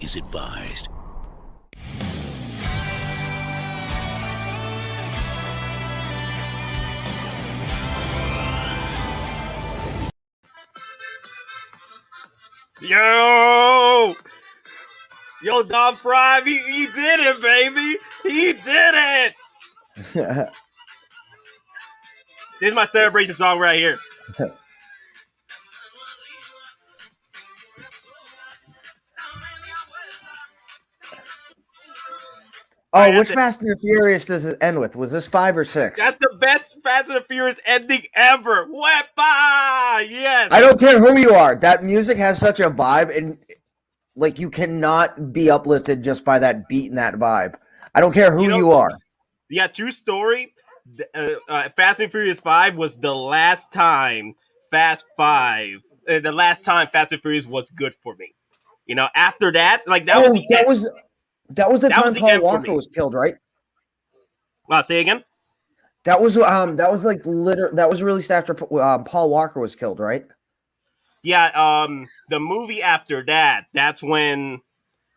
is advised. Yo, Don Prime, he did it, baby. He did it. This is my celebration song right here. Oh, which Fast and the Furious does it end with? Was this 5 or 6? That's the best Fast and the Furious ending ever. Wepa! Yes. I don't care who you are. That music has such a vibe, and like you cannot be uplifted just by that beat and that vibe. I don't care who you are. Yeah, true story. Fast and Furious 5 was the last time Fast and Furious was good for me. You know, after that, like that was the time Paul Walker was killed, right? Say again. That was released after Paul Walker was killed, right? Yeah. The movie after that, that's when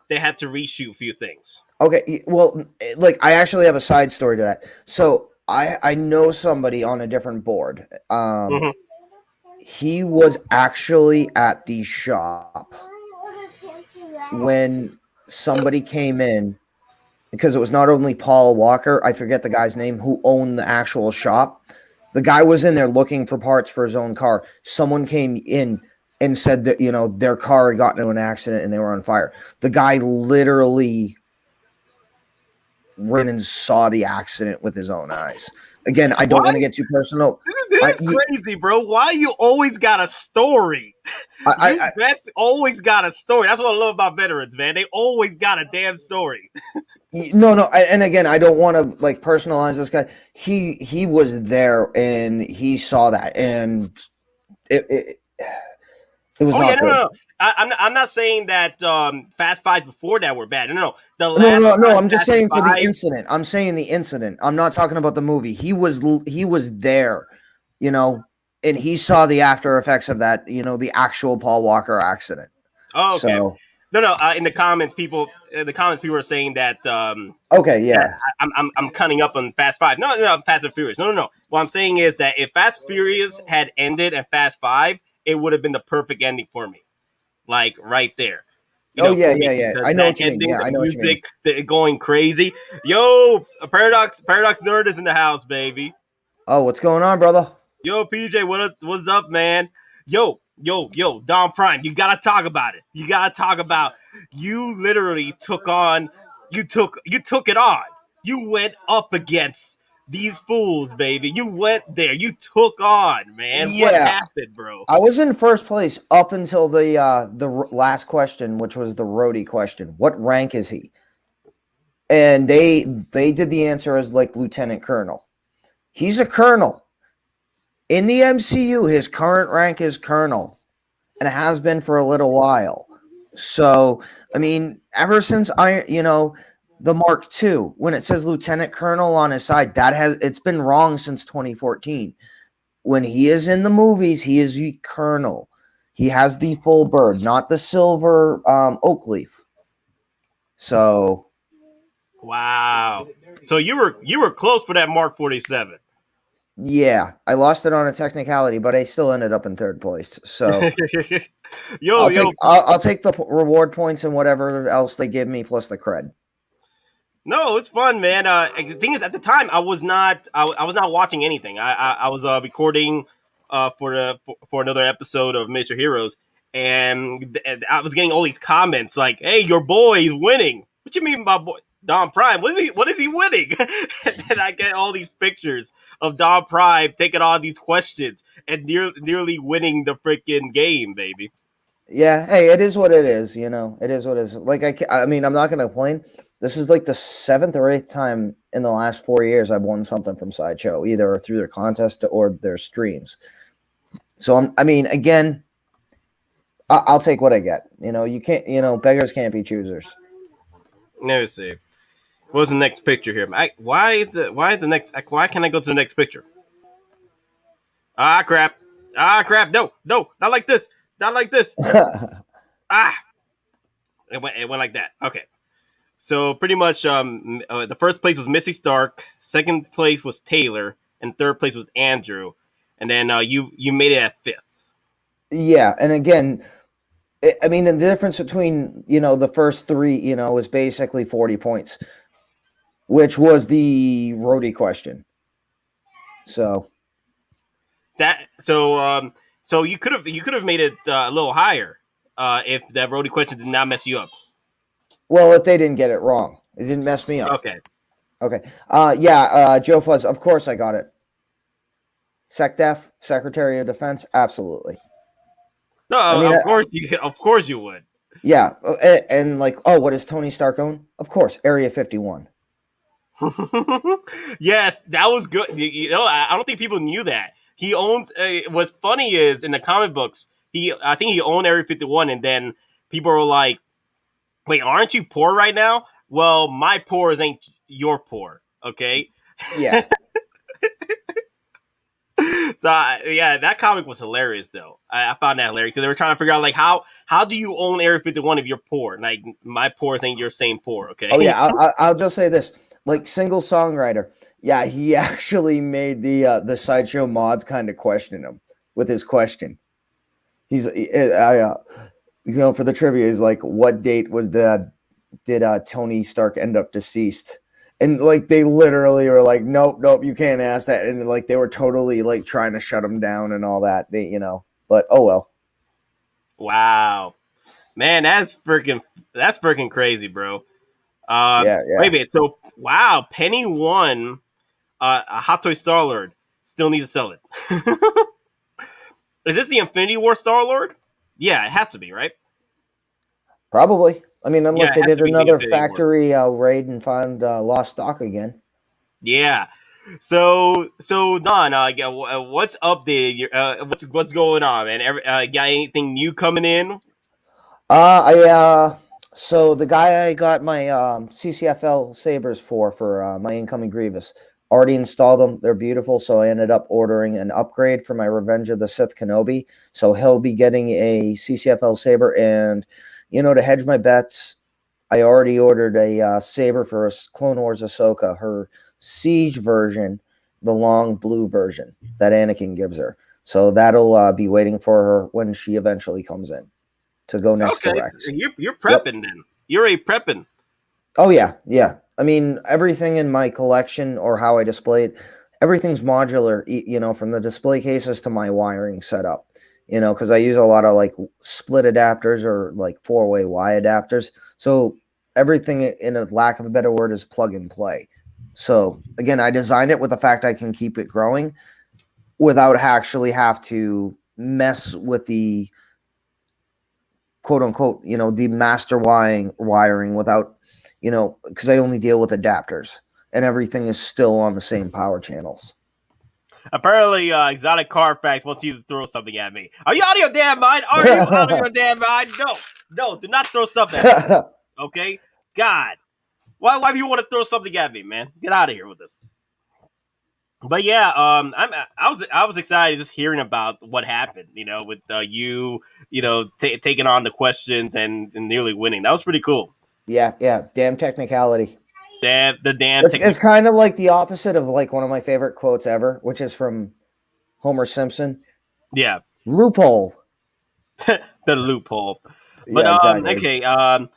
they had to reshoot a few things. Okay. Well, like I actually have a side story to that. So I know somebody on a different board. He was actually at the shop when somebody came in, because it was not only Paul Walker, I forget the guy's name, who owned the actual shop. The guy was in there looking for parts for his own car. Someone came in and said that, you know, their car had gotten into an accident and they were on fire. The guy literally ran and saw the accident with his own eyes. Again, I don't want to get too personal. This is crazy, bro. Why you always got a story? Vets always got a story. That's what I love about veterans, man. They always got a damn story. No, and again, I don't want to like personalize this guy. He was there and he saw that, and it was not good. No. I'm not saying that Fast Five before that were bad. No. No. I'm just saying for the incident. I'm saying the incident. I'm not talking about the movie. He was there, you know, and he saw the after effects of that. You know, the actual Paul Walker accident. Oh, okay. So, no. In the comments, people are saying that. Okay, yeah. That I'm cutting up on Fast Five. No, Fast and Furious. No. What I'm saying is that if Fast and Furious had ended at Fast Five, it would have been the perfect ending for me. Like right there. Yeah. I know what you mean. Yeah, I know music, what you mean. Going crazy. Yo, Paradox Nerd is in the house, baby. Oh, what's going on, brother? Yo, PJ, what's up, man? Yo, Don Prime, you gotta talk about it. You gotta talk about you literally took it on. You went up against these fools, baby. You went there. You took on, man. Yeah. What happened, bro? I was in first place up until the last question, which was the roadie question. What rank is he? And they did the answer as like lieutenant colonel. He's a colonel. In the MCU, his current rank is colonel, and it has been for a little while. So, I mean, ever since the Mark II, when it says Lieutenant Colonel on his side, it's been wrong since 2014. When he is in the movies, he is the Colonel. He has the full bird, not the silver oak leaf. So, wow. So you were close for that Mark 47. Yeah, I lost it on a technicality, but I still ended up in third place. So, I'll take the reward points and whatever else they give me, plus the cred. No, it's fun, man. The thing is, at the time, I was not watching anything. I was recording for another episode of Miniature Heroes, and I was getting all these comments like, "Hey, your boy is winning." What you mean by boy? Don Prime? What is he winning? And then I get all these pictures of Don Prime taking on these questions and nearly winning the freaking game, baby. Yeah, hey, it is what it is. You know, it is what it is. Like I mean, I'm not going to complain. This is like the 7th or 8th time in the last 4 years I've won something from Sideshow, either through their contest or their streams. So again, I'll take what I get. You know, you can't. You know, beggars can't be choosers. Let me see. What's the next picture here? Why can't I go to the next picture? Ah, crap. No, not like this. Not like this. It went like that. Okay. So pretty much, the first place was Missy Stark, second place was Taylor, and third place was Andrew, and then you made it at fifth. Yeah, and again, I mean, the difference between the first three, is basically 40 points, which was the roadie question. So So you could have made it a little higher if that roadie question did not mess you up. well, if they didn't get it wrong, it didn't mess me up. Okay. Okay. Joe Fuzz, of course I got it. SecDef, Secretary of Defense, absolutely. No, I mean, of course you would. yeah, and like, oh, what does Tony Stark own? Of course, Area 51. Yes, that was good. I don't think people knew that he owns. What's funny is in the comic books, I think he owned Area 51, and then people were like, "Wait, aren't you poor right now?" Well, my poor ain't your poor, okay? Yeah. So yeah, that comic was hilarious though. I found that hilarious because they were trying to figure out like how do you own Area 51 if you're poor? Like my poor ain't your same poor, okay? Oh yeah, I'll just say this: like single songwriter, yeah, he actually made the Sideshow mods kind of question him with his question. For the trivia, he's like, "What date did Tony Stark end up deceased?" And like they literally were like, "Nope, you can't ask that," and like they were totally like trying to shut him down and all that. But oh well. Wow, man, that's freaking crazy, bro. Wait Yeah. a minute. So wow, Penny won a Hot Toy Star Lord. Still need to sell it. Is this the Infinity War Star Lord? Yeah, it has to be, right? Probably. I mean, Yeah, unless it they has did to be the another Infinity War. factory raid and found lost stock again. Yeah. So Don, yeah, what's updated? What's going on, man? Got anything new coming in? So the guy I got my CCFL sabers for my incoming Grievous already installed them. They're beautiful. So I ended up ordering an upgrade for my Revenge of the Sith Kenobi. So he'll be getting a CCFL saber, and to hedge my bets, I already ordered a saber for Clone Wars Ahsoka, her Siege version, the long blue version that Anakin gives her. So that'll be waiting for her when she eventually comes in to go next to Okay, so Rex. you're Yep. prepping then. You're already prepping. Oh yeah. I mean, everything in my collection or how I display it, everything's modular. From the display cases to my wiring setup. Because I use a lot of like split adapters or like four-way Y adapters. So everything, in a lack of a better word, is plug and play. So again, I designed it with the fact I can keep it growing without actually have to mess with the quote unquote, the master wiring without, because I only deal with adapters and everything is still on the same power channels. Apparently, Exotic Carfax wants you to throw something at me. Are you out of your damn mind? Are you out of your damn mind? No, do not throw something at me. Okay, God, why do you want to throw something at me, man? Get out of here with this. But yeah, I was excited just hearing about what happened. With you, taking on the questions and nearly winning. That was pretty cool. Yeah. Damn technicality. The damn It's technique. kind of like the opposite of like one of my favorite quotes ever, which is from Homer Simpson. Yeah, Loophole. the loophole. But Yeah, exactly. okay.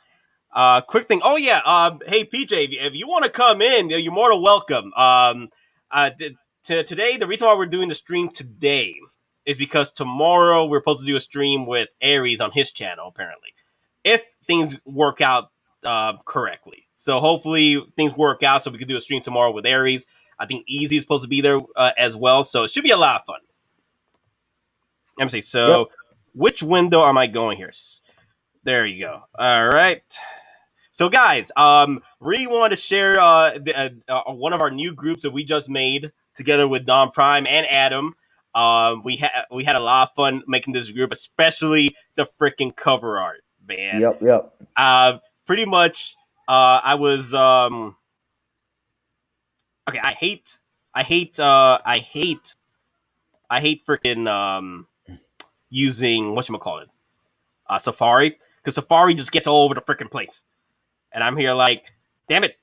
Quick thing. Oh yeah. Hey PJ, if you want to come in, you're more than welcome. Today, the reason why we're doing the stream today is because tomorrow we're supposed to do a stream with Aries on his channel. Apparently, if things work out correctly. So hopefully things work out so we can do a stream tomorrow with Aries. I think Easy is supposed to be there as well, so it should be a lot of fun. Let me see. Yep. So, which window am I going here? There you go. All right. So, guys, really want to share one of our new groups that we just made together with Don Prime and Adam. We had a lot of fun making this group, especially the freaking cover art, man. Yep. Pretty much, I was okay. I hate freaking using whatchamacallit, Safari, because Safari just gets all over the freaking place, and I'm here like, damn it.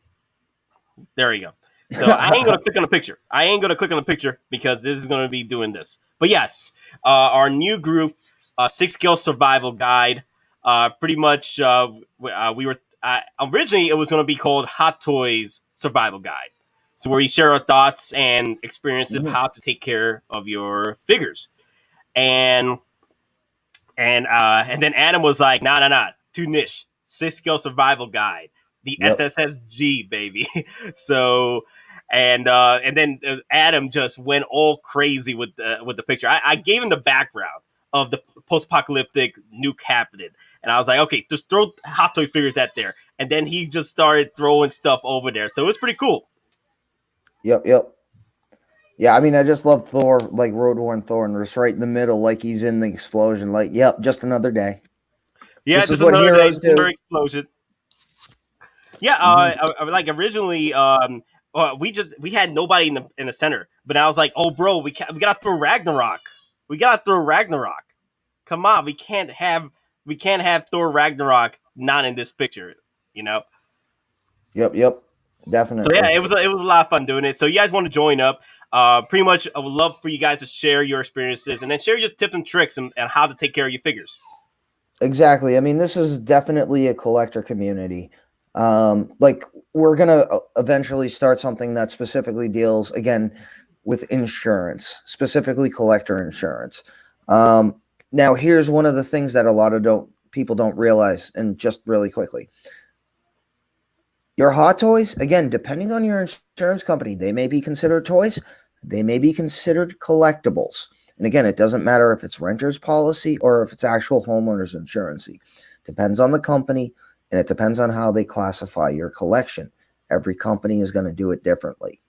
There you go. So I ain't gonna click on the picture. I ain't gonna click on the picture because this is gonna be doing this. But yes, our new group, 6 Skill Survival Guide. Pretty much, we were originally it was gonna be called Hottoys Survival Guide. So where we share our thoughts and experiences of how to take care of your figures, and and then Adam was like, nah, too niche. 6 Skill Survival Guide, the SSSG baby. So and then Adam just went all crazy with the picture. I gave him the background of the post-apocalyptic nuke happening, and I was like, okay, just throw Hot Toy figures at there, and then he just started throwing stuff over there. So it was pretty cool. Yep. Yeah, I mean, I just love Thor, like Road Worn Thor, and just right in the middle, like he's in the explosion. Like, yep, just another day. Yeah, this just is what another heroes day, do. Explosion. Yeah, like originally, we had nobody in the center, but I was like, oh, bro, we gotta throw Ragnarok. We gotta throw Ragnarok. Come on, we can't have Thor Ragnarok not in this picture. You know. Yep, definitely. So yeah, it was a lot of fun doing it. So you guys want to join up? Pretty much, I would love for you guys to share your experiences and then share your tips and tricks and how to take care of your figures. Exactly. I mean, this is definitely a collector community. Like we're gonna eventually start something that specifically deals again with insurance, specifically collector insurance. Now, here's one of the things that a lot of people don't realize, and just really quickly. Your Hot Toys, again, depending on your insurance company, they may be considered toys, they may be considered collectibles. And again, it doesn't matter if it's renter's policy or if it's actual homeowner's insurance. Depends on the company, and it depends on how they classify your collection. Every company is going to do it differently.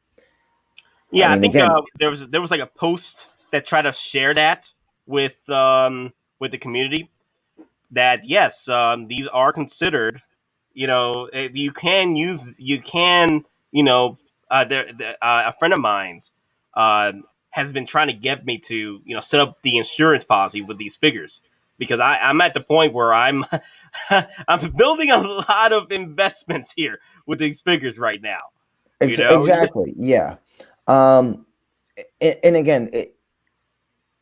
Yeah, I think again, there was like a post that tried to share that with the community. That yes, these are considered. You can a friend of mine's has been trying to get me to set up the insurance policy with these figures because I'm at the point where I'm I'm building a lot of investments here with these figures right now. Exactly, yeah. And again,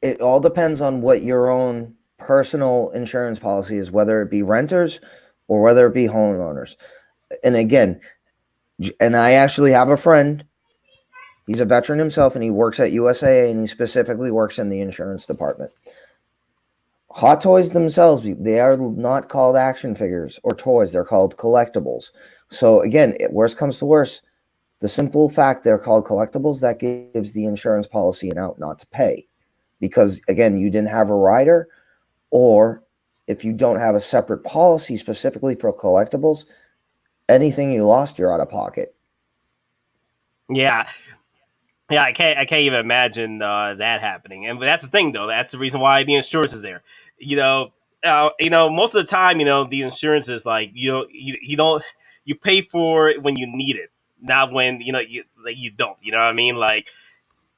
it all depends on what your own personal insurance policy is, whether it be renters or whether it be homeowners. And again, and I actually have a friend. He's a veteran himself, and he works at USAA, and he specifically works in the insurance department. Hot Toys themselves, they are not called action figures or toys. They're called collectibles. So again, worst comes to worst, the simple fact they're called collectibles, that gives the insurance policy an out not to pay. Because again, you didn't have a rider, or if you don't have a separate policy specifically for collectibles, anything you lost, you're out of pocket. Yeah, I can't even imagine that happening. And that's the thing, though. That's the reason why the insurance is there. Most of the time, the insurance is like you don't you pay for it when you need it, not when you don't. You know what I mean? Like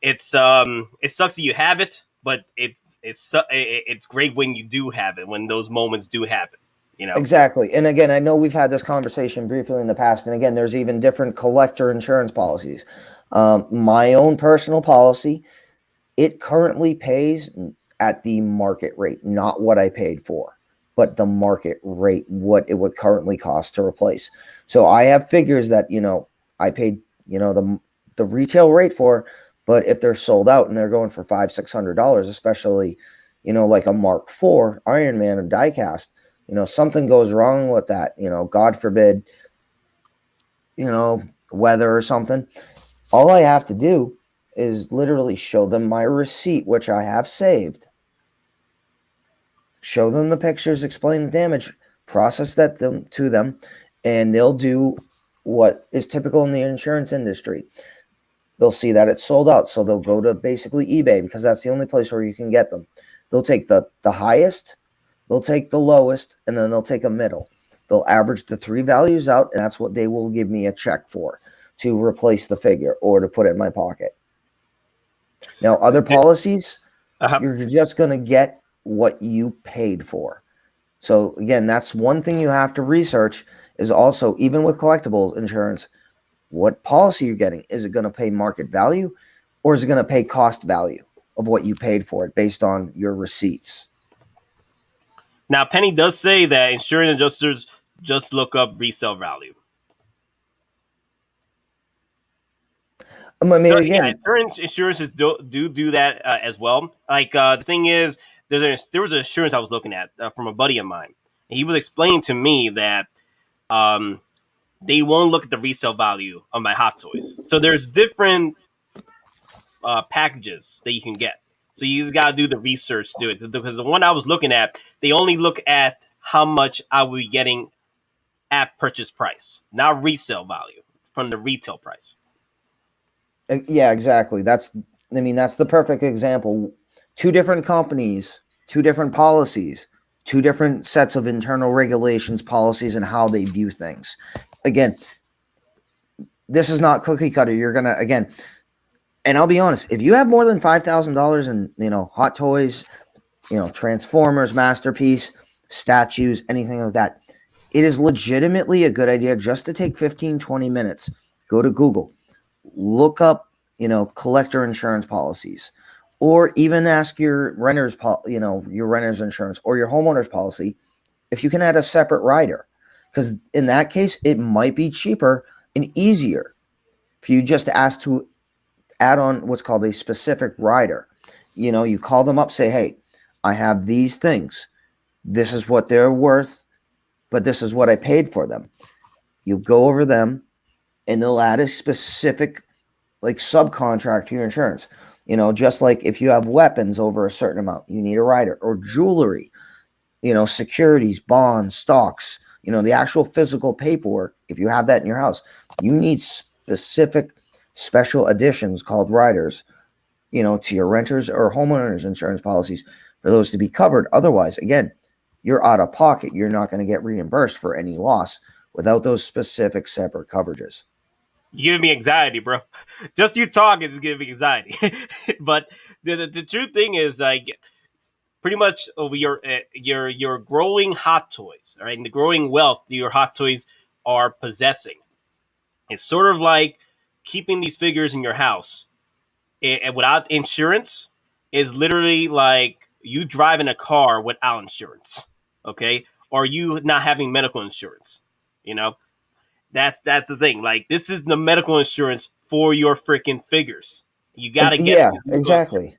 it sucks that you have it, but it's great when you do have it, when those moments do happen. Exactly. And again, I know we've had this conversation briefly in the past, and again, there's even different collector insurance policies. My own personal policy, it currently pays at the market rate, not what I paid for, but the market rate, what it would currently cost to replace. So I have figures that I paid the retail rate for, but if they're sold out and they're going for $500-600, especially like a Mark IV Iron Man and diecast, something goes wrong with that, God forbid, weather or something. All I have to do is literally show them my receipt, which I have saved. Show them the pictures, explain the damage, process that to them, and they'll do what is typical in the insurance industry. They'll see that it's sold out, so they'll go to basically eBay, because that's the only place where you can get them. They'll take the highest, they'll take the lowest, and then they'll take a middle. They'll average the three values out, and that's what they will give me a check for, to replace the figure or to put it in my pocket. Now, other policies, you're just going to get what you paid for. So again, that's one thing you have to research is also, even with collectibles insurance, what policy you're getting. Is it going to pay market value, or is it going to pay cost value of what you paid for it based on your receipts? Now, Penny does say that insurance adjusters just look up resale value. I mean, So yeah, again, insurances do that as well. Like the thing is, there was an insurance I was looking at from a buddy of mine. And he was explaining to me that um, they won't look at the resale value of my Hot Toys. So there's different packages that you can get. So you just gotta do the research to do it, because the one I was looking at, they only look at how much I would be getting at purchase price, not resale value from the retail price. yeah, exactly. That's the perfect example. Two different companies, two different policies, two different sets of internal regulations, policies, and how they view things. Again, this is not cookie cutter. You're gonna, again, and I'll be honest, if you have more than $5,000 in Hot Toys, Transformers, Masterpiece, statues, anything like that, it is legitimately a good idea just to take 15, 20 minutes, go to Google, look up, collector insurance policies, or even ask your renter's, your renter's insurance or your homeowner's policy if you can add a separate rider. Because in that case, it might be cheaper and easier for you just to ask to add on what's called a specific rider. You call them up, say, hey, I have these things. This is what they're worth, but this is what I paid for them. You go over them, and they'll add a specific like subcontract to your insurance. Just like if you have weapons over a certain amount, you need a rider, or jewelry, securities, bonds, stocks, the actual physical paperwork. If you have that in your house, you need specific special editions called riders, to your renters or homeowners insurance policies for those to be covered. Otherwise, again, you're out of pocket. You're not going to get reimbursed for any loss without those specific separate coverages. You're giving me anxiety, bro. Just you talking is giving me anxiety. But the true thing is, like, pretty much over your growing Hot Toys, all right, and the growing wealth your Hot Toys are possessing. It's sort of like keeping these figures in your house without insurance is literally like you driving a car without insurance, okay, or you not having medical insurance. You know, that's the thing. Like, this is the medical insurance for your freaking figures. You got to get Yeah, exactly.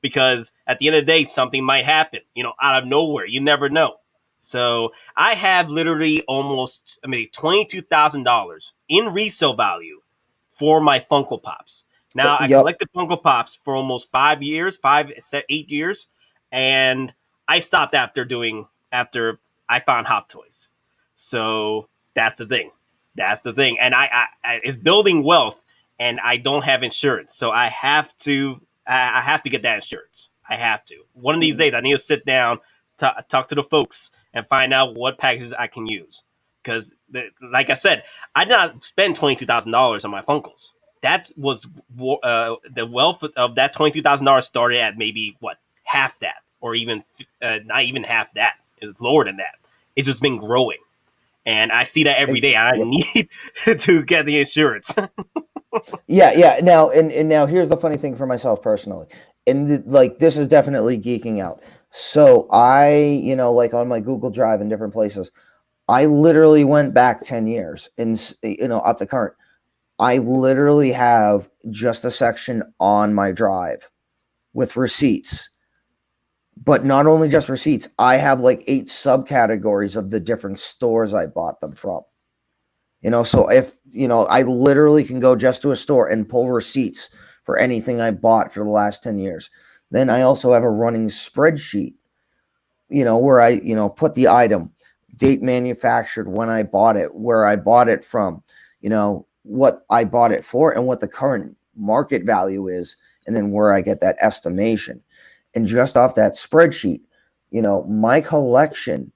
because at the end of the day, something might happen. Out of nowhere. You never know. So I have literally $22,000 in resale value for my Funko Pops. Now I Yep. collected Funko Pops for almost 8 years, and I stopped after I found Hot Toys. So that's the thing. That's the thing, and I it's building wealth, and I don't have insurance, so I have to get that insurance. I have to. One of these days, I need to sit down, talk to the folks, and find out what packages I can use. Because, like I said, I did not spend $22,000 on my Funkos. That was the wealth of that $22,000 started at maybe half that, or even not even half that. It's lower than that. It's just been growing, and I see that every day. And I need to get the insurance. Yeah. Now here's the funny thing for myself personally, and like this is definitely geeking out. So I, like on my Google Drive and different places, I literally went back 10 years and up to current. I literally have just a section on my drive with receipts. But not only just receipts, I have like 8 subcategories of the different stores I bought them from. So if, I literally can go just to a store and pull receipts for anything I bought for the last 10 years. Then I also have a running spreadsheet, where I, put the item, date manufactured, when I bought it, where I bought it from, what I bought it for, and what the current market value is, and then where I get that estimation. And just off that spreadsheet, my collection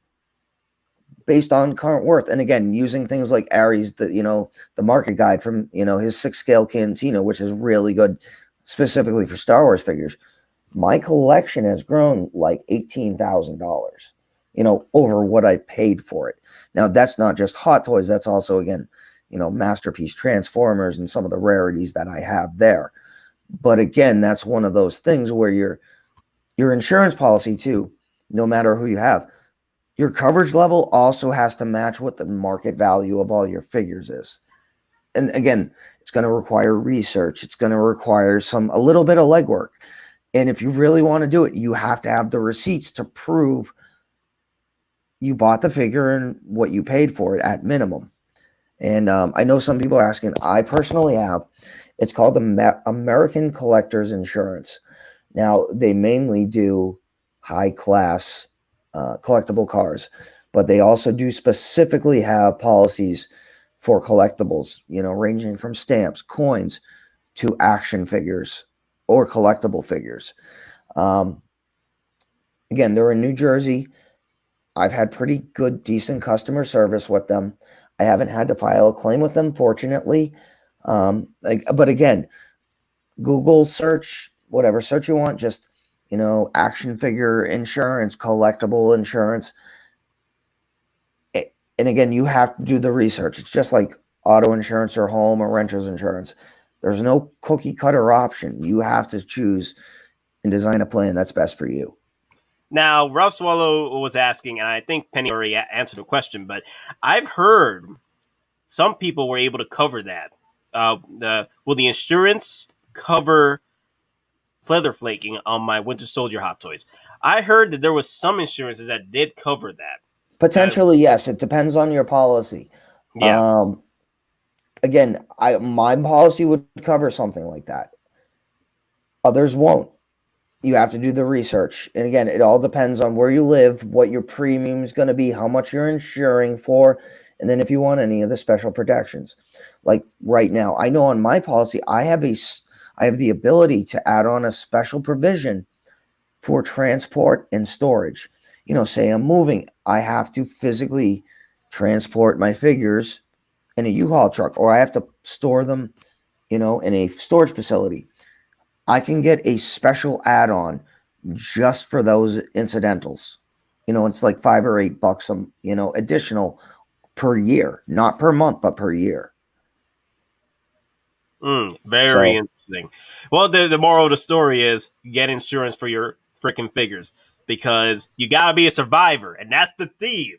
based on current worth. And again, using things like Ari's, the market guide from, his 6-scale Cantina, which is really good specifically for Star Wars figures. My collection has grown like $18,000 over what I paid for it. Now, that's not just Hot Toys. That's also, again, Masterpiece Transformers and some of the rarities that I have there. But again, that's one of those things where your insurance policy too, no matter who you have, your coverage level also has to match what the market value of all your figures is. And again, it's going to require research. It's going to require a little bit of legwork. And if you really want to do it, you have to have the receipts to prove you bought the figure and what you paid for it at minimum. And I know some people are asking, I personally have, it's called the American Collectors Insurance. Now, they mainly do high class collectible cars, but they also do specifically have policies for collectibles, ranging from stamps, coins, to action figures or collectible figures. Again, they're in New Jersey. I've had pretty good, decent customer service with them. I haven't had to file a claim with them, fortunately. But again, Google search, whatever search you want, just, action figure insurance, collectible insurance. And again, you have to do the research. It's just like auto insurance or home or renter's insurance. There's no cookie cutter option. You have to choose and design a plan that's best for you. Now, Ralph Swallow was asking, and I think Penny already answered the question, but I've heard some people were able to cover that. Will the insurance cover feather flaking on my Winter Soldier Hot Toys? I heard that there was some insurances that did cover that. Potentially, yes. It depends on your policy. Yeah. Again, my policy would cover something like that. Others won't. You have to do the research. And again, it all depends on where you live, what your premium is going to be, how much you're insuring for, and then if you want any of the special protections. Like right now, I know on my policy, I have the ability to add on a special provision for transport and storage. Say I'm moving, I have to physically transport my figures in a U-Haul truck, or I have to store them, in a storage facility. I can get a special add-on just for those incidentals. It's like $5 or $8, additional per year, not per month, but per year. Very interesting. Well, the moral of the story is get insurance for your freaking figures, because you gotta be a survivor, and that's the theme.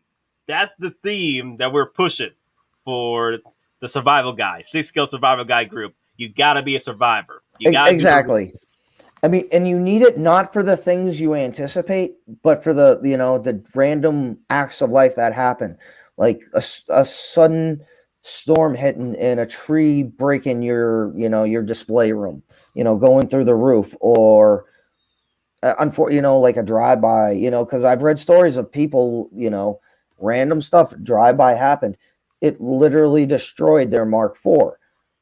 That's the theme that we're pushing for the survival guy, 6-scale survival guy group. You gotta be a survivor. You gotta exactly. I mean, and you need it not for the things you anticipate, but for the the random acts of life that happen, like a sudden storm hitting and a tree breaking your your display room, going through the roof, or like a drive-by, because I've read stories of people, random stuff, drive-by happened. It literally destroyed their Mark IV.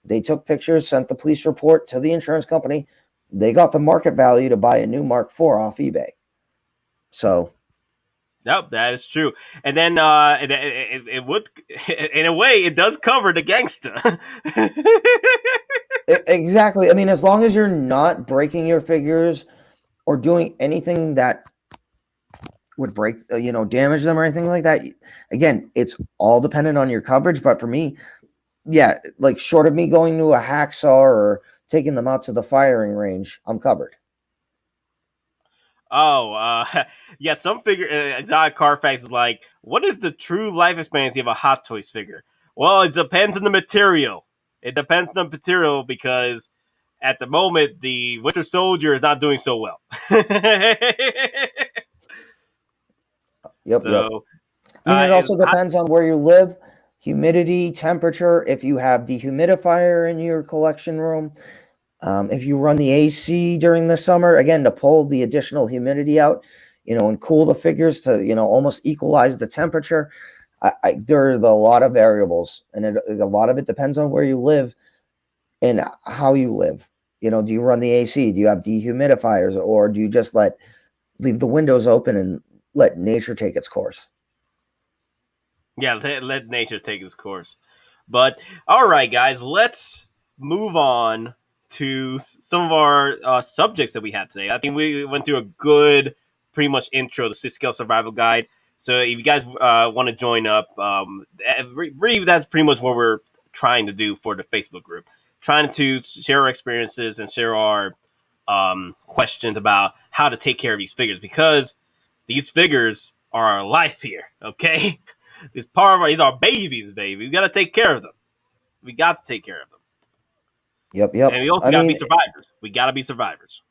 They took pictures, sent the police report to the insurance company. They got the market value to buy a new Mark IV off eBay. So. Yep, that is true. And then it would, in a way, it does cover the gangster. Exactly. I mean, as long as you're not breaking your figures or doing anything that would break, damage them or anything like that. Again, it's all dependent on your coverage. But for me, yeah, like short of me going to a hacksaw or taking them out to the firing range, I'm covered. Oh, yeah, some figure, Exotic Carfax is like, what is the true life expectancy of a Hot Toys figure? Well, it depends on the material. It depends on the material, because at the moment, the Winter Soldier is not doing so well. Yep. I mean, it also depends on where you live, humidity, temperature, if you have dehumidifier in your collection room. If you run the AC during the summer, again, to pull the additional humidity out, and cool the figures to, almost equalize the temperature. There are a lot of variables, and a lot of it depends on where you live and how you live. Do you run the AC? Do you have dehumidifiers, or do you just leave the windows open and let nature take its course? Yeah, let nature take its course. But all right, guys, let's move on to some of our subjects that we had today. I think we went through a good, pretty much intro to 6-scale survival guide. So if you guys want to join up, really that's pretty much what we're trying to do for the Facebook group. Trying to share our experiences and share our questions about how to take care of these figures, because these figures are our life here. Okay, it's part of these are babies, baby. We got to take care of them. We got to take care of them, Yep, and yep. we also I got to be mean, survivors. We got to be survivors.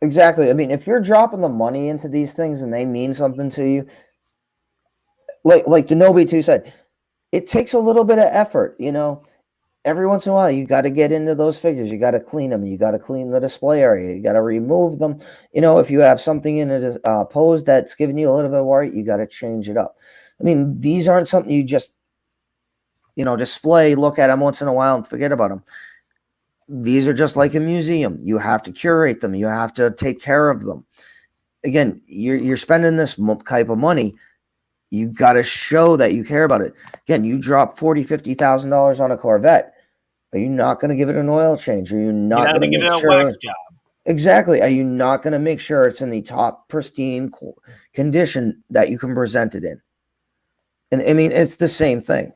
exactly. I mean, if you're dropping the money into these things and they mean something to you, like Denobi too said, it takes a little bit of effort, you know. Every once in a while, you got to get into those figures. You got to clean them. You got to clean the display area. You got to remove them. You know, if you have something in a pose that's giving you a little bit of worry, you got to change it up. I mean, these aren't something you just, you know, display, look at them once in a while and forget about them. These are just like a museum. You have to curate them. You have to take care of them. Again, you're spending this type of money. You got to show that you care about it. Again, you drop $40,000-$50,000 on a Corvette. Are you not going to give it an oil change? Are you You're not not going to gonna give make it a wax sure? job. Exactly. Are you not going to make sure it's in the top pristine condition that you can present it in? And I mean, it's the same thing.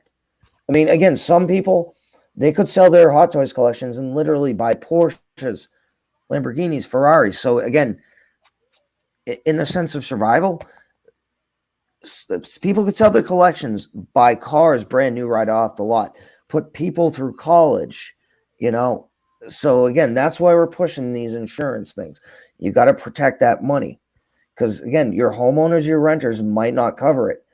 I mean, again, some people, they could sell their Hot Toys collections and literally buy Porsches, Lamborghinis, Ferraris. So again, in the sense of survival, people could sell their collections, buy cars brand new right off the lot, put people through college, you know. So again, that's why we're pushing these insurance things. You got to protect that money, because again, your homeowners, your renters might not cover it,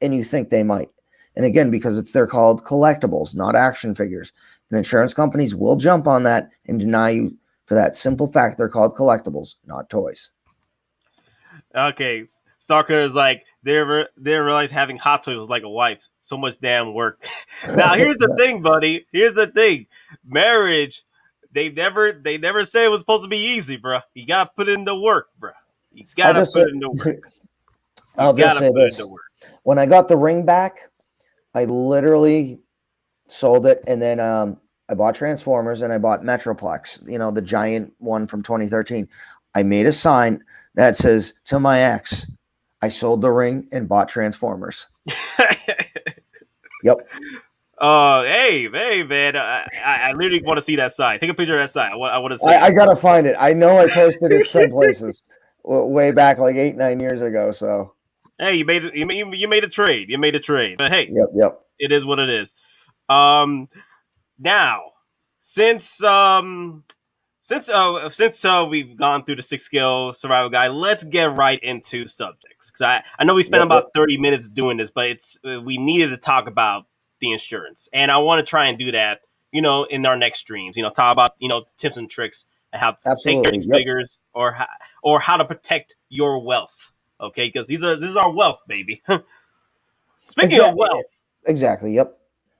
and you think they might. And again, because they're called collectibles, not action figures, and insurance companies will jump on that and deny you for that simple fact they're called collectibles, not toys. Okay, Stalker is like they didn't realize having Hot Toys was like a wife. So much damn work. Now here's the thing, buddy. Here's the thing. Marriage, they never say it was supposed to be easy, bro. You gotta put in the work, bro. You I'll gotta just say, put in the work. You I'll just gotta say put in the this: work. when I got the ring back, I literally sold it, and then I bought Transformers and I bought Metroplex, you know, the giant one from 2013. I made a sign that says, "To my ex, I sold the ring and bought Transformers." Yep. Hey, man. I literally want to see that sign. Take a picture of that sign. I want to see I it. gotta find it. I know I posted it some places way back, like 8-9 years ago. So, Hey, you made it. You made a trade. You made a trade. But hey, yep, yep. it is what it is. Um, Now, since we've gone through the 6 scale survival guide, let's get right into subjects. Because I know we spent Yep, yep. about 30 minutes doing this, but it's we needed to talk about the insurance, and I want to try and do that. In our next streams, talk about tips and tricks and how to take care of Absolutely. these Yep. figures, or how to protect your wealth. Okay, because this is our wealth, baby. Speaking of Exactly. wealth. Exactly. Yep.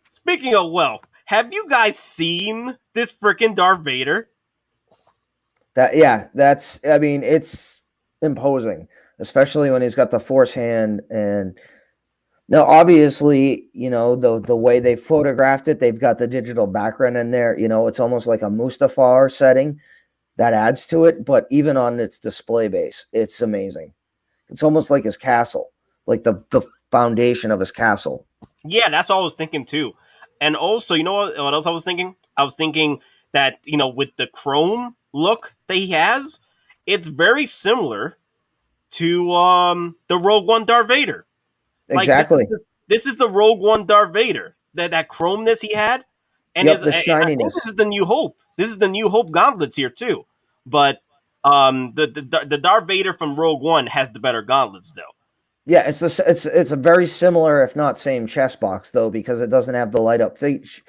Speaking of wealth, have you guys seen this freaking Darth Vader? That's, I mean, it's imposing, especially when he's got the force hand. And now, obviously, you know, the way they photographed it, they've got the digital background in there. You know, it's almost like a Mustafar setting that adds to it. But even on its display base, it's amazing. It's almost like his castle, like the foundation of his castle. Yeah, that's what I was thinking too. And also, you know what else I was thinking? I was thinking that, with the chrome look that he has, it's very similar to the Rogue One Darth Vader. Like Exactly. this is the Rogue One Darth Vader. That chromeness he had. And Yep. his, The I think this shininess. is the New Hope. This is the New Hope gauntlets here too. But the Darth Vader from Rogue One has the better gauntlets though. Yeah, it's a very similar, if not same, chest box though, because it doesn't have the light up feature.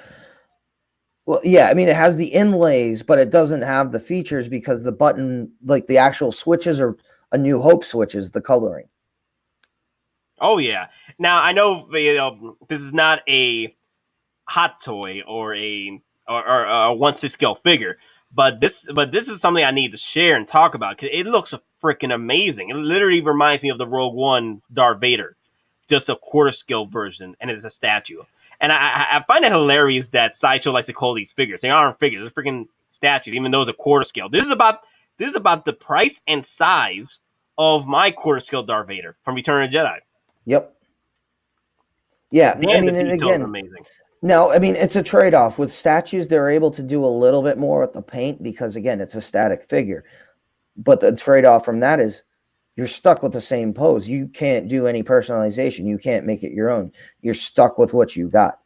Well, yeah, I mean it has the inlays, but it doesn't have the features because the button, like the actual switches, are a New Hope switches, the coloring. Oh yeah. Now I know this is not a hot toy or a 1/6 scale figure, but this is something I need to share and talk about because it looks freaking amazing. It literally reminds me of the Rogue One Darth Vader, just a quarter scale version, and it's a statue. And I find it hilarious that Sideshow likes to call these figures. They aren't figures; they're freaking statues, even though it's a quarter scale. This is about the price and size of my quarter scale Darth Vader from Return of the Jedi. Yep. Yeah, I Damn, the mean, and details are again, amazing. now, I mean, it's a trade-off. With statues, they're able to do a little bit more with the paint because, again, it's a static figure. But the trade-off from that is you're stuck with the same pose. You can't do any personalization. You can't make it your own. You're stuck with what you got.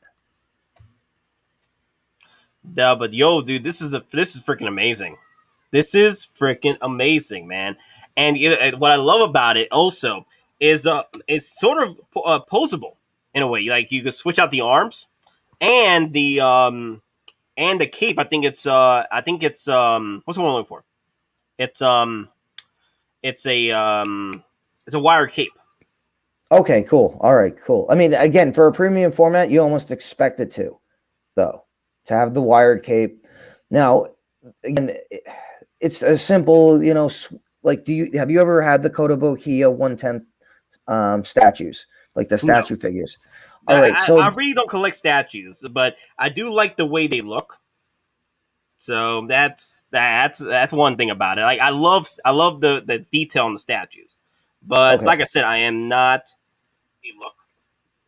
Yeah, but yo, dude, this is freaking amazing. This is freaking amazing, man. And what I love about it also is it's sort of posable in a way. Like you can switch out the arms and the cape. I think it's what's the one I'm looking for? It's it's a um it's a wire cape. Okay, cool. All right, cool. I mean, again, for a premium format, you almost expect it to, though, to have the wired cape. Now, again, it's a simple, like, have you ever had the Kotobukiya 1/10 statues, like the No, statue figures? All right, I so really don't collect statues, but I do like the way they look. So that's one thing about it. Like I love the detail in the statues, but okay, like I said, I am not. Look,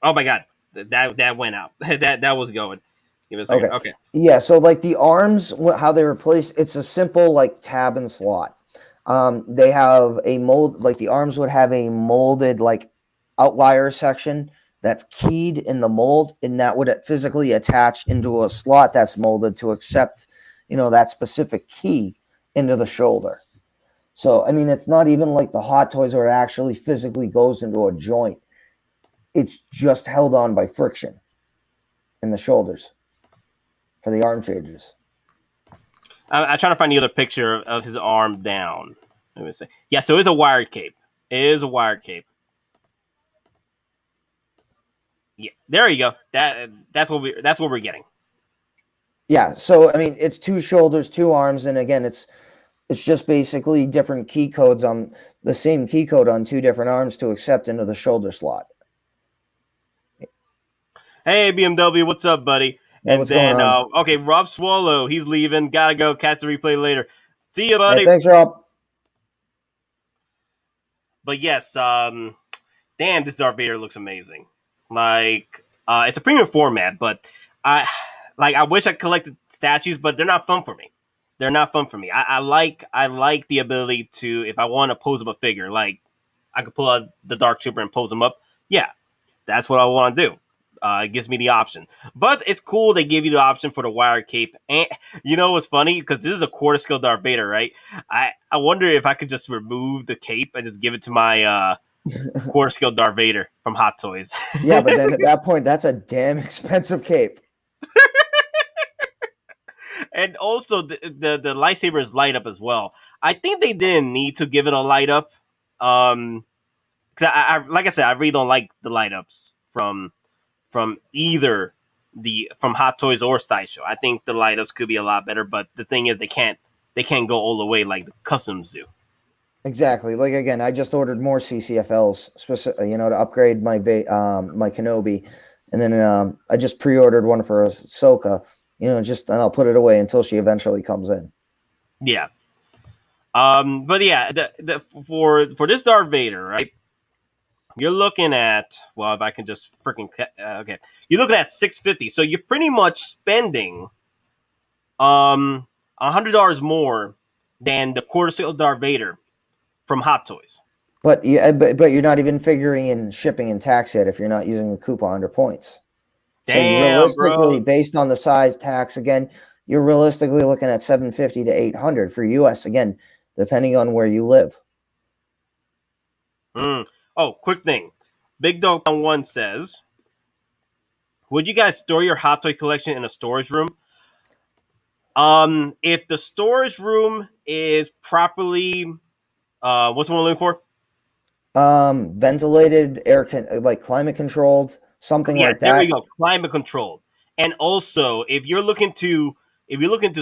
oh my god, that went out. that was going. Give me a second. okay, Okay. yeah. So like the arms, how they replace, it's a simple like tab and slot. They have a mold, like the arms would have a molded like outlier section that's keyed in the mold, and that would physically attach into a slot that's molded to accept, that specific key into the shoulder. So, I mean, it's not even like the Hottoys where it actually physically goes into a joint. It's just held on by friction in the shoulders for the arm changes. I'm trying to find the other picture of his arm down. Let me see. Yeah, so it's a wired cape. It is a wired cape. Yeah, there you go. That's what we're getting. Yeah, so I mean, it's two shoulders, two arms, and again, it's just basically different key codes on the same key code on two different arms to accept into the shoulder slot. Hey BMW, what's up, buddy? Hey, And what's going then on? okay, Rob Swallow, he's leaving. Gotta go. Catch the replay later. See you, Hey, buddy. thanks, Rob. But yes, damn, this Darth Vader looks amazing. Like, it's a premium format, but I wish I collected statues, but they're not fun for me. They're not fun for me. I like the ability to, if I want to pose up a figure, like I could pull out the Dark Trooper and pose him up. Yeah, that's what I want to do. It gives me the option, but it's cool they give you the option for the wire cape. And you know what's funny? Because this is a quarter scale Darth Vader, right? I wonder if I could just remove the cape and just give it to my quarter scale Darth Vader from Hot Toys. Yeah, but then at that point, that's a damn expensive cape. And also the lightsabers light up as well. I think they didn't need to give it a light up. 'Cause I like I said, I really don't like the light ups from either from Hot Toys or Sideshow. I think the light ups could be a lot better, but the thing is they can't go all the way like the customs do. Exactly. Like again, I just ordered more CCFLs, to upgrade my my Kenobi, and then I just pre-ordered one for Ahsoka. And I'll put it away until she eventually comes in. Yeah. But yeah, for this Darth Vader, right? You're looking at, well, if I can just freaking okay, you're looking at 650. So you're pretty much spending $100 more than the quarter scale Darth Vader from Hot Toys. But yeah, but you're not even figuring in shipping and tax yet if you're not using the coupon or points. So you Damn, realistically, bro. based on the size tax, again, you're realistically looking at 750 to 800 for US again, depending on where you live. Mm. Oh, quick thing. Big Dog Pound One says, "Would you guys store your Hot Toy collection in a storage room? If the storage room is properly, what's the one I'm looking for? Ventilated like climate controlled, something Yeah, like there we that. go. Climate controlled. And also, if you're looking to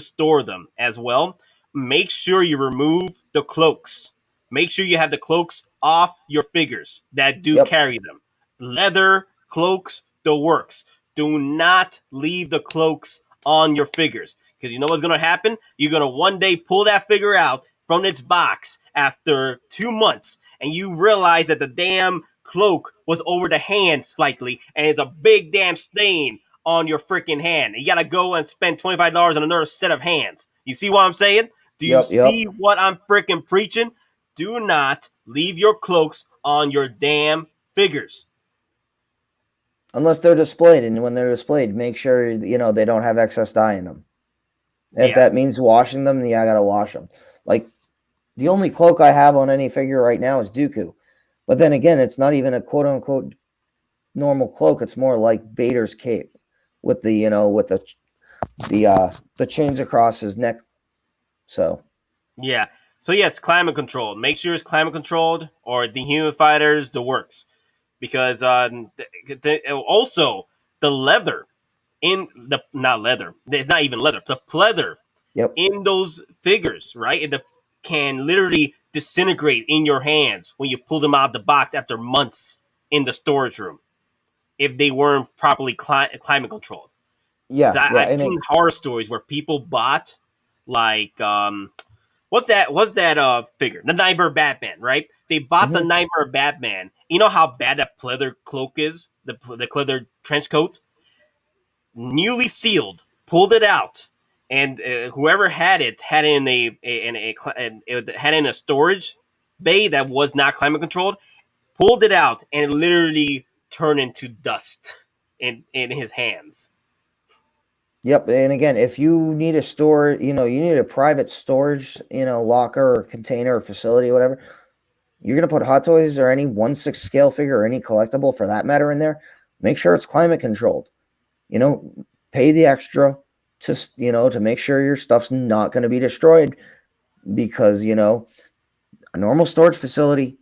store them as well, make sure you remove the cloaks. Make sure you have the cloaks off your figures that do Yep. carry them. Leather cloaks, the works. Do not leave the cloaks on your figures, because you know what's gonna happen. You're gonna one day pull that figure out from its box after 2 months, and you realize that the damn cloak was over the hand slightly, and it's a big damn stain on your freaking hand. You gotta go and spend $25 on another set of hands. You see what I'm saying? Do you Yep, yep. see what I'm freaking preaching? Do not leave your cloaks on your damn figures. Unless they're displayed, and when they're displayed, make sure they don't have excess dye in them. If Yeah. that means washing them, yeah, I gotta wash them. Like the only cloak I have on any figure right now is Dooku, but then again, it's not even a quote unquote normal cloak. It's more like Vader's cape with the chains across his neck. So Yeah. So yes, climate controlled. Make sure it's climate controlled or dehumidifiers, the works. Because also the leather in the not leather, it's not even leather, the pleather yep, in those figures, right? Can literally disintegrate in your hands when you pull them out of the box after months in the storage room if they weren't properly climate controlled. yeah, Because yeah, I've and seen horror stories where people bought like what's that figure? The Nightmare Batman, right? They bought the mhm. Nightmare Batman. You know how bad that pleather cloak is? The pleather trench coat? Newly sealed, pulled it out, and whoever had it had it in it had it in a storage bay that was not climate controlled, pulled it out, and it literally turned into dust in his hands. Yep. And again, if you need a store, you need a private storage, locker or container or facility, or whatever, you're going to put Hottoys or any 1/6 scale figure or any collectible for that matter in there. Make sure it's climate controlled. Pay the extra to make sure your stuff's not going to be destroyed because, a normal storage facility,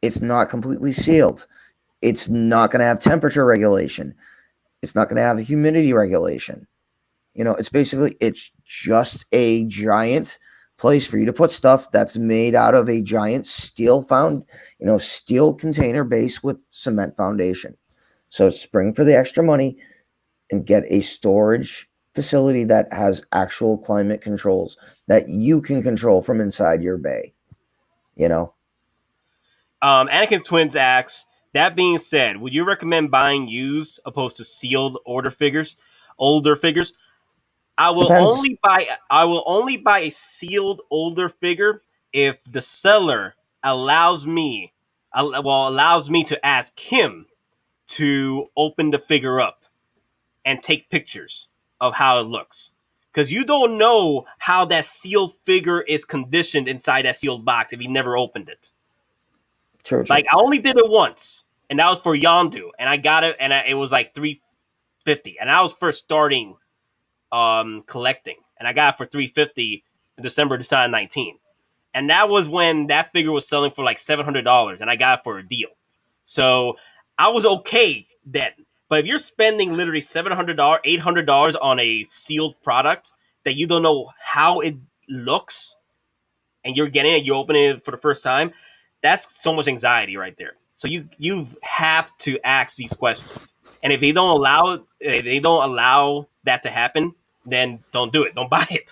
it's not completely sealed. It's not going to have temperature regulation. It's not going to have a humidity regulation. It's just a giant place for you to put stuff that's made out of a giant steel container base with cement foundation. So spring for the extra money and get a storage facility that has actual climate controls that you can control from inside your bay. You know, Anakin Twins asks, that being said, would you recommend buying used opposed to sealed older figures? Depends. I will only buy a sealed older figure if the seller allows me to ask him to open the figure up and take pictures of how it looks. Because you don't know how that sealed figure is conditioned inside that sealed box if he never opened it. True, Like true. I only did it once, and that was for Yondu, and I got it, and it was like 350, and I was first starting collecting, and I got it for 350 in December 2019, and that was when that figure was selling for like $700, and I got it for a deal. So I was okay then. But if you're spending literally $700, $800 on a sealed product that you don't know how it looks, and you're getting it, you open it for the first time, that's so much anxiety right there. So you have to ask these questions, and if they don't allow that to happen, then don't do it. Don't buy it.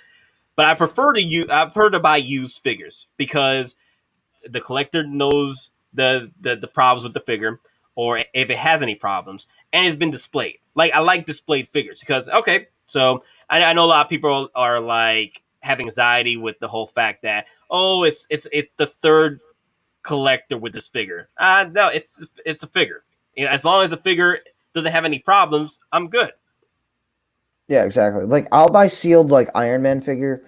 But I prefer to buy used figures because the collector knows the problems with the figure, or if it has any problems, and it's been displayed. Like I like displayed figures because okay, so I know a lot of people are like having anxiety with the whole fact that it's the third collector with this figure. No, it's a figure. As long as the figure doesn't have any problems, I'm good. Yeah, exactly. Like I'll buy sealed like Iron Man figure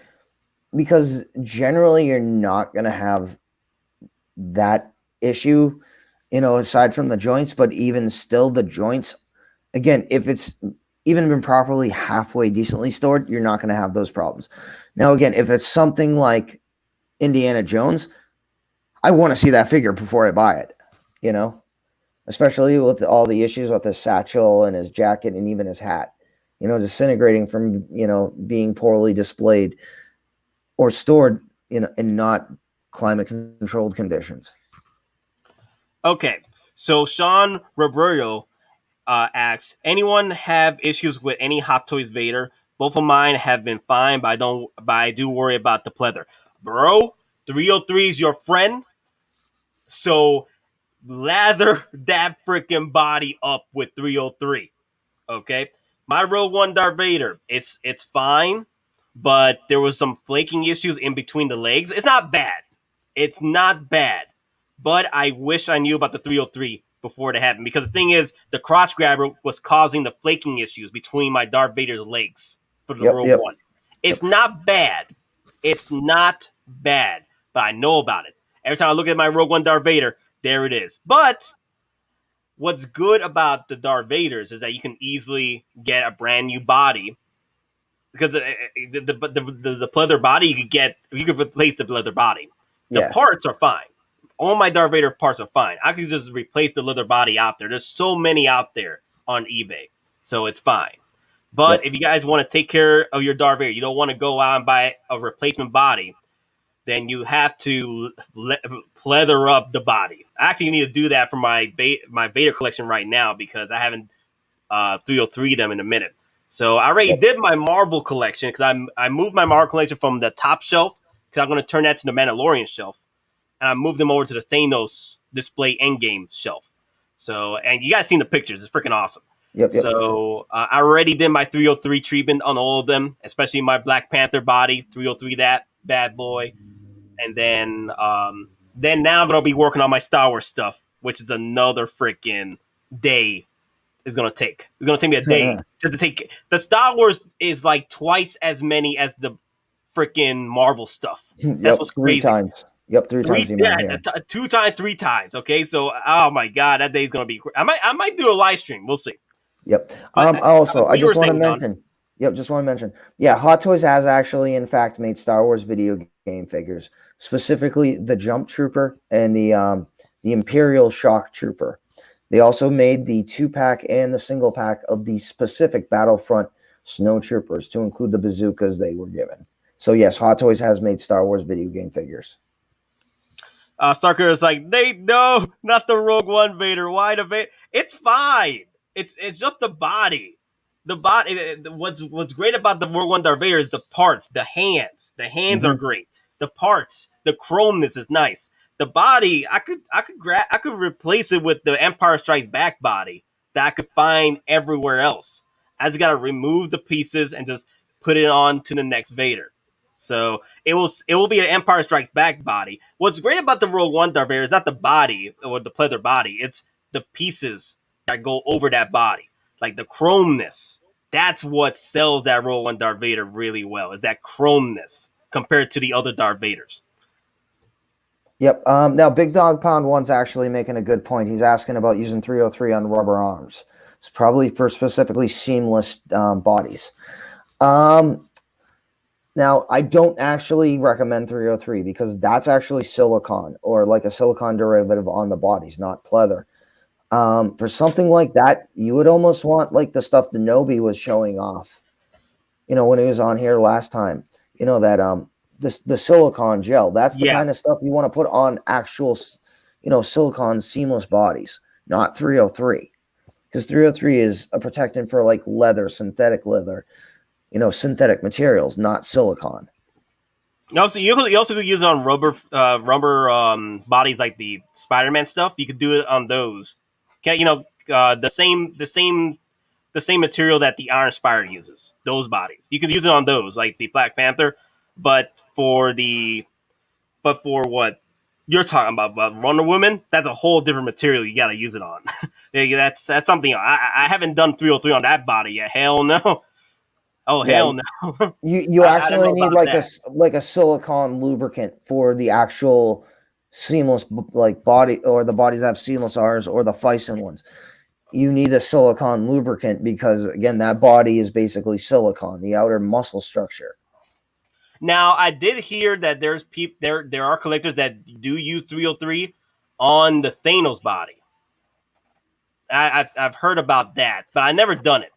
because generally you're not gonna have that issue, aside from the joints, but even still the joints, again, if it's even been properly halfway decently stored, you're not going to have those problems. Now, again, if it's something like Indiana Jones, I want to see that figure before I buy it, you know, especially with all the issues with his satchel and his jacket and even his hat, disintegrating from, being poorly displayed or stored, in not climate controlled conditions. Okay, so Sean Roberto asks, anyone have issues with any Hot Toys Vader? Both of mine have been fine, but I do worry about the pleather. Bro, 303 is your friend, so lather that freaking body up with 303. Okay, my Rogue One Darth Vader, it's fine, but there was some flaking issues in between the legs. It's not bad. It's not bad, but I wish I knew about the 303 before it happened, because the thing is, the crotch grabber was causing the flaking issues between my Darth Vader's legs for the Yep, Rogue yep, One. It's yep. not bad. It's not bad, but I know about it. Every time I look at my Rogue One Darth Vader, there it is. But what's good about the Darth Vaders is that you can easily get a brand new body, because the leather body you could replace the leather body. The Yeah, parts are fine. All my Darth Vader parts are fine. I could just replace the leather body out there. There's so many out there on eBay, so it's fine. But yep. if you guys want to take care of your Darth Vader, you don't want to go out and buy a replacement body, then you have to pleather up the body. I actually need to do that for my Vader collection right now, because I haven't 303 them in a minute. So I already Yep. did my Marvel collection, because I moved my Marvel collection from the top shelf, because I'm going to turn that to the Mandalorian shelf, and I moved them over to the Thanos display Endgame shelf. So, and you guys seen the pictures; it's freaking awesome. Yep, yep. So I already did my 303 treatment on all of them, especially my Black Panther body, 303 that bad boy, and then now I'm gonna be working on my Star Wars stuff, which is another freaking day is gonna take. It's gonna take me a day just to take. The Star Wars is like twice as many as the freaking Marvel stuff. That's Yep, what's three crazy. times. Yep, three times Three, the amount yeah, here. two times, three times. Okay, so oh my god, that day's gonna be. I might do a live stream. We'll see. Yep. But Also, I what you were just want to saying, Don? mention. Yep, just want to mention. Yeah, Hot Toys has actually, in fact, made Star Wars video game figures, specifically the Jump Trooper and the Imperial Shock Trooper. They also made the 2-pack and the single pack of the specific Battlefront Snow Troopers to include the bazookas they were given. So yes, Hot Toys has made Star Wars video game figures. Sarker is like, they no, not the Rogue One Vader. Why the Vader? It's fine. It's just the body. The body. What's great about the Rogue One Darth Vader is the parts, the hands. The hands are Mm-hmm. great. The parts, the chromeness is nice. The body, I could replace it with the Empire Strikes Back body that I could find everywhere else. I just gotta remove the pieces and just put it on to the next Vader. So it will be an Empire Strikes Back body. What's great about the Rogue One Darth Vader is not the body or the pleather body; it's the pieces that go over that body, like the chromeness. That's what sells that Rogue One Darth Vader really well. Is that chromeness compared to the other Darth Vaders? Yep. Now, Big Dog Pound One's actually making a good point. He's asking about using 303 on rubber arms. It's probably for specifically seamless bodies. Now, I don't actually recommend 303 because that's actually silicon or like a silicon derivative on the bodies, not pleather. For something like that, you would almost want like the stuff Denobi was showing off, when he was on here last time, that the silicon gel. That's the Yeah. kind of stuff you want to put on actual, silicon seamless bodies, not 303. Because 303 is a protectant for like leather, synthetic leather, synthetic materials, not silicon. You also could use it on rubber bodies like the Spiderman stuff. You could do it on those. Okay, the same material that the Iron Spider uses. Those bodies, you could use it on those, like the Black Panther. But for what you're talking about Wonder Woman, that's a whole different material. You got to use it on. Yeah, that's something. I haven't done 303 on that body yet. Hell no. Oh Yeah, hell no. you I don't know actually need about like that. a silicon lubricant for the actual seamless like body or the bodies that have seamless R's or the Fison ones. You need a silicon lubricant because again, that body is basically silicon, the outer muscle structure. Now, I did hear that there are collectors that do use 303 on the Thanos body. I've heard about that, but I never done it.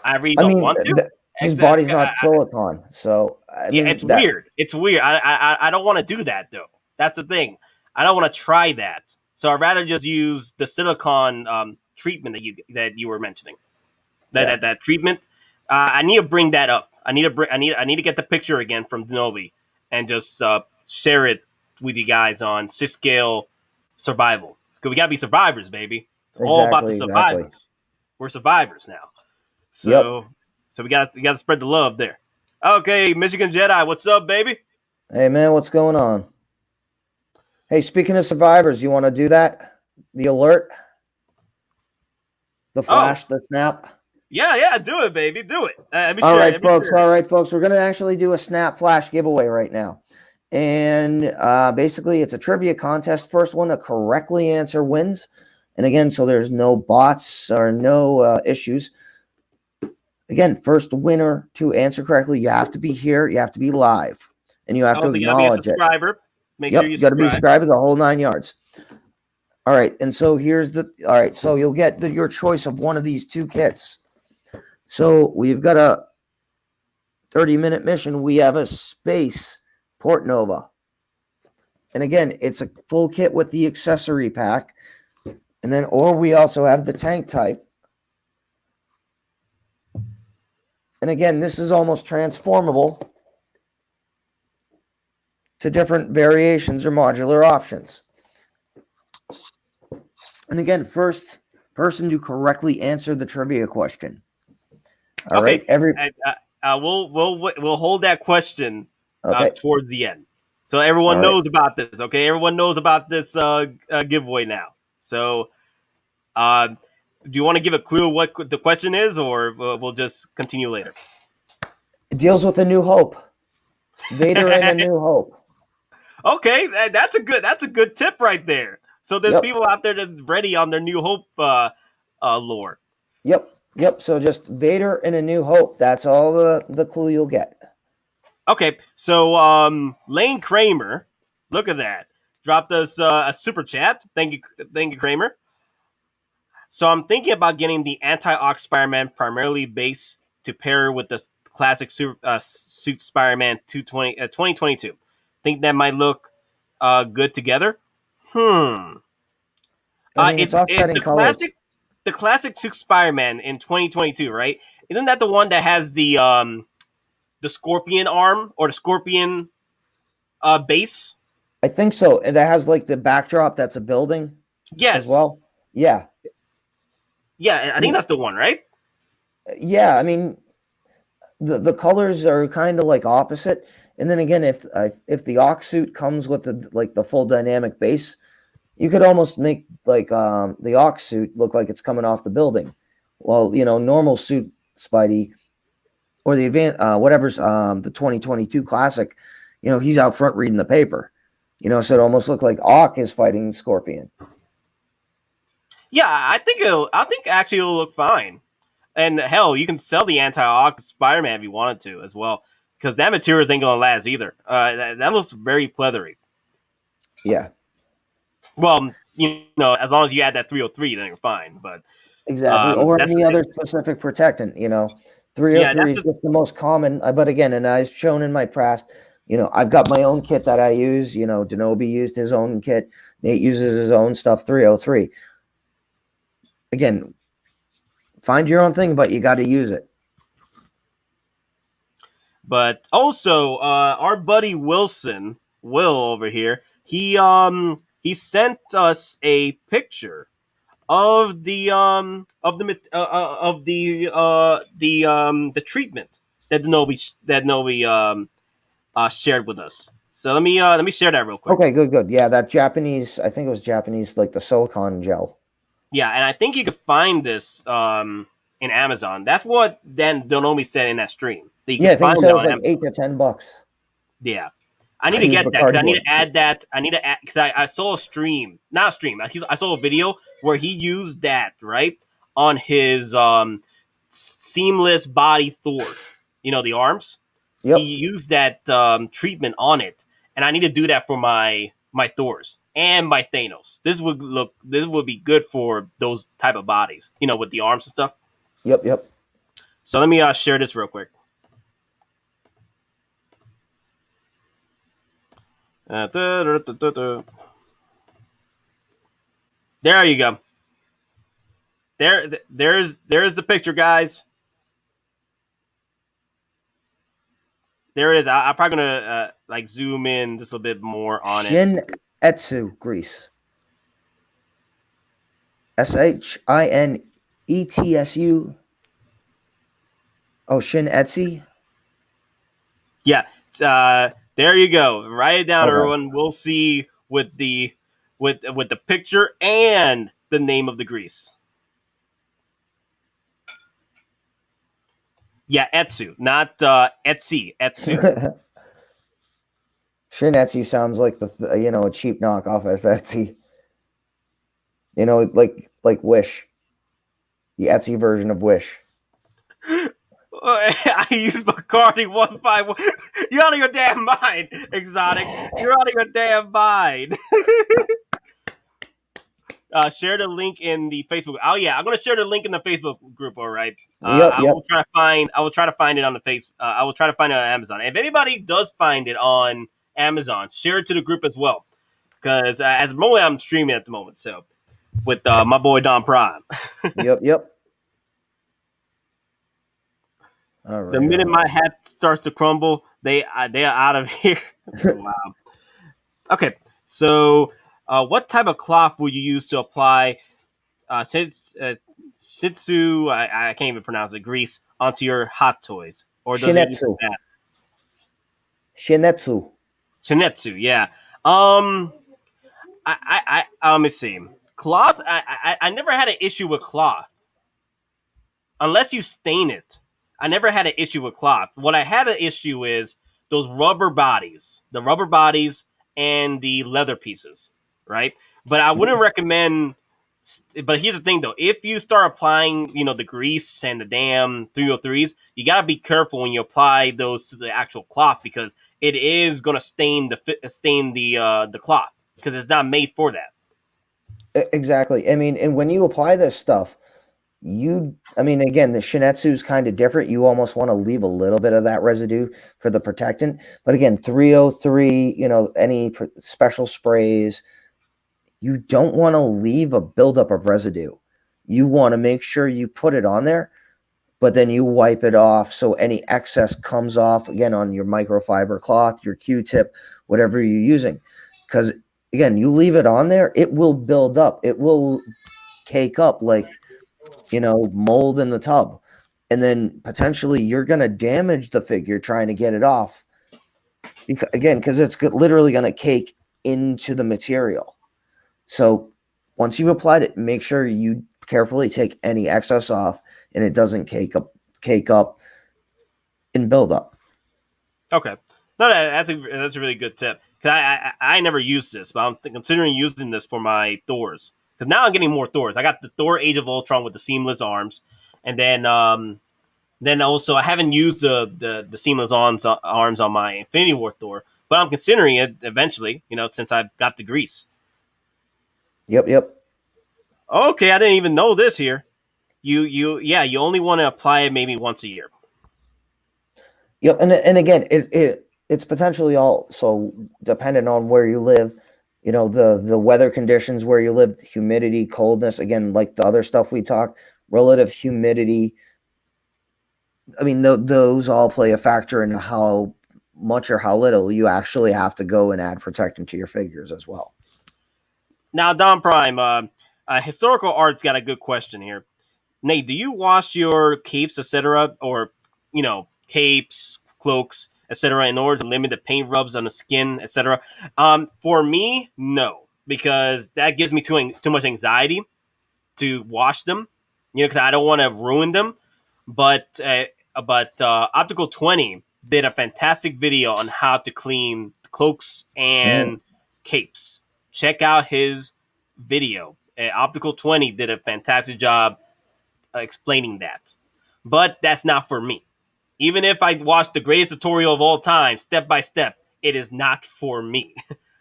I really I don't mean, want to. his body's not silicon, so I Yeah, mean it's that. weird. It's weird. I don't want to do that though. That's the thing. I don't want to try that. So I'd rather just use the silicon treatment that you were mentioning. That Yeah, that treatment. I need to bring that up. I need to get the picture again from Denobi and just share it with you guys on 6 scale survival. we gotta be survivors, baby. It's all about the Exactly, exactly. survivors. We're survivors now. Yep. So we gotta spread the love there. Okay, Michigan Jedi, what's up, baby? Hey man, what's going on? Hey, speaking of survivors, you want to do that? The alert, the Oh, flash, the snap. yeah, do it, baby, do it. Let me All share. right, Let me folks. share. All right, folks. We're gonna actually do a snap flash giveaway right now, and basically, it's a trivia contest. First one to correctly answer wins. And again, so there's no bots or no issues. Again, first winner to answer correctly. You have to be here. You have to be live, and you have Oh, to they gotta be a acknowledge it. subscriber. Make sure Yep, you you got to be subscribe. subscribed the whole 9 yards. All right, and so here's the. All right, so you'll get your choice of one of these two kits. So we've got a 30-minute mission. We have a space Port Nova, and again, it's a full kit with the accessory pack, and then or we also have the tank type. And again, this is almost transformable to different variations or modular options. And again, first person to correctly answer the trivia question. All right, We'll hold that question okay. towards the end, so everyone All right. knows about this. Okay, everyone knows about this giveaway now. So, do you want to give a clue what the question is, or we'll just continue later? It deals with A New Hope. Vader and A New Hope. Okay, that's a good tip right there. So there's Yep. people out there that's ready on their New Hope lore. Yep. So just Vader and A New Hope. That's all the clue you'll get. Okay, so Lane Kramer, look at that, dropped us a super chat. Thank you, Kramer. So I'm thinking about getting the anti-Ox Spider-Man primarily base to pair with the classic suit Spider-Man 2022. Think that might look good together. I mean, it's It's offsetting colors. the classic suit Spider-Man in 2022, right? Isn't that the one that has the scorpion arm or the scorpion base? I think so. And that has like the backdrop that's a building as Yes. well. Yeah. Yeah, I think that's the one, right? Yeah. I mean, the colors are kind of like opposite. And then again, if the Ox suit comes with the full dynamic base, you could almost make like the Ox suit look like it's coming off the building. Well, normal suit Spidey or the whatever's the 2022 classic, he's out front reading the paper. So it almost looked like Ock is fighting Scorpion. Yeah, I think actually it'll look fine. And hell, you can sell the anti-Ox Spider-Man if you wanted to as well, because that material ain't gonna last either. That looks very pleathery. Yeah, Well, as long as you add that 303, then you're fine. But exactly. Or that's any the other thing. specific protectant. Yeah, 303 is just the most common. But again, and as shown in my past, I've got my own kit that I use. Denobi used his own kit. Nate uses his own stuff. 303. Again, find your own thing, but you got to use it. But also, our buddy Will over here, he sent us a picture of the treatment that Denobi shared with us. So let me share that real quick. Okay, good. Yeah, that Japanese. I think it was Japanese, like the silicone gel. Yeah, and I think you could find this in Amazon. That's what Dan Denobi said in that stream. That you Yeah, could I think he find said it it was on like Amazon. $8 to $10. Yeah. I need to He was get that because I need cardboard. to add that. I need to add because I saw a stream, not a stream. I saw a video where he used that right on his seamless body Thor. The arms. He Yep. used that treatment on it, and I need to do that for my Thors and my Thanos. This would be good for those type of bodies. With the arms and stuff. Yep. So let me share this real quick. There you go. There's the picture, guys. There it is. I'm probably gonna zoom in just a little bit more on it. Shin Etsu grease. Shinetsu. Oh, Shin Etsy. Yeah, there you go. Write it down, Okay. everyone. We'll see with the with the picture and the name of the grease. Yeah, Etsu, not Etsy. Etsu. Shin Etsy sounds like a cheap knockoff of Etsy. Like Wish, the Etsy version of Wish. I use Bacardi 151. You're out of your damn mind, Exotic. You're out of your damn mind. Share the link in the Facebook. Oh yeah, I'm gonna share the link in the Facebook group. All right. Yep, I yep. will try to find. I will try to find it on the face. I will try to find it on Amazon. If anybody does find it on Amazon, share it to the group as well. Because as the moment I'm streaming at the moment, so with my boy Don Prime. Yep. All The right. minute my hat starts to crumble, they are out of here. Wow. Okay, so what type of cloth would you use to apply shitsu? I can't even pronounce it. Grease onto your hot toys, or does it use Shinetsu. that? Shinetsu. Shinetsu, yeah. Um, let me see. Cloth. I never had an issue with cloth unless you stain it. I never had an issue with cloth. What I had an issue is those rubber bodies, the rubber bodies and the leather pieces, right? But I wouldn't recommend. But here's the thing, though: if you start applying, the grease and the damn 303s, you gotta be careful when you apply those to the actual cloth because it is gonna stain the cloth because it's not made for that. Exactly. I mean, and when you apply this stuff, again, the Shinetsu is kind of different. You almost want to leave a little bit of that residue for the protectant. But again, 303, any special sprays, you don't want to leave a buildup of residue. You want to make sure you put it on there, but then you wipe it off so any excess comes off again on your microfiber cloth, your Q-tip, whatever you're using. Because again, you leave it on there, it will build up. It will cake up like, mold in the tub. And then potentially you're going to damage the figure trying to get it off. Because it's literally going to cake into the material. So once you've applied it, make sure you carefully take any excess off and it doesn't cake up and build up. Okay, no, that's a really good tip. Cause I never used this, but I'm considering using this for my Thors. Because now I'm getting more Thors. I got the Thor Age of Ultron with the seamless arms, and then also I haven't used the seamless arms on my Infinity War Thor, but I'm considering it eventually. Since I've got the grease. Yep. Okay, I didn't even know this here. You only want to apply it maybe once a year. Yep, and again, it's potentially also dependent on where you live. The weather conditions where you live, humidity, coldness. Again, like the other stuff we talked, relative humidity. I mean, those all play a factor in how much or how little you actually have to go and add protectant to your figures as well. Now, Don Prime, historical art's got a good question here. Nate, do you wash your capes, etc., or capes, cloaks, etc., in order to limit the paint rubs on the skin, etc.? For me, no, because that gives me too much anxiety to wash them. Because I don't want to ruin them. But Optical 20 did a fantastic video on how to clean cloaks and capes. Check out his video. Optical 20 did a fantastic job explaining that. But that's not for me. Even if I watched the greatest tutorial of all time, step by step, it is not for me.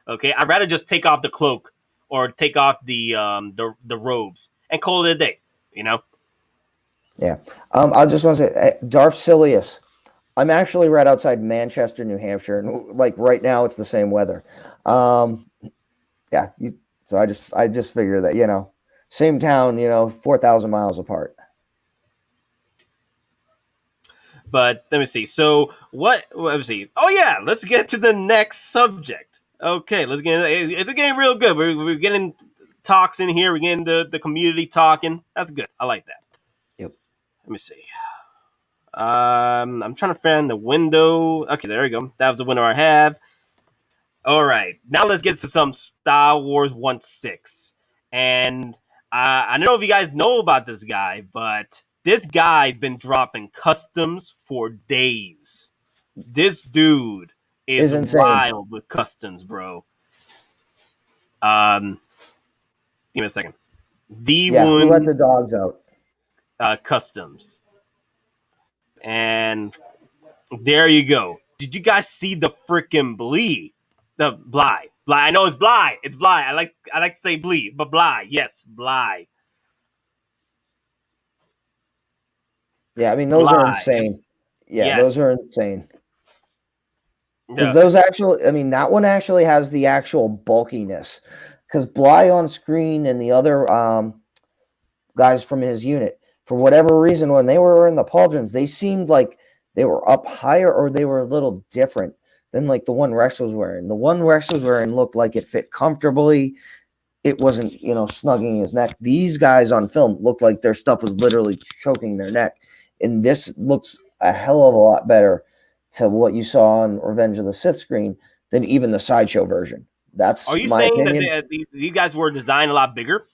Okay, I'd rather just take off the cloak or take off the robes and call it a day. Yeah. I just want to say, Darth Silius. I'm actually right outside Manchester, New Hampshire, and like right now, it's the same weather. Yeah. So I just figure that same town, 4,000 miles apart. But let me see. So let me see. Oh yeah, let's get to the next subject. Okay, let's get. It's getting real good. We're getting talks in here. We're getting the community talking. That's good. I like that. Yep. Let me see. I'm trying to find the window. Okay, there we go. That was the window I have. All right, now let's get to some Star Wars 1/6. And I don't know if you guys know about this guy, but this guy's been dropping customs for days. This dude is insane. wild with customs, bro. Um, Give me a second. Yeah, who let D1 the dogs out? Customs. And there you go. Did you guys see the freaking Blee? The Bly. Bly. I know it's Bly. It's Bly. I like to say Blee, but Bly. Yes, Bly. Yeah, I mean those are Bly. insane. Yeah, Yes. those are insane. Because Yeah. those actually, I mean, that one actually has the actual bulkiness. Because Bly on screen and the other guys from his unit, for whatever reason, when they were in the pauldrons, they seemed like they were up higher or they were a little different than like the one Rex was wearing. The one Rex was wearing looked like it fit comfortably. It wasn't, snugging his neck. These guys on film looked like their stuff was literally choking their neck. And this looks a hell of a lot better to what you saw on Revenge of the Sith screen than even the Sideshow version. That's Are you my saying that opinion. these guys were designed a lot bigger?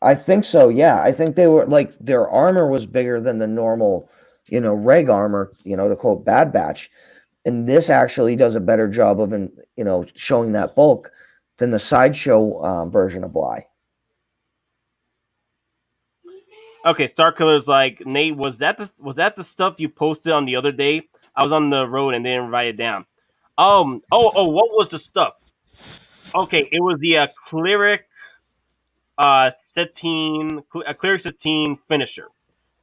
I think so, yeah. I think they were like their armor was bigger than the normal, reg armor, to quote Bad Batch. And this actually does a better job of, showing that bulk than the Sideshow version of Bly. Okay, Star Killer's like, Nate, was that the stuff you posted on the other day? I was on the road and didn't write it down. What was the stuff? Okay, it was the cleric a cleric satine finisher.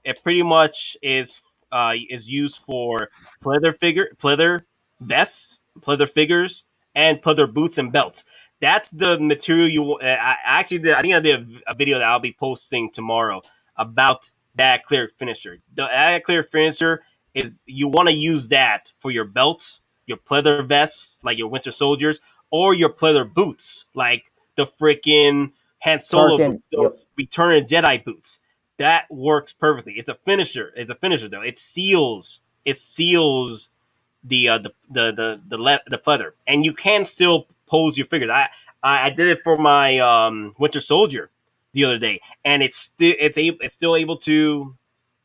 It pretty much is used for pleather vests, pleather figures, and pleather boots and belts. That's the material you. I think I did a video that I'll be posting tomorrow about that cleric finisher. That cleric finisher is you want to use that for your belts, your pleather vests, like your Winter Soldiers, or your pleather boots, like the freaking Han Solo Tarkin, boots, yep. those Return of Jedi boots. That works perfectly. It's a finisher. It's a finisher though. It seals. It seals the pleather, and you can still pose your figures. I did it for my Winter Soldier the other day, and it's still able to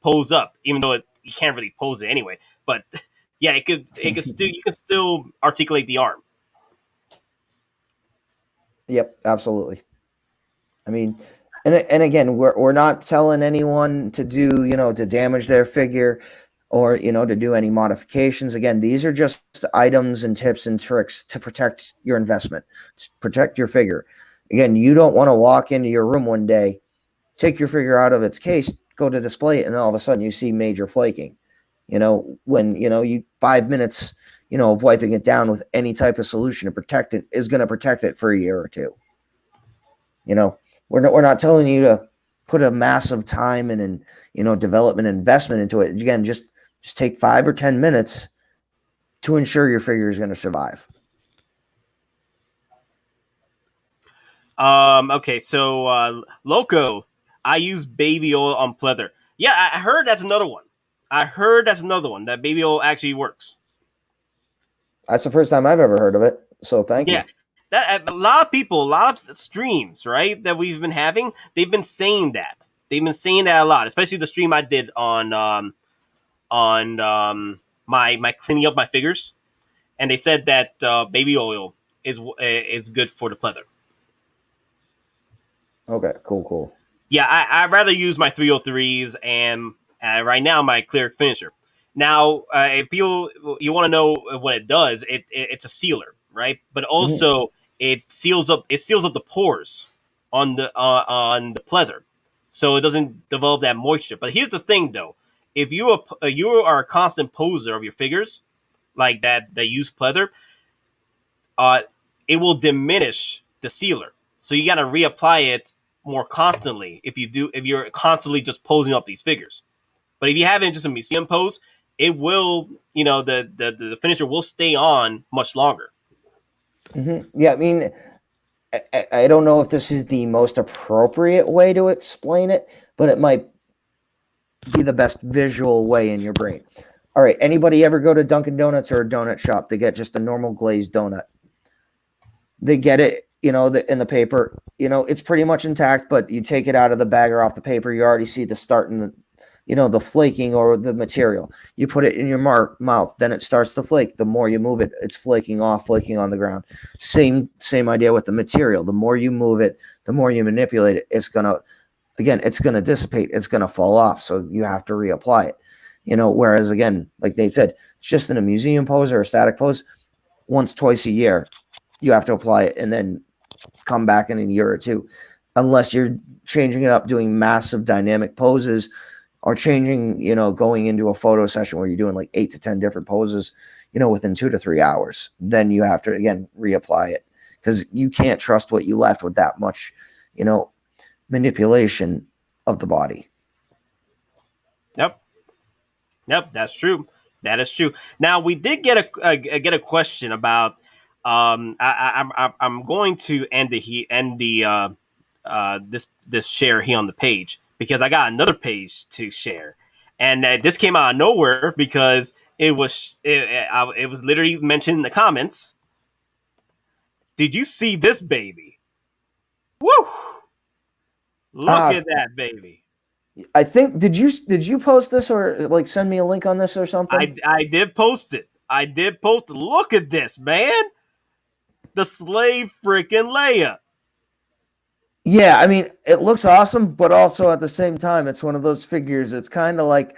pose up, even though you can't really pose it anyway. But yeah, it could still you can still articulate the arm. Yep, absolutely. I mean, and again, we're not telling anyone to do, to damage their figure or, to do any modifications. Again, these are just items and tips and tricks to protect your investment, to protect your figure. Again, you don't want to walk into your room one day, take your figure out of its case, go to display it, and all of a sudden you see major flaking. When, you 5 minutes, of wiping it down with any type of solution to protect it is going to protect it for a year or two. We're not telling you to put a massive time and development investment into it. Again, just take 5 or 10 minutes to ensure your figure is going to survive. Okay, so Loco, I use baby oil on pleather. Yeah, I heard that's another one. That baby oil actually works. That's the first time I've ever heard of it. So thank Yeah, you. that a lot of people, a lot of streams, right, that we've been having, they've been saying that. They've been saying that a lot, especially the stream I did on my cleaning up my figures, and they said that baby oil is good for the pleather. Okay, cool. Yeah, I'd rather use my 303s and right now my cleric finisher. Now, if you want to know what it does, it's a sealer, right? But Mm-hmm. also it seals up the pores on the pleather, so it doesn't develop that moisture. But here's the thing, though: if you are a constant poser of your figures like that use pleather, uh, it will diminish the sealer. So you got to reapply it more constantly if you're constantly just posing up these figures. But if you have it just a museum pose, it will, the finisher will stay on much longer. Mm-hmm. Yeah, I mean, I don't know if this is the most appropriate way to explain it, but it might be the best visual way in your brain. All right, anybody ever go to Dunkin' Donuts or a donut shop to get just a normal glazed donut? They get it, in the paper, it's pretty much intact, but you take it out of the bag or off the paper, you already see the start in the flaking or the material. You put it in your mouth, then it starts to flake. The more you move it, it's flaking off, flaking on the ground. Same idea with the material. The more you move it, the more you manipulate it, it's gonna dissipate. It's gonna fall off. So you have to reapply it. Whereas again, like Nate said, it's just in a museum pose or a static pose, once, twice a year, you have to apply it and then come back in a year or two, unless you're changing it up, doing massive dynamic poses, or changing, going into a photo session where you're doing like 8 to 10 different poses, within 2 to 3 hours. Then you have to, again, reapply it, because you can't trust what you left with that much, manipulation of the body. Yep, that's true. That is true. Now we did get a question about. I'm going to end the this share here on the page, because I got another page to share, and this came out of nowhere because it was literally mentioned in the comments. Did you see this baby? Woo! Look at that baby. I think did you post this, or like send me a link on this or something? I did post it. I did post it. Look at this, man. The slave freaking Leia. Yeah, I mean, it looks awesome, but also at the same time, it's one of those figures. It's kind of like,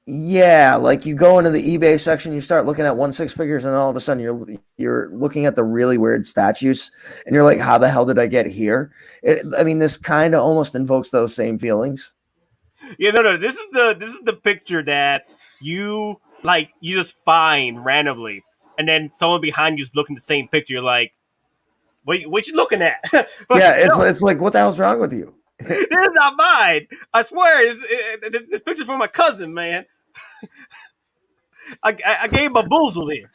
yeah, like you go into the eBay section, you start looking at 1/6 figures, and all of a sudden you're looking at the really weird statues, and you're like, how the hell did I get here? I mean, this kind of almost invokes those same feelings. Yeah, no. This is the picture that you just find randomly, and then someone behind you is looking at the same picture. You're like, what you looking at? Yeah, it's like, what the hell's wrong with you? This is not mine. I swear, this picture's from my cousin, man. I gave him a boozle here.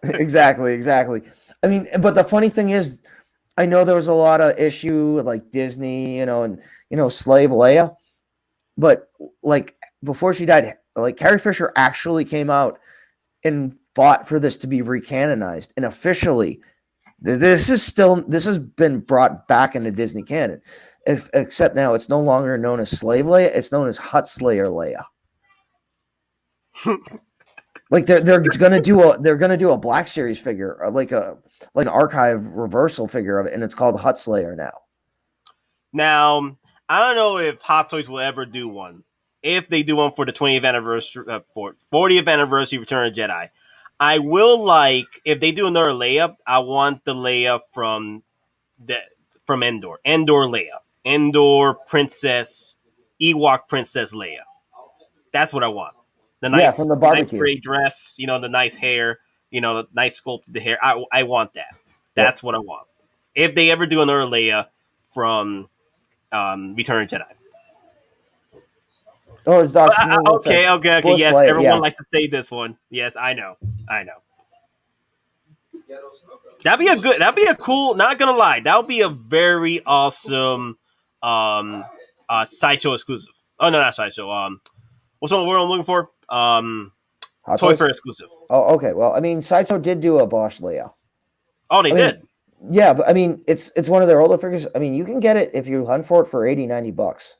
Exactly. I mean, but the funny thing is, I know there was a lot of issue with like Disney, and Slave Leia, but like before she died, like Carrie Fisher actually came out and fought for this to be recanonized, and officially, this has been brought back into Disney canon. Except now it's no longer known as Slave Leia; it's known as Hut Slayer Leia. Like they're gonna do a Black Series figure, or like an archive reversal figure of it, and it's called Hut Slayer now. Now, I don't know if Hottoys will ever do one. If they do one for the 20th anniversary, for 40th anniversary Return of the Jedi, I will like, if they do another Leia, I want the Leia from Endor. Endor Leia. Endor Princess, Ewok Princess Leia. That's what I want. From the barbecue. Nice gray dress, the nice hair, the nice sculpted hair. I want that. That's what I want. If they ever do another Leia from Return of the Jedi. Oh, it's Doc. Okay. Yes, Leia, everyone likes to say this one. Yes, I know. That'd be a cool, not gonna lie, that would be a very awesome Sideshow exclusive. Oh no, not Sideshow. What's the word I'm looking for? Toy Fair exclusive. Oh, okay. Well, I mean, Sideshow did do a Bosch Leia. Oh, they did? Yeah, but I mean, it's one of their older figures. I mean, you can get it if you hunt for it for $80-$90.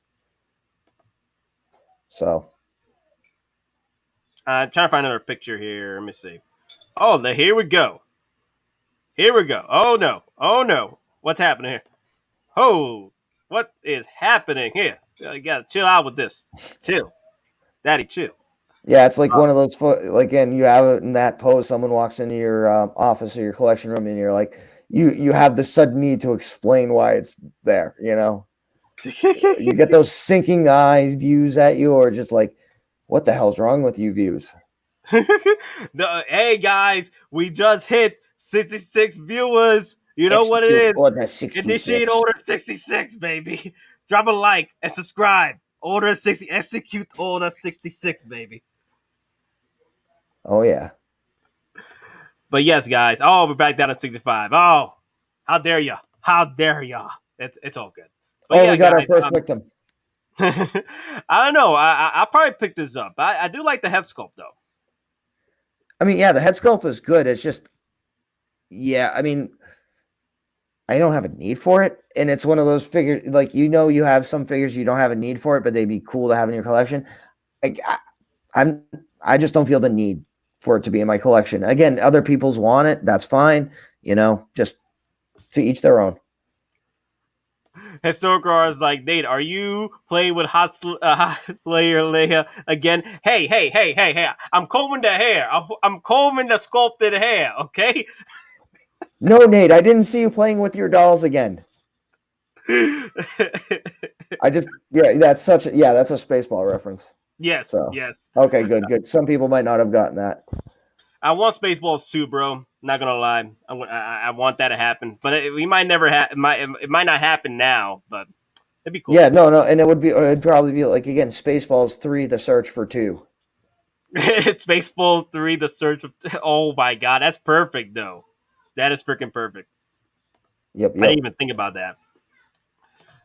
So, I'm trying to find another picture here. Let me see. Oh, here we go. Oh no. What's happening here? Oh, what is happening here? You gotta chill out with this. Chill. Daddy, chill. Yeah, it's like one of those, like, again, you have it in that pose, someone walks into your office or your collection room, and you're like, you have the sudden need to explain why it's there, You get those sinking eye views at you, or just like, what the hell's wrong with you views? Hey, guys, we just hit 66 viewers. You know what it is? Order 66. Initiate order 66, baby. Drop a like and subscribe. Order 60. Execute order 66, baby. Oh, yeah. But yes, guys. Oh, we're back down to 65. Oh, How dare ya? How dare ya? It's all good. But Oh, we yeah, got our guys. first victim. I don't know. I'll probably pick this up. I do like the head sculpt though. I mean, yeah, the head sculpt is good. It's just, yeah, I mean, I don't have a need for it. And it's one of those figures, like, you have some figures you don't have a need for it, but they'd be cool to have in your collection. Like, I'm, I just don't feel the need for it to be in my collection. Again, other people's want it. That's fine. Just to each their own. Historical is like, Nate, are you playing with Hot Slayer Leia again? Hey! I'm combing the hair. I'm combing the sculpted hair. Okay. No, Nate, I didn't see you playing with your dolls again. That's a Spaceball reference. Yes, So, yes. okay, good. Some people might not have gotten that. I want Spaceballs too, bro. Not gonna lie, I want that to happen, but we might never have. It might not happen now, but it'd be cool. Yeah, no, and it'd probably be like, again, Spaceballs 3: The Search for 2. Spaceballs 3: The Search of. Oh my god, that's perfect though. That is freaking perfect. Yep. I didn't even think about that.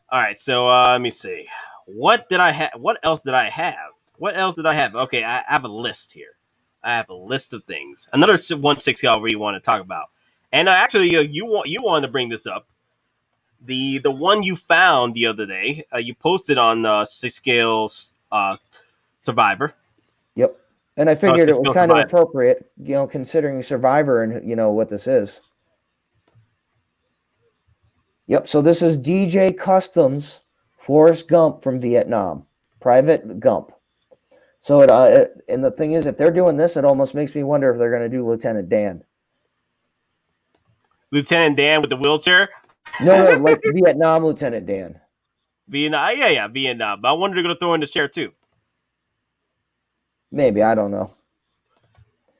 All right, so let me see. What did I have? What else did I have? Okay, I have a list here. I have a list of things. Another 160 I really want to talk about. And actually, you wanted to bring this up. The one you found the other day, you posted on 6 Scale Survivor. Yep. And I figured it was kind of Survivor. appropriate, considering Survivor and what this is. Yep. So this is DJ Customs Forrest Gump from Vietnam, Private Gump. So and the thing is, if they're doing this, it almost makes me wonder if they're going to do Lieutenant Dan. Lieutenant Dan with the wheelchair? No, like Vietnam Lieutenant Dan. Vietnam, yeah, Vietnam. But I wonder if they're going to throw in the chair too. Maybe, I don't know.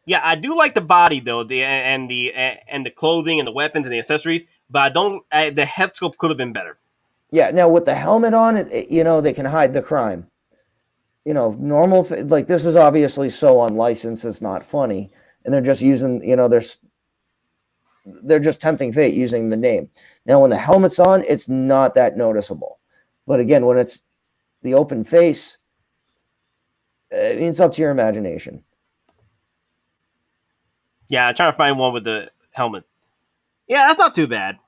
Yeah, I do like the body though, and the clothing and the weapons and the accessories, but I don't. The head sculpt could have been better. Yeah, now with the helmet on, they can hide the crime. Normal, like, this is obviously so unlicensed, it's not funny, and they're just using, they're just tempting fate using the name. Now, when the helmet's on, it's not that noticeable. But again, when it's the open face, it's up to your imagination. Yeah, I'm trying to find one with the helmet. Yeah, that's not too bad.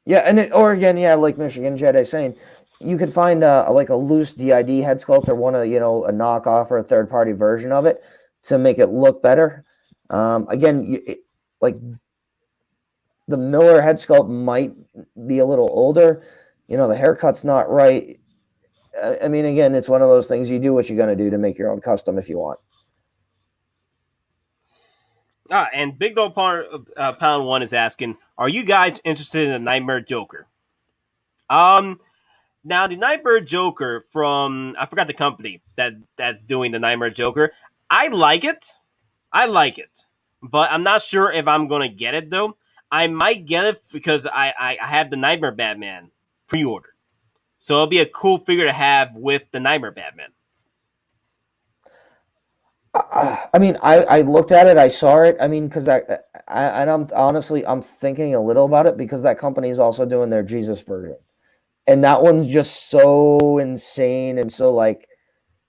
Yeah, and like Michigan Jedi saying, you could find like a loose DID head sculpt or one of a knockoff or a third party version of it to make it look better. Again, like the Miller head sculpt might be a little older. The haircut's not right. I mean, again, it's one of those things. You do what you're going to do to make your own custom if you want. And Big Dog Pound 1 is asking, are you guys interested in the Nightmare Joker? Now the Nightmare Joker from, I forgot the company that's doing the Nightmare Joker. I like it, but I'm not sure if I'm gonna get it though. I might get it because I have the Nightmare Batman pre-ordered, so it'll be a cool figure to have with the Nightmare Batman. I mean, I looked at it, I saw it. I mean, because I'm honestly, I'm thinking a little about it because that company is also doing their Jesus version, and that one's just so insane and so, like,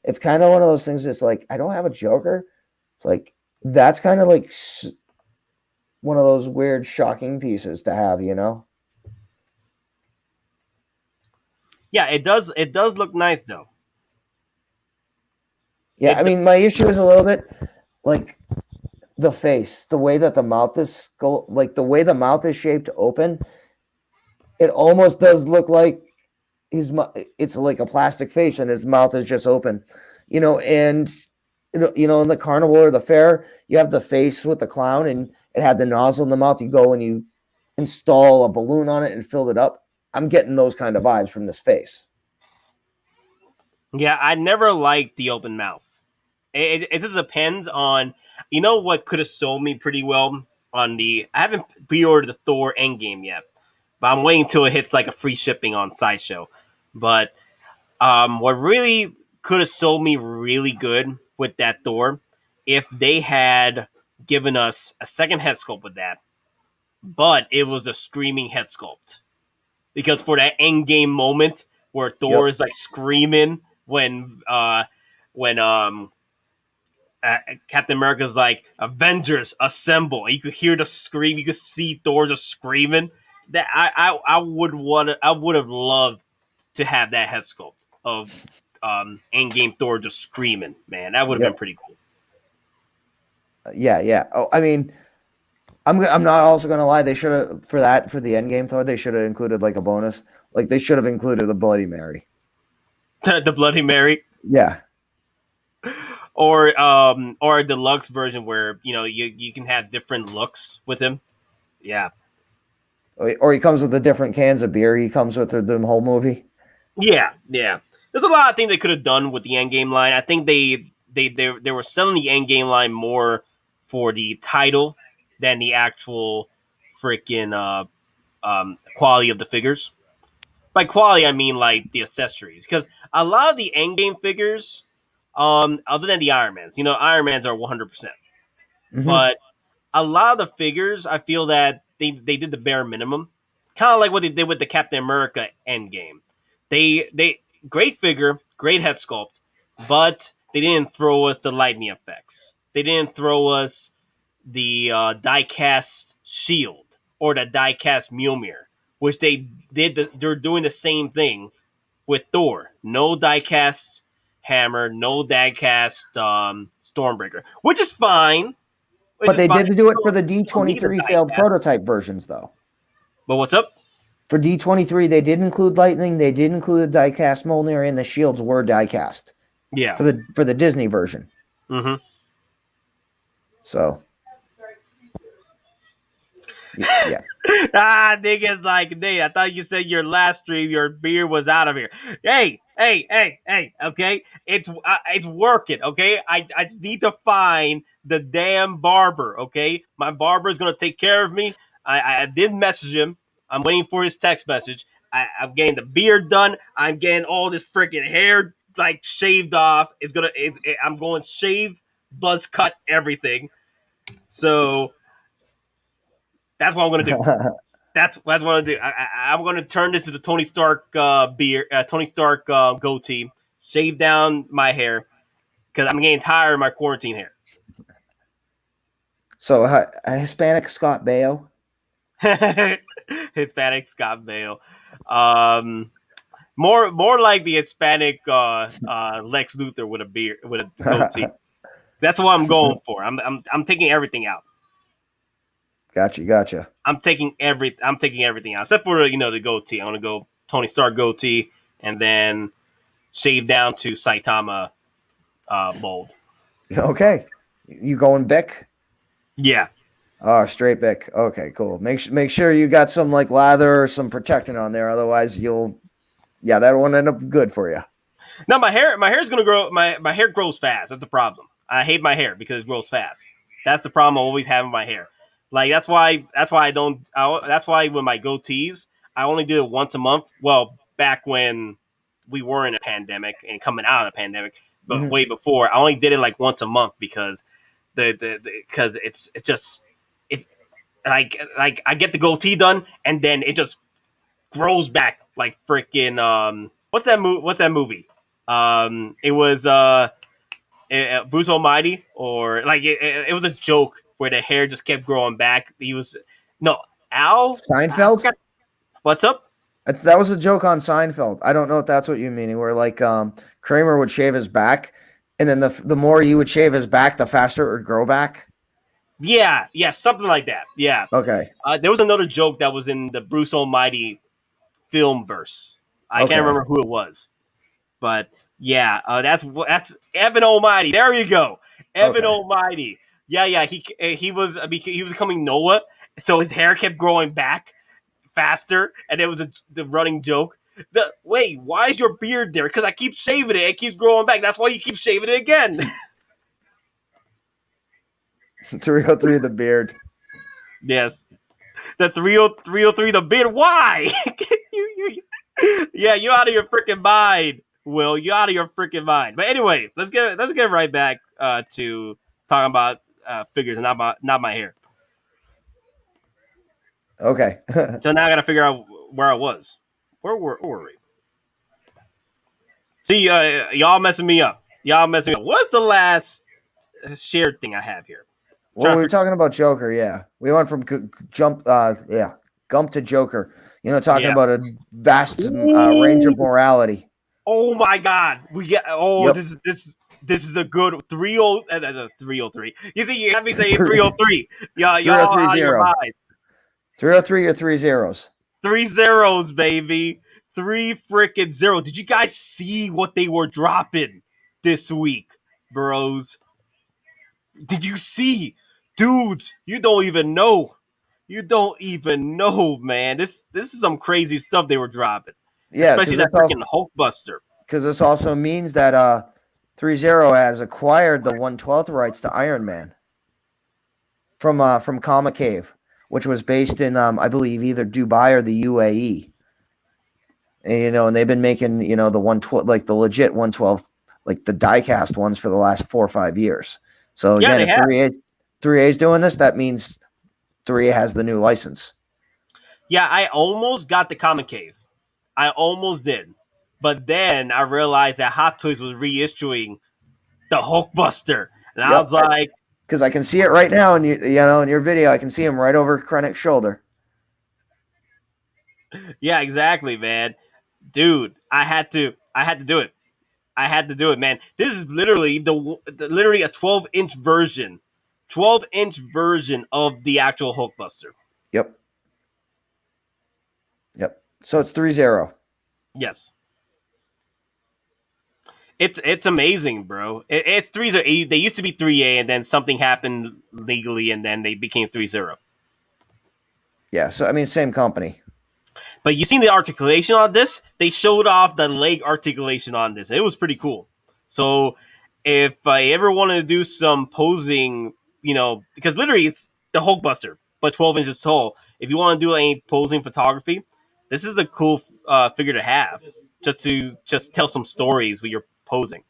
it's kind of one of those things. It's like, I don't have a Joker. It's like, that's kind of like one of those weird, shocking pieces to have, Yeah, it does. It does look nice though. Yeah, I mean, my issue is a little bit like the face, the way that the mouth is like the way the mouth is shaped open. It almost does look like it's like a plastic face and his mouth is just open, and in the carnival or the fair, you have the face with the clown and it had the nozzle in the mouth. You go and you install a balloon on it and fill it up. I'm getting those kind of vibes from this face. Yeah, I never liked the open mouth. It just depends on, what could have sold me pretty well on I haven't pre-ordered the Thor EndGame yet, but I'm waiting till it hits like a free shipping on Sideshow. But what really could have sold me really good with that Thor, if they had given us a second head sculpt with that, but it was a screaming head sculpt because for that end game moment where Thor Yep. is like screaming when Captain America's like Avengers assemble. You could hear the scream. You could see Thor just screaming. That I would have loved to have that head sculpt of Endgame Thor just screaming. Man, that would have been Yep. pretty cool. Yeah. Oh, I mean, I'm not also gonna lie. They should have for the Endgame Thor. They should have included like a bonus. Like they should have included the Bloody Mary. The Bloody Mary. Yeah. Or a deluxe version where you can have different looks with him. Yeah. Or he comes with the different cans of beer. He comes with the whole movie. Yeah. There's a lot of things they could have done with the Endgame line. I think they were selling the Endgame line more for the title than the actual freaking quality of the figures. By quality, I mean like the accessories, because a lot of the Endgame figures, other than the Iron Mans, Iron Mans are 100%, Mm-hmm. but a lot of the figures, I feel that they did the bare minimum, kind of like what they did with the Captain America Endgame. They great figure, great head sculpt, but they didn't throw us the lightning effects. They didn't throw us the die-cast shield or the die-cast Mjolnir, which they did. They're doing the same thing with Thor. No die-cast hammer, no die-cast Stormbreaker, which is fine. Which But is they fine. did do it for the You don't need a D23 failed die-cast. prototype versions, though. But what's up? For D23, they did include lightning. They did include the diecast Mjolnir, and the shields were diecast Yeah. for the Disney version. Mm-hmm. So, yeah. Niggas like, Nate, I thought you said your last stream, your beard was out of here. Hey, okay? It's working, okay? I just need to find the damn barber, okay? My barber is going to take care of me. I did message him. I'm waiting for his text message. I'm getting the beard done. I'm getting all this freaking hair, like, shaved off. I'm going shave, buzz cut, everything. So that's what I'm going to do. That's what I'm gonna do. I'm gonna turn this into Tony Stark Tony Stark goatee, shave down my hair because I'm getting tired of my quarantine hair. So, a Hispanic Scott Baio. Hispanic Scott Bale, more like the Hispanic Lex Luthor with a beard with a goatee. That's what I'm going for. I'm taking everything out. Gotcha. I'm taking everything out except for the goatee. I'm gonna go Tony Stark goatee and then shave down to Saitama mold. Okay. You going Bic? Yeah. Oh, straight Bic. Okay, cool. Make sure you got some like lather or some protection on there. Otherwise, that won't end up good for you. Now my hair's gonna grow. My hair grows fast. That's the problem. I hate my hair because it grows fast. That's the problem I always have with my hair. Like that's why I don't. That's why with my goatees, I only do it once a month. Well, back when we were in a pandemic and coming out of the pandemic, but Mhm. way before, I only did it like once a month because because it's just it's like I get the goatee done and then it just grows back like freaking what's that movie? It was Bruce Almighty, or like it was a joke where the hair just kept growing back. He was no Al. I Seinfeld? forgot. What's up? That was a joke on Seinfeld. I don't know if that's what you mean. Where like Kramer would shave his back, and then the more you would shave his back, the faster it would grow back. Yeah, something like that. Yeah. Okay. There was another joke that was in the Bruce Almighty film verse. I Okay. can't remember who it was, but yeah, that's Evan Almighty. There you go, Evan Okay. Almighty. Yeah. He was becoming Noah, so his hair kept growing back faster, and it was the running joke. Wait, why is your beard there? Because I keep shaving it. It keeps growing back. That's why you keep shaving it again. 303 the beard. Yes, the 303 the beard. Why? Yeah, you out of your freaking mind, Will. You out of your freaking mind. But anyway, let's get right back to talking about figures and not my hair. Okay. So now I got to figure out where I was. Where were we? See, y'all messing me up. Y'all messing me up. What's the last shared thing I have here? Well, Trying we to were figure. talking about Joker, yeah. We went from Gump to Joker. Talking Yeah. about a vast range Ooh, of morality. oh my God. We get. Oh, Yep. this is a good 303. You see, you have me saying 303. Y'all out of your 3030. minds. 303 or three zeros. Three zeros, baby. Three freaking zero. Did you guys see what they were dropping this week, bros? Did you see? Dudes, you don't even know. You don't even know, man. This is some crazy stuff they were dropping. Yeah, Especially that freaking Hulkbuster. because this also means that 30 has acquired the 1/12 rights to Iron Man from Comic Cave, which was based in I believe either Dubai or the UAE. And they've been making the 1/12, like the legit 1/12, like the diecast ones for the last 4 or 5 years. So Yeah, again, they if have. 3A is doing this, that means 3A has the new license. Yeah, I almost got the Comic Cave. I almost did. But then I realized that Hottoys was reissuing the Hulkbuster. And I Yep, was like, because I can see it right now, and in your video, I can see him right over Krennic's shoulder. yeah, exactly, man. Dude, I had to do it. I had to do it, man. This is literally literally a 12-inch version. 12-inch version of the actual Hulkbuster. Yep, yep. So it's 30. Yes. It's amazing, bro. It's 3-0. They used to be 3A and then something happened legally and then they became 3-0. Yeah. So I mean, same company. But you seen the articulation on this? They showed off the leg articulation on this. It was pretty cool. So if I ever wanted to do some posing, because literally it's the Hulkbuster, but 12 inches tall. If you want to do any posing photography, this is a cool figure to have, just to tell some stories with your posing.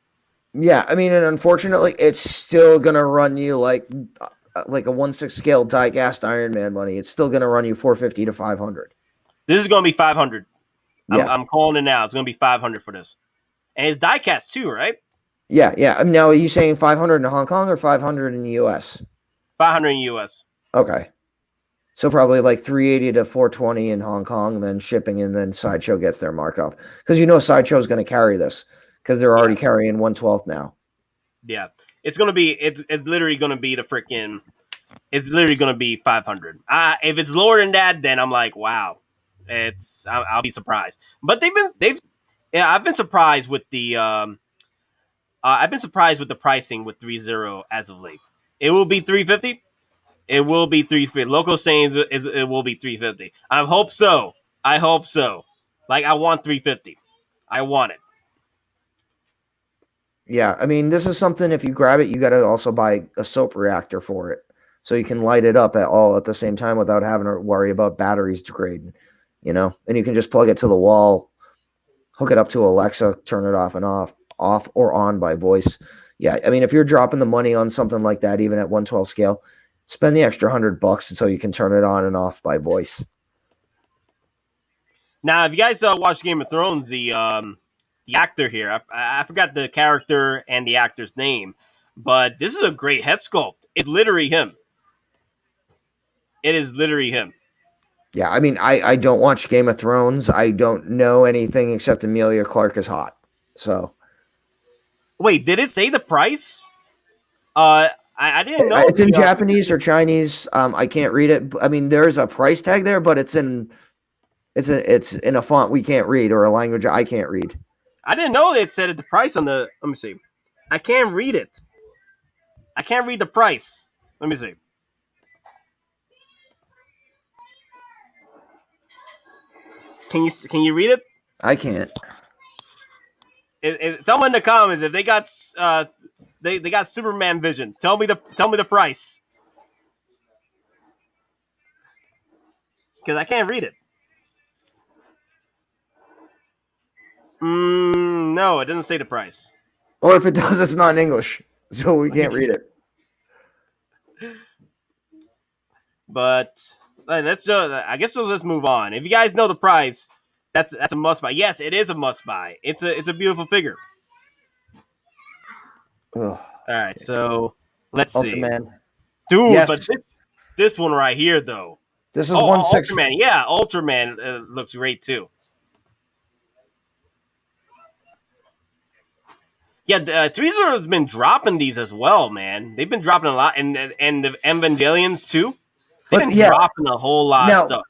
Yeah, I mean, and unfortunately, it's still gonna run you like a 1/6 scale diecast Iron Man money. It's still gonna run you 450 to 500. This is going to be 500. I'm, Yeah, I'm calling it now. It's going to be 500 for this. And it's diecast too, right? yeah. Now, are you saying 500 in Hong Kong or 500 in the US? 500 in US. Okay, so probably like 380 to 420 in Hong Kong, then shipping, and then Sideshow gets their markup because Sideshow is going to carry this because they're Yeah. already carrying 1/12 now. Yeah. It's literally gonna be the freaking it's literally gonna be 500. If it's lower than that, then I'm like, wow, I'll be surprised. But I've been surprised with the pricing with 3-0 as of late. It will be 350. It will be 350. Local saying it will be 350. I hope so. I hope so. Like I want 350. I want it. Yeah, I mean, this is something. If you grab it, you got to also buy a soap reactor for it, so you can light it up at the same time without having to worry about batteries degrading. And you can just plug it to the wall, hook it up to Alexa, turn it off and off or on by voice. Yeah, I mean, if you're dropping the money on something like that, even at 1/12 scale, spend the extra $100 so you can turn it on and off by voice. Now, if you guys watch Game of Thrones, the actor here, I forgot the character and the actor's name, but this is a great head sculpt. It's literally him. It is literally him. Yeah, I mean, I don't watch Game of Thrones. I don't know anything except Emilia Clarke is hot. So Wait, did it say the price? I didn't know it's in the. Japanese or Chinese. I can't read it. I mean, there's a price tag there, but it's in a font we can't read or a language I can't read. I didn't know it said the price on the. Let me see. I can't read it. I can't read the price. Let me see. Can you read it? I can't. Someone in the comments if they got they got Superman vision. Tell me the price because I can't read it. No, it doesn't say the price. Or if it does, it's not in English, so we can't read it. But let's just. I guess let's move on. If you guys know the price, that's a must buy. Yes, it is a must buy. It's a beautiful figure. Ugh. All right, so let's see, Ultraman. dude. Yes, But this one right here, though. this is Oh, 1/6. Ultraman. Yeah, Ultraman looks great too. Yeah, Threezero has been dropping these as well, man. They've been dropping a lot, and the Evangelions too. They've But been yeah, dropping a whole lot of now, stuff.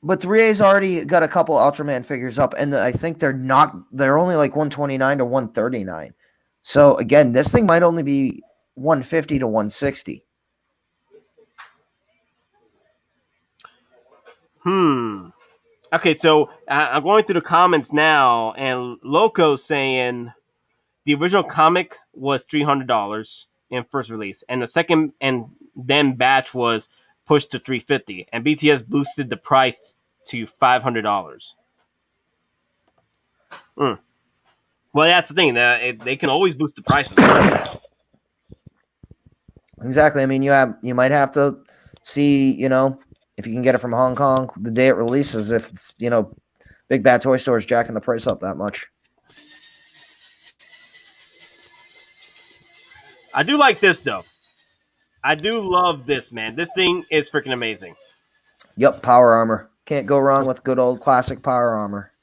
but 3A's already got a couple Ultraman figures up, and I think they're only like 129 to 139. So again, this thing might only be 150 to 160. Okay, so I'm going through the comments now, and Loco's saying the original comic was $300 in first release, and the second and then batch was pushed to $350, and BTS boosted the price to $500. Mm. Well, that's the thing. They can always boost the prices. Exactly. I mean, you might have to see, if you can get it from Hong Kong the day it releases. If it's, big bad toy stores jacking the price up that much. I do like this though. I do love this, man. This thing is freaking amazing. Yep, power armor. Can't go wrong with good old classic power armor.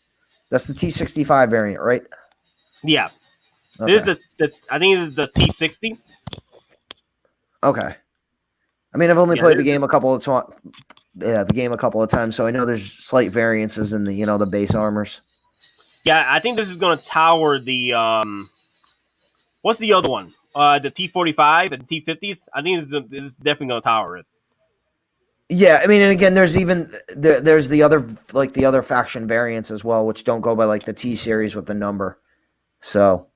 That's the T65 variant, right? Yeah. Okay. This is the I think this is the T60. Okay. I mean, I've only played the this game a couple of times, so I know there's slight variances in the base armors. Yeah, I think this is going to tower the what's the other one? The T45 and T50s. I think this is definitely going to tower it. Yeah, I mean, and again, there's the other faction variants as well, which don't go by like the T series with the number. So,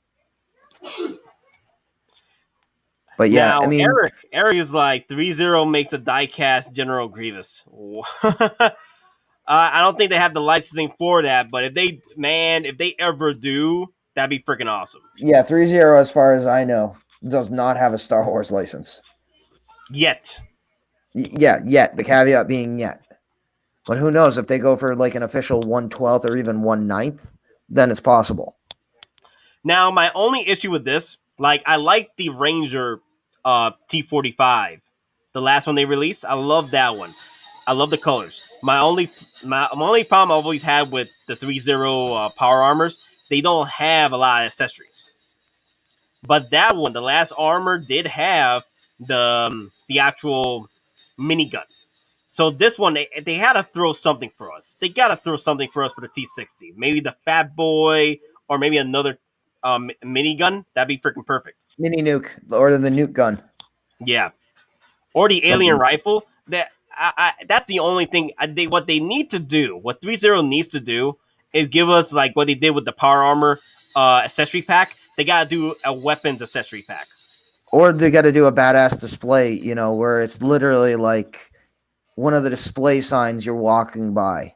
but yeah, now, I mean, Eric is like Threezero makes a diecast General Grievous. I don't think they have the licensing for that, but if they ever do, that'd be freaking awesome. yeah, 3-0, as far as I know, does not have a Star Wars license Yet. Yet the caveat being yet. But who knows if they go for like an official 1/12 or even 1/9, then it's possible. Now, my only issue with this, like, I like the Ranger T45, the last one they released. I love that one. I love the colors. My only problem I've always had with the 3-0 power armors, they don't have a lot of accessories. But that one, the last armor, did have the actual minigun. So this one, they had to throw something for us. They got to throw something for us for the T60. Maybe the Fat Boy, or maybe another minigun. That'd be freaking perfect. Mini nuke or the nuke gun. Yeah, or the alien rifle. That's the only thing. What they need to do, what 3-0 needs to do, is give us like what they did with the power armor accessory pack. They gotta do a weapons accessory pack. Or they got to do a badass display, where it's literally like one of the display signs you're walking by,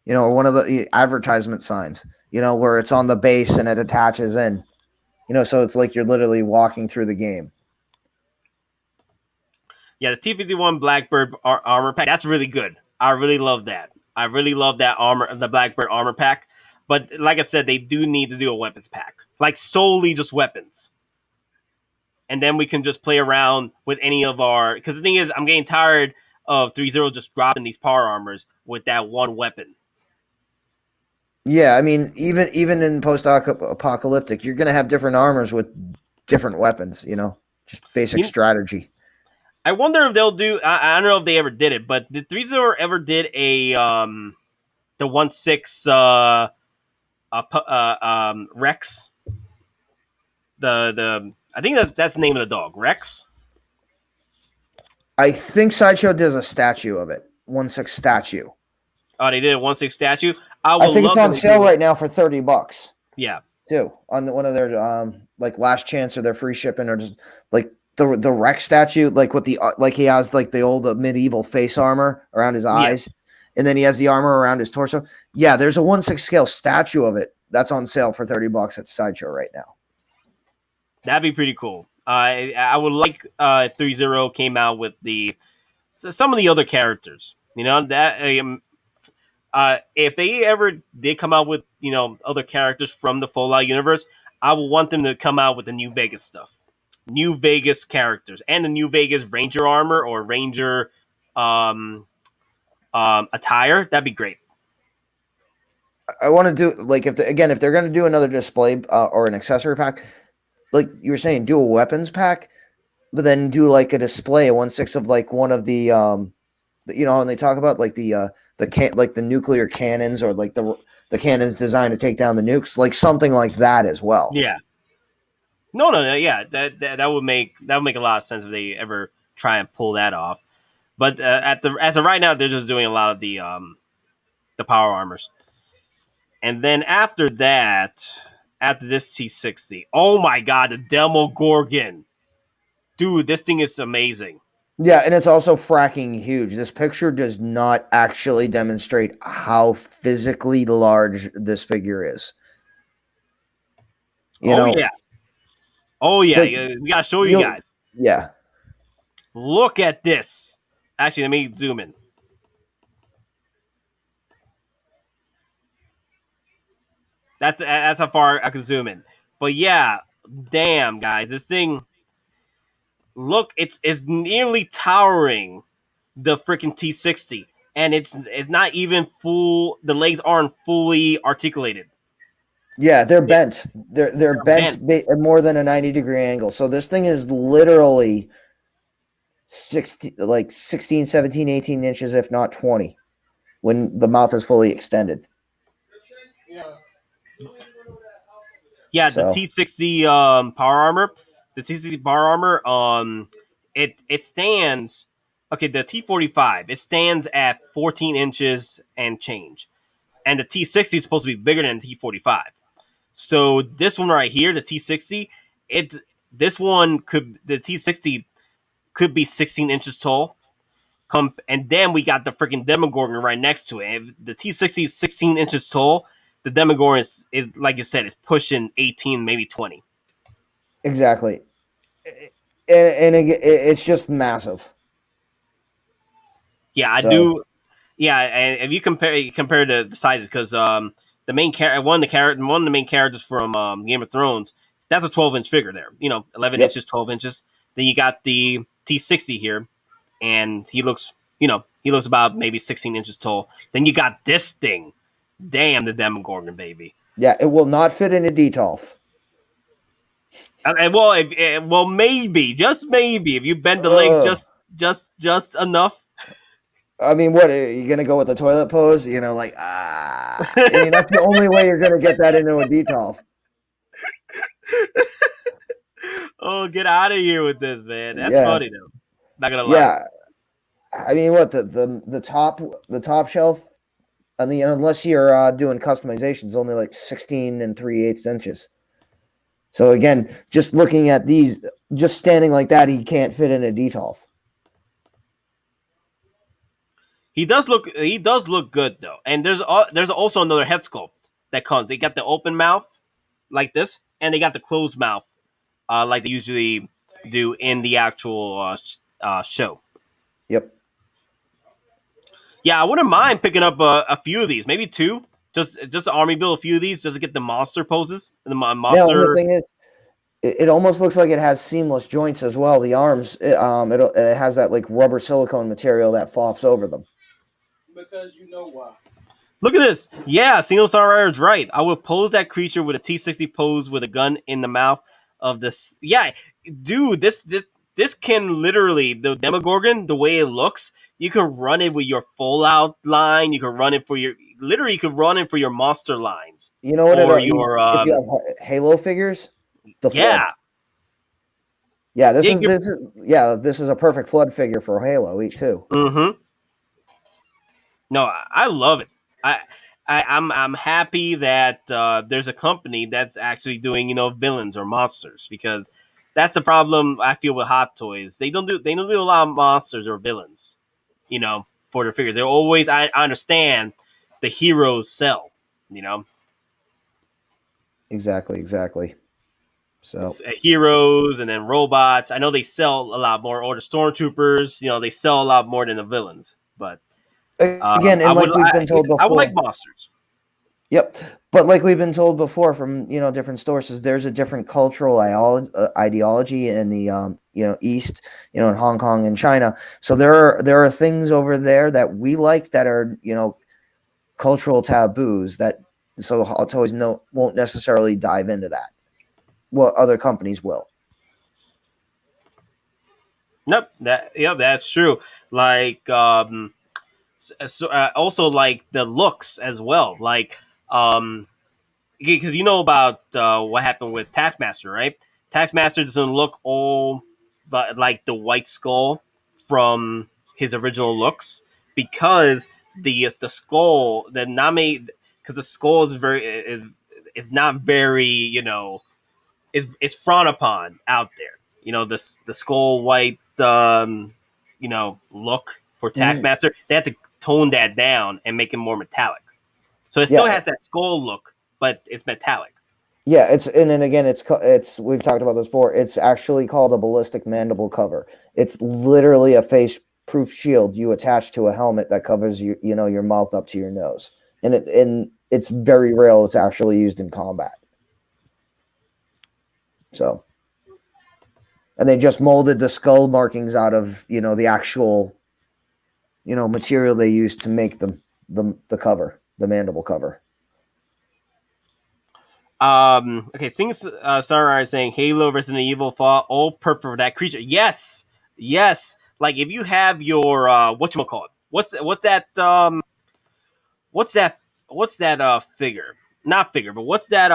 or one of the advertisement signs, where it's on the base and it attaches in, so it's like you're literally walking through the game. Yeah, the T-51 Blackbird armor pack, that's really good. I really love that. I really love that armor, the Blackbird armor pack. But like I said, they do need to do a weapons pack. Like solely just weapons. And then we can just play around with any of our... Because the thing is, I'm getting tired of 3-0 just dropping these power armors with that one weapon. Yeah, I mean, even in post-apocalyptic, you're going to have different armors with different weapons, just basic strategy. I wonder if they'll do... I don't know if they ever did it, but did 3-0 ever did a... the 1/6 Rex? I think that's the name of the dog, Rex. I think Sideshow does a statue of it, 1/6 statue. Oh, they did a 1/6 statue. I think it's on sale right now for $30. Yeah, too, on one of their like last chance or their free shipping, or just like the Rex statue, like with the like he has like the old medieval face armor around his eyes, yes. And then he has the armor around his torso. Yeah, there's a 1/6 scale statue of it that's on sale for $30 at Sideshow right now. That'd be pretty cool. I would like 3-0 came out with some of the other characters. You know that if they ever did come out with other characters from the Fallout universe, I would want them to come out with the New Vegas stuff, New Vegas characters, and the New Vegas Ranger armor or Ranger um, attire. That'd be great. I want to do like if they're going to do another display or an accessory pack, like you were saying, do a weapons pack, but then do like a display, a 1/6 of like one of the when they talk about like the nuclear cannons or like the cannons designed to take down the nukes, like something like that as well. Yeah. No. Yeah, that would make a lot of sense if they ever try and pull that off. But as of right now, they're just doing a lot of the power armors. And then after that, after this T60, oh my god, the Demogorgon. Dude, this thing is amazing. Yeah, and it's also fracking huge. This picture does not actually demonstrate how physically large this figure is. Yeah. Oh yeah, like, we gotta show you guys. Yeah. Look at this. Actually, let me zoom in. That's how far I can zoom in. But yeah, damn guys, this thing. Look, it's nearly towering the freaking T60, and it's not even full. The legs aren't fully articulated. Yeah, they're bent. They're bent at more than a 90-degree angle. So this thing is literally 16, 17, 18 inches, if not 20, when the mouth is fully extended. Yeah, the T60 power armor. The T60 power armor, it stands. Okay, the T45 it stands at 14 inches and change, and the T60 is supposed to be bigger than the T45. So this one right here, the T60, the T60 could be 16 inches tall. And then we got the freaking Demogorgon right next to it. If the T60 is 16 inches tall, the Demogorgon is like you said, is pushing 18, maybe 20. Exactly. And it's just massive. Yeah, I do. Yeah, and if you compare the sizes, because the main one of the main characters from Game of Thrones, that's a 12-inch figure there. 11 inches, 12 inches. Then you got the T60 here, and he looks about maybe 16 inches tall. Then you got this thing. Damn, the Demogorgon, baby. Yeah, it will not fit in a Detolf. Well, maybe, just maybe, if you bend the legs just enough. I mean, what are you gonna go with the toilet pose? I mean, that's the only way you're gonna get that into a Detolf. Oh, get out of here with this, man. That's funny though. Not gonna lie. Yeah, I mean, what the top shelf, unless you're doing customizations, only like 16 3/8 inches. So again, just looking at these, just standing like that, he can't fit in a Detolf. He does look good though, and there's also another head sculpt that comes. They got the open mouth like this, and they got the closed mouth like they usually do in the actual show. Yep. Yeah, I wouldn't mind picking up a few of these, maybe two. Just army build a few of these, just to get the monster poses and the monster. Yeah, the thing is, it almost looks like it has seamless joints as well. The arms, it has that like rubber silicone material that flops over them. Because you know why. Look at this. Yeah, Single Star Rider is right. I will pose that creature with a T60 pose with a gun in the mouth of this. Yeah, dude, this can literally, the Demogorgon, the way it looks, you can run it with your Fallout line. You can run it for your monster lines. You know what? If you have Halo figures, the Flood. Yeah, this is a perfect Flood figure for Halo too. Mm-hmm. No, I love it. I'm happy that there's a company that's actually doing villains or monsters, because that's the problem I feel with Hottoys. They don't do a lot of monsters or villains, for their figures. They're always, I understand, the heroes sell, Exactly. So heroes and then robots. I know they sell a lot more, or the stormtroopers. They sell a lot more than the villains, but Again, and like we've been told I would like before. monsters. Yep. But like we've been told before from, different sources, there's a different cultural ideology in the, East, in Hong Kong and China. So there are things over there that we like that are, cultural taboos that, so Hottoys won't necessarily dive into that. Well, other companies will. Nope. That's true. Like, so also like the looks as well. Like, because you know about what happened with Taskmaster, right? Taskmaster doesn't look all like the White Skull from his original looks because the skull that not made because the skull is not very is frowned upon out there. The skull white look for Taskmaster. They had to tone that down and make it more metallic. So it still has that skull look, but it's metallic. Yeah, and then again, it's we've talked about this before. It's actually called a ballistic mandible cover. It's literally a face-proof shield you attach to a helmet that covers your mouth up to your nose, and it's very rare it's actually used in combat. So, and they just molded the skull markings out of the actual material they used to make the cover, the mandible cover. Okay, Samurai is saying Halo, Resident Evil, Fall, all perfect for that creature. Yes. Like if you have your whatchamacallit, what's that figure? Not figure, but what's that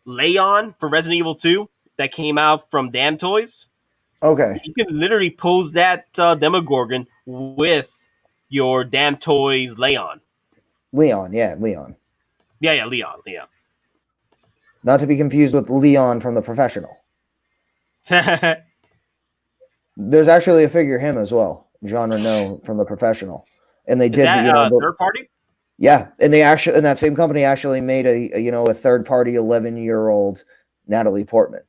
Leon for Resident Evil 2 that came out from Damn Toys? Okay. You can literally pose that Demogorgon with your Damn Toys Leon. Leon. Yeah, Leon. Not to be confused with Leon from The Professional. There's actually a figure of him as well, Jean Reno from The Professional, and they did third party. Yeah, and they actually, and that same company actually made a third party 11-year-old Natalie Portman.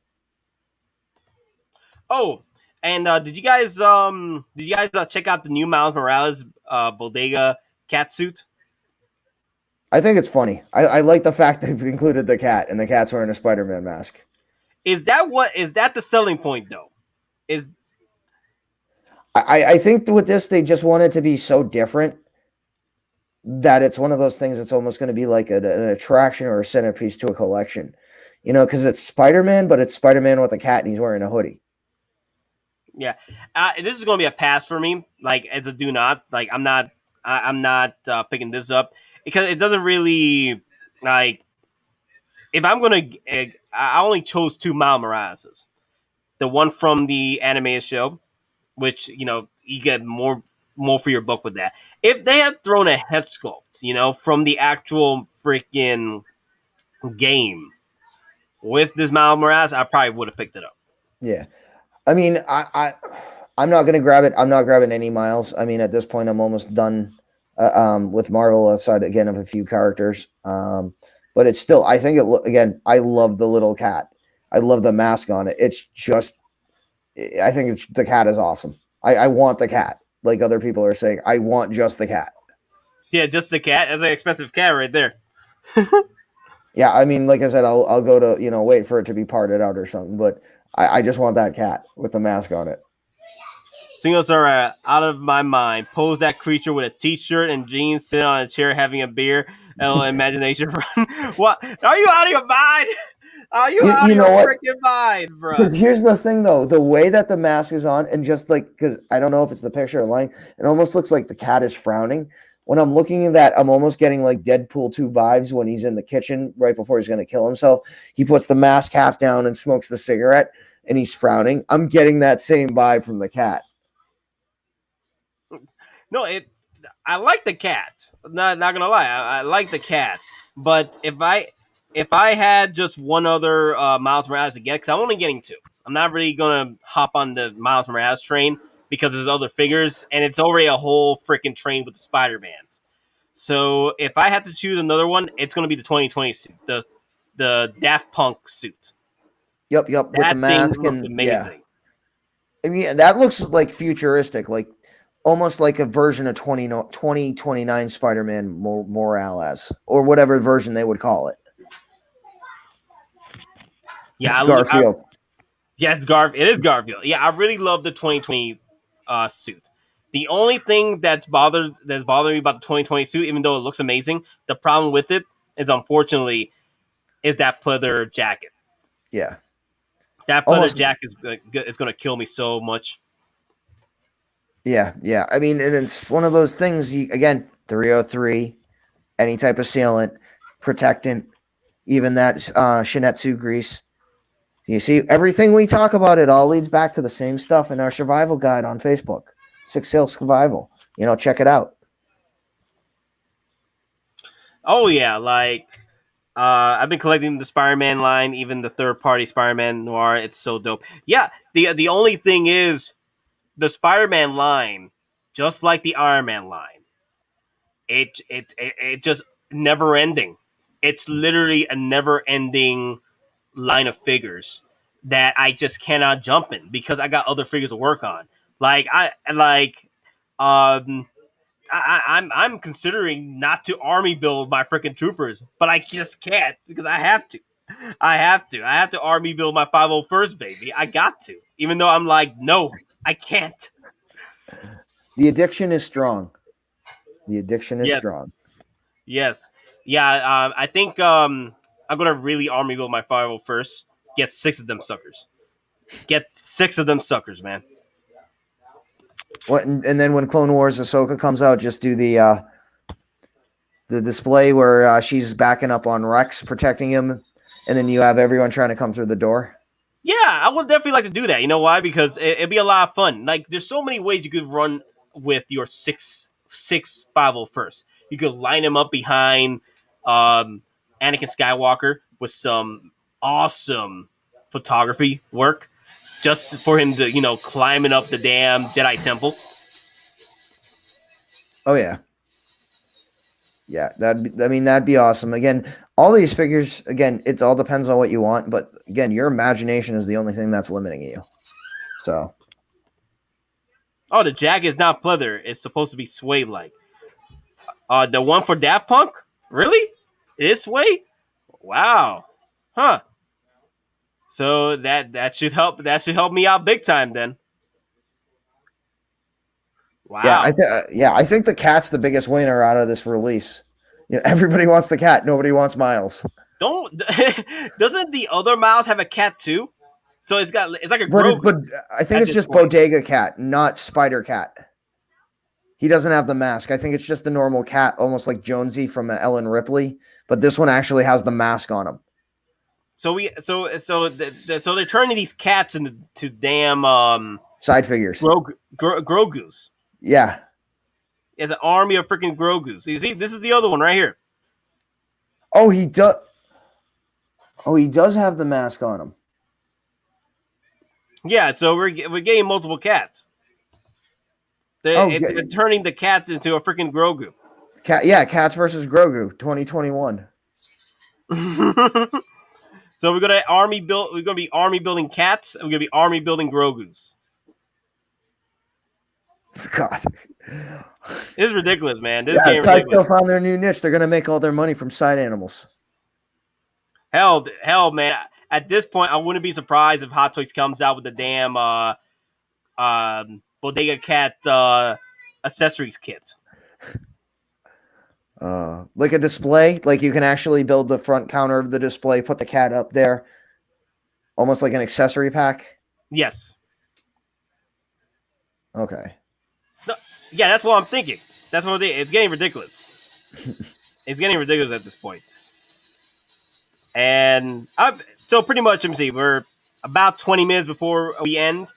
Oh, and did you guys check out the new Miles Morales bodega cat suit? I think it's funny. I like the fact they've included the cat, and the cat's wearing a Spider-Man mask. Is that the selling point though? I think with this they just want it to be so different that it's one of those things that's almost going to be like an attraction or a centerpiece to a collection, because it's Spider-Man, but it's Spider-Man with a cat and he's wearing a hoodie. Yeah, this is going to be a pass for me. Like as a do not like I'm not picking this up because it doesn't really like. If I'm gonna, I only chose 2 Miles Morales. The one from the animated show, which you get more for your buck with that. If they had thrown a head sculpt, from the actual freaking game with this Miles Morales, I probably would have picked it up. Yeah, I mean, I'm not gonna grab it. I'm not grabbing any Miles. I mean, at this point, I'm almost done with Marvel aside again of a few characters. But it's still, I think again, I love the little cat. I love the mask on it. It's just, I think the cat is awesome. I want the cat. Like other people are saying, I want just the cat. Yeah, just the cat. That's an expensive cat right there. Yeah, I mean, like I said, I'll go to, wait for it to be parted out or something. But I just want that cat with the mask on it. Singles are out of my mind. Pose that creature with a t-shirt and jeans, sitting on a chair having a beer. Imagination run. What? Are you out of your mind? Are you out of your freaking mind, bro? Here's the thing, though. The way that the mask is on, and just like, because I don't know if it's the picture or line, it almost looks like the cat is frowning. When I'm looking at that, I'm almost getting like Deadpool 2 vibes when he's in the kitchen right before he's going to kill himself. He puts the mask half down and smokes the cigarette, and he's frowning. I'm getting that same vibe from the cat. No, I like the cat. Not gonna lie, I like the cat. But if I had just one other Miles Morales to get, because I'm only getting 2. I'm not really gonna hop on the Miles Morales train because there's other figures, and it's already a whole freaking train with the Spider-Mans. So if I had to choose another one, it's gonna be the 2020 suit, the Daft Punk suit. Yep, with the mask and amazing. Yeah. I mean, that looks like futuristic, like almost like a version of 2029 Spider-Man Morales, or whatever version they would call it. Yeah, It's Garfield. Yeah, it's Garfield. It is Garfield. Yeah, I really love the 2020 suit. The only thing that's bothering me about the 2020 suit, even though it looks amazing, the problem with it is unfortunately is that pleather jacket. Yeah, that pleather jacket is going to kill me so much. Yeah. I mean, and it's one of those things. Again, 303, any type of sealant, protectant, even that Shinetsu grease. You see, everything we talk about, it all leads back to the same stuff in our survival guide on Facebook, 6 Sale Survival. Check it out. Oh yeah, I've been collecting the Spider-Man line, even the third-party Spider-Man Noir. It's so dope. Yeah, the only thing is the Spider-Man line, just like the Iron Man line, it just never ending. It's literally a never ending line of figures that I just cannot jump in because I got other figures to work on. I'm considering not to army build my freaking troopers, but I just can't because I have to. I have to army build my 501st, baby. I got to. Even though I'm like, no, I can't. The addiction is strong. Strong. Yes. Yeah, I think I'm going to really army build my 501st. Get 6 of them suckers. Man. What? And then when Clone Wars Ahsoka comes out, just do the display where she's backing up on Rex, protecting him, and then you have everyone trying to come through the door. Yeah, I would definitely like to do that. You know why? Because it'd be a lot of fun. Like, there's so many ways you could run with your 501st. You could line him up behind Anakin Skywalker with some awesome photography work, just for him to, climbing up the damn Jedi Temple. Oh yeah. Yeah, that'd be awesome. Again, all these figures, again, it all depends on what you want, but again, your imagination is the only thing that's limiting you. So. Oh, the jacket is not pleather. It's supposed to be suede like. The one for Daft Punk? Really? It is suede? Wow. Huh. So that should help. That should help me out big time then. Wow. Yeah, I think the cat's the biggest winner out of this release. Everybody wants the cat. Nobody wants Miles. Doesn't the other Miles have a cat too? So it's like a Grogu. But I think it's just Bodega Cat, not Spider Cat. He doesn't have the mask. I think it's just the normal cat, almost like Jonesy from Ellen Ripley. But this one actually has the mask on him. So they're turning these cats into damn side figures. Grogus. Yeah. It's an army of freaking Grogus. You see, this is the other one right here. Oh, he does. Oh, he does have the mask on him. Yeah, so we're getting multiple cats. They're turning the cats into a freaking Grogu. Cats versus Grogu, 2021. So we're gonna army build. We're gonna be army building cats. And we're gonna be army building Grogus. God, this is ridiculous, man. This game ridiculous. Found their new niche. They're gonna make all their money from side animals. Hell, man. At this point, I wouldn't be surprised if Hottoys comes out with the damn Bodega Cat accessories kit. Like a display, like you can actually build the front counter of the display, put the cat up there, almost like an accessory pack. Yes. Okay. No, yeah, that's what I'm thinking. It's getting ridiculous. It's getting ridiculous at this point. And so pretty much, MC, we're about 20 minutes before we end.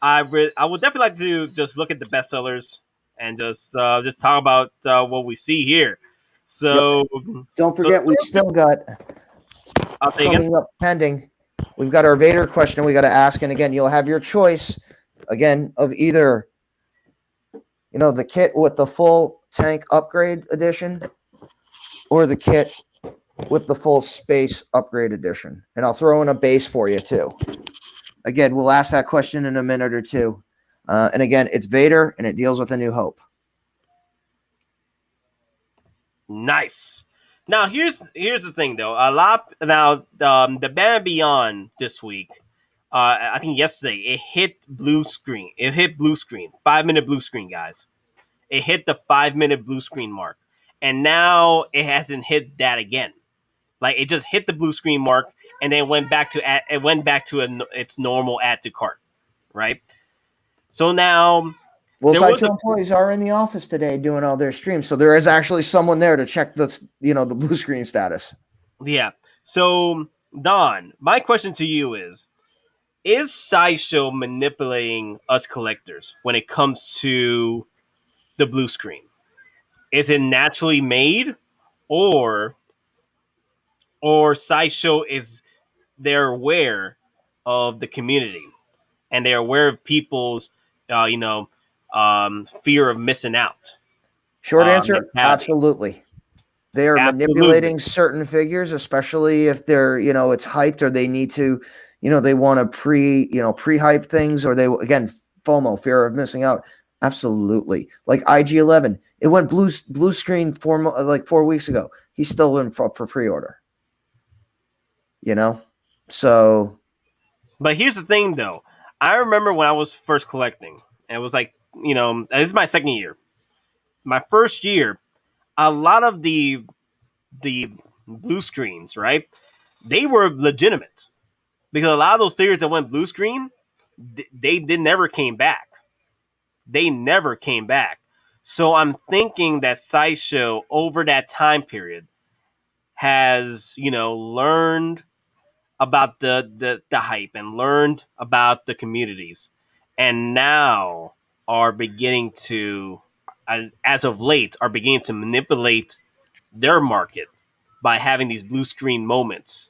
I would definitely like to just look at the bestsellers and just talk about what we see here. So don't forget, we still got coming up pending. We've got our Vader question we got to ask, and again, you'll have your choice again of either the kit with the full tank upgrade edition or the kit with the full space upgrade edition, and I'll throw in a base for you too. Again, we'll ask that question in a minute or two. And again, it's Vader, and it deals with A New Hope. Nice. Now here's the thing though. The Banner Beyond this week. I think yesterday it hit blue screen. It hit blue screen. 5-minute blue screen, guys. It hit the 5-minute blue screen mark, and now it hasn't hit that again. Like it just hit the blue screen mark, and then went back to its normal add to cart, right? So now, well, Sideshow employees are in the office today doing all their streams, so there is actually someone there to check the blue screen status. Yeah. So Don, my question to you is Sideshow manipulating us collectors when it comes to the blue screen? Is it naturally made, or Sideshow they're aware of the community and they're aware of people's fear of missing out? Short answer, absolutely. They are manipulating certain figures, especially if they're, it's hyped, or they need to, they want to pre-hype things, or they, again, FOMO, fear of missing out. Absolutely. Like IG-11, it went blue screen 4 weeks ago. He's still in for pre-order. So. But here's the thing, though. I remember when I was first collecting, and it was like, this is my second year. My first year, a lot of the blue screens, right? They were legitimate, because a lot of those figures that went blue screen, they never came back. They never came back. So I'm thinking that Sideshow over that time period has, learned about the hype and learned about the communities, and now are beginning to, as of late, are beginning to manipulate their market by having these blue screen moments.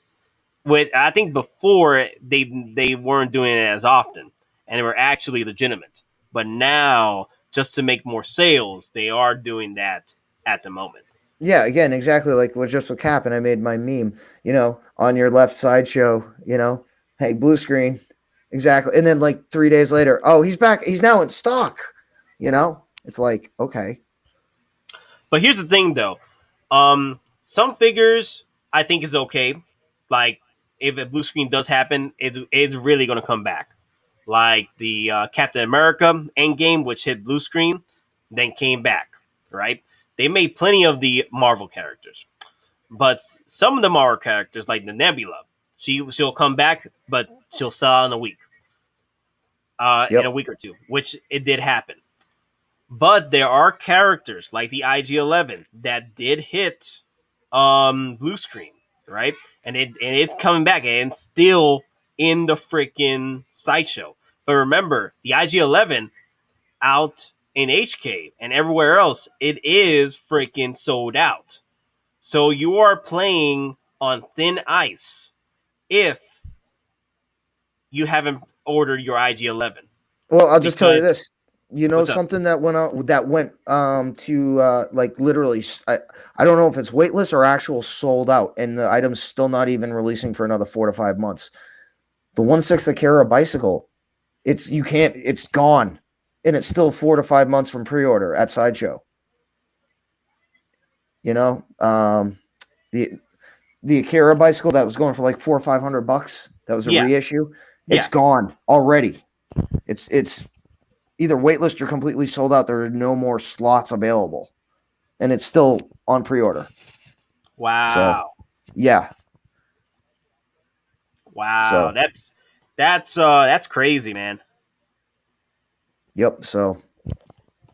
With, I think before they weren't doing it as often, and they were actually legitimate. But now, just to make more sales, they are doing that at the moment. Yeah, again, exactly like with just with Cap, and I made my meme, on your left Sideshow, hey, blue screen. Exactly. And then like 3 days later, oh, he's back. He's now in stock. It's like, okay. But here's the thing, though. Some figures I think is okay. Like, if a blue screen does happen, it's really going to come back. Like the Captain America EndGame, which hit blue screen, then came back, right? They made plenty of the Marvel characters. But some of the Marvel characters, like the Nebula, she'll come back, but she'll sell out in a week. In a week or two, which it did happen. But there are characters like the IG-11 that did hit blue screen, right? And it's coming back, and it's still in the freaking Sideshow. But remember, the IG-11 out in HK and everywhere else, it is freaking sold out. So you are playing on thin ice if you haven't ordered your IG-11. Well, I'll just tell you this. Something that went to like literally, I don't know if it's waitlist or actual sold out, and the item's still not even releasing for another 4 to 5 months. The 1/6 Akira bicycle, it's gone, and it's still 4 to 5 months from pre-order at Sideshow. The Akira bicycle that was going for like $400 or $500, that was a reissue. It's gone already. It's either waitlist or completely sold out. There are no more slots available, and it's still on pre-order. Wow. So, yeah. Wow. So, that's crazy, man. Yep. So.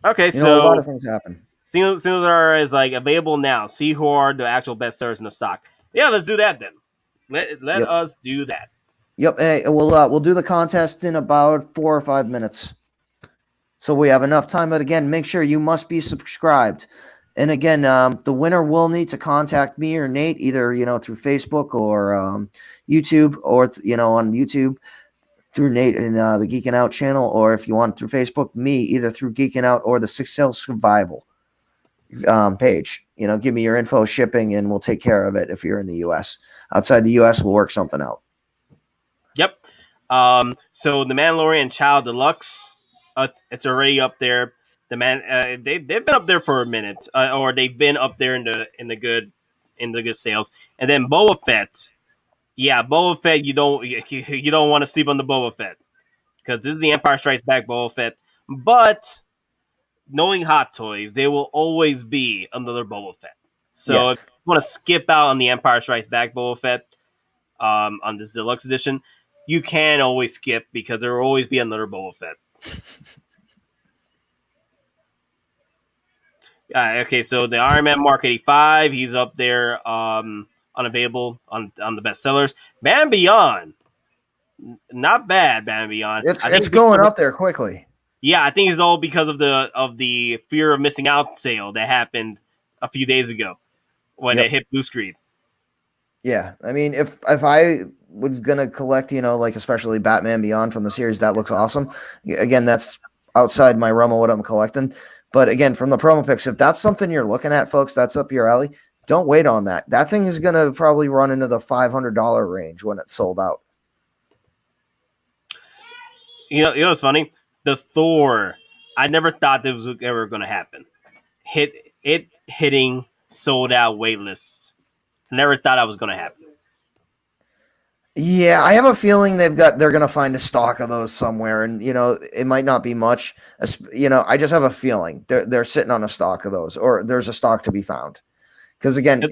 Okay. So a lot of things happen. Since are is like available now. See who are the actual best sellers in the stock. Yeah, let's do that then. Let us do that. Yep. Hey, we'll do the contest in about 4 or 5 minutes. So we have enough time, but again, make sure you must be subscribed. And again, the winner will need to contact me or Nate, either through Facebook or YouTube, or on YouTube through Nate and the Geeking Out channel, or if you want through Facebook, me either through Geeking Out or the 6 Sale Survival page. Give me your info, shipping, and we'll take care of it if you're in the U.S. Outside the U.S., we'll work something out. Yep. So the Mandalorian Child Deluxe. It's already up there. The man, they've been up there for a minute, or they've been up there in the good sales. And then Boba Fett, yeah, Boba Fett. You don't want to sleep on the Boba Fett because this is the Empire Strikes Back Boba Fett. But knowing Hot Toys, they will always be another Boba Fett. Yeah. So if you want to skip out on the Empire Strikes Back Boba Fett, on this deluxe edition, you can always skip because there will always be another Boba Fett. Okay, so the Iron Man Mark 85, he's up there, unavailable on the bestsellers. Man Beyond, not bad. Man Beyond, I think It's going up there quickly. yeah, I think it's all because of the fear of missing out sale that happened a few days ago when it hit blue screen. Yeah, I mean, if I was gonna collect, like especially Batman Beyond from the series, that looks awesome. Again, that's outside my realm of what I'm collecting. But again, from the promo picks, if that's something you're looking at, folks, that's up your alley. Don't wait on that. That thing is gonna probably run into the $500 range when it's sold out. You know what's funny? The Thor, I never thought this was ever going to happen. Hitting sold out wait lists. I never thought that was going to happen. Yeah, I have a feeling they're gonna find a stock of those somewhere, and it might not be much. I just have a feeling they're sitting on a stock of those, or there's a stock to be found. Because again,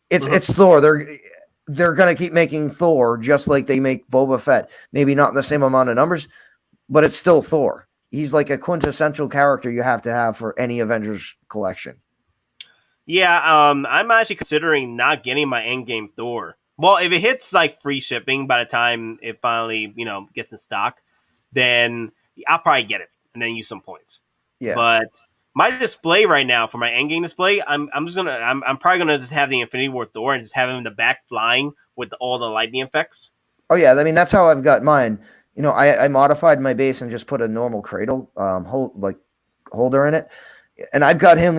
it's Thor. They're gonna keep making Thor just like they make Boba Fett. Maybe not in the same amount of numbers, but it's still Thor. He's like a quintessential character you have to have for any Avengers collection. Yeah, I'm actually considering not getting my endgame Thor. Well, if it hits like free shipping by the time it finally, gets in stock, then I'll probably get it and then use some points. Yeah. But my display right now for my endgame display, I'm probably gonna just have the Infinity War Thor and just have him in the back flying with all the lightning effects. Oh yeah, I mean that's how I've got mine. I modified my base and just put a normal cradle holder in it, and I've got him,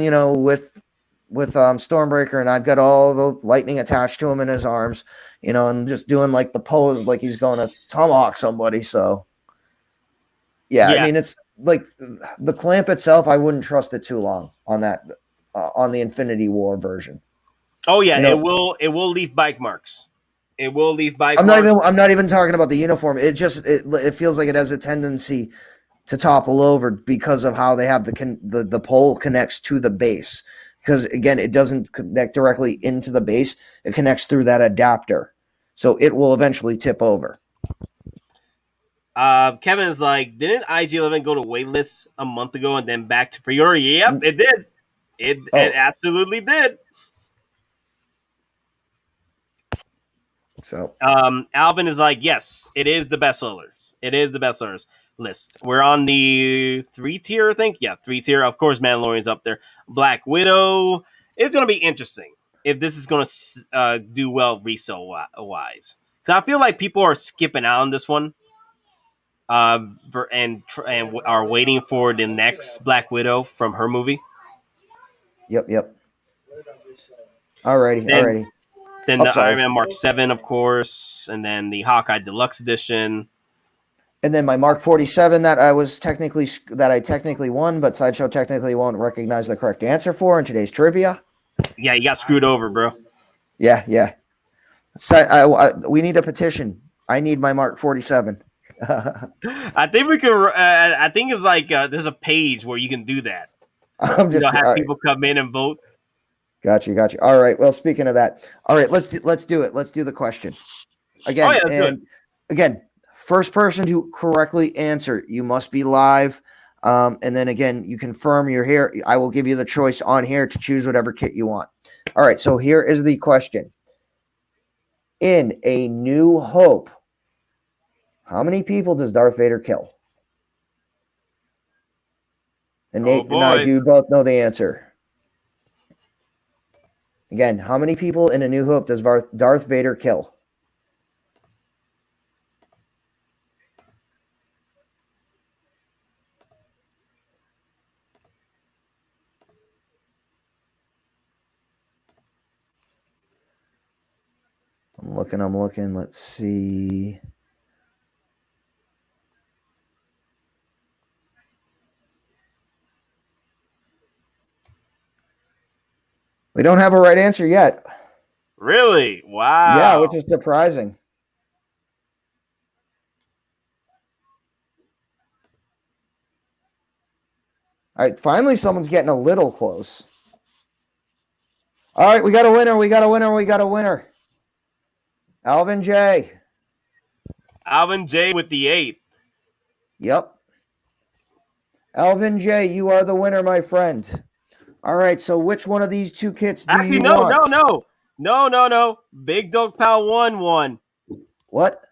with Stormbreaker, and I've got all the lightning attached to him in his arms, and just doing like the pose like he's going to tomahawk somebody. So yeah, I mean it's like the clamp itself, I wouldn't trust it too long on that on the Infinity War version. Oh yeah, it will leave bike marks. It will leave bike marks. I'm not even talking about the uniform. It feels like it has a tendency to topple over because of how they have the pole connects to the base. Because again, it doesn't connect directly into the base; it connects through that adapter, so it will eventually tip over. Kevin's like, didn't IG11 go to waitlist a month ago and then back to pre-order? Yep, it did. It absolutely did. So, Alvin is like, yes, it is the bestsellers. It is the bestsellers list. We're on the 3-tier, I think. Yeah, 3-tier. Of course, Mandalorian's up there. Black Widow. It's going to be interesting if this is going to do well resale wise. Because I feel like people are skipping out on this one. And are waiting for the next Black Widow from her movie. Yep. Alrighty. Then the Iron Man Mark 7, of course, and then the Hawkeye Deluxe Edition. And then my Mark 47 that I technically won, but Sideshow technically won't recognize the correct answer for in today's trivia. Yeah, you got screwed over, bro. Yeah. So we need a petition. I need my Mark 47. I think we can. I think it's like there's a page where you can do that. Have people come in and vote. Got you. All right. Well, speaking of that, all right, let's do it. Let's do the question again. Again, first person to correctly answer, you must be live. And then again, you confirm you're here. I will give you the choice on here to choose whatever kit you want. All right. So here is the question. In A New Hope, how many people does Darth Vader kill? And Nate and I do both know the answer. Again, how many people in A New Hope does Darth Vader kill? I'm looking. Let's see. We don't have a right answer yet. Really? Wow. Yeah, which is surprising. All right, finally someone's getting a little close. All right, we got a winner. Alvin J. Alvin J with the 8. Yep. Alvin J, you are the winner, my friend. All right, so which one of these two kits do you want? No. Big Dog Pound 1 won. What?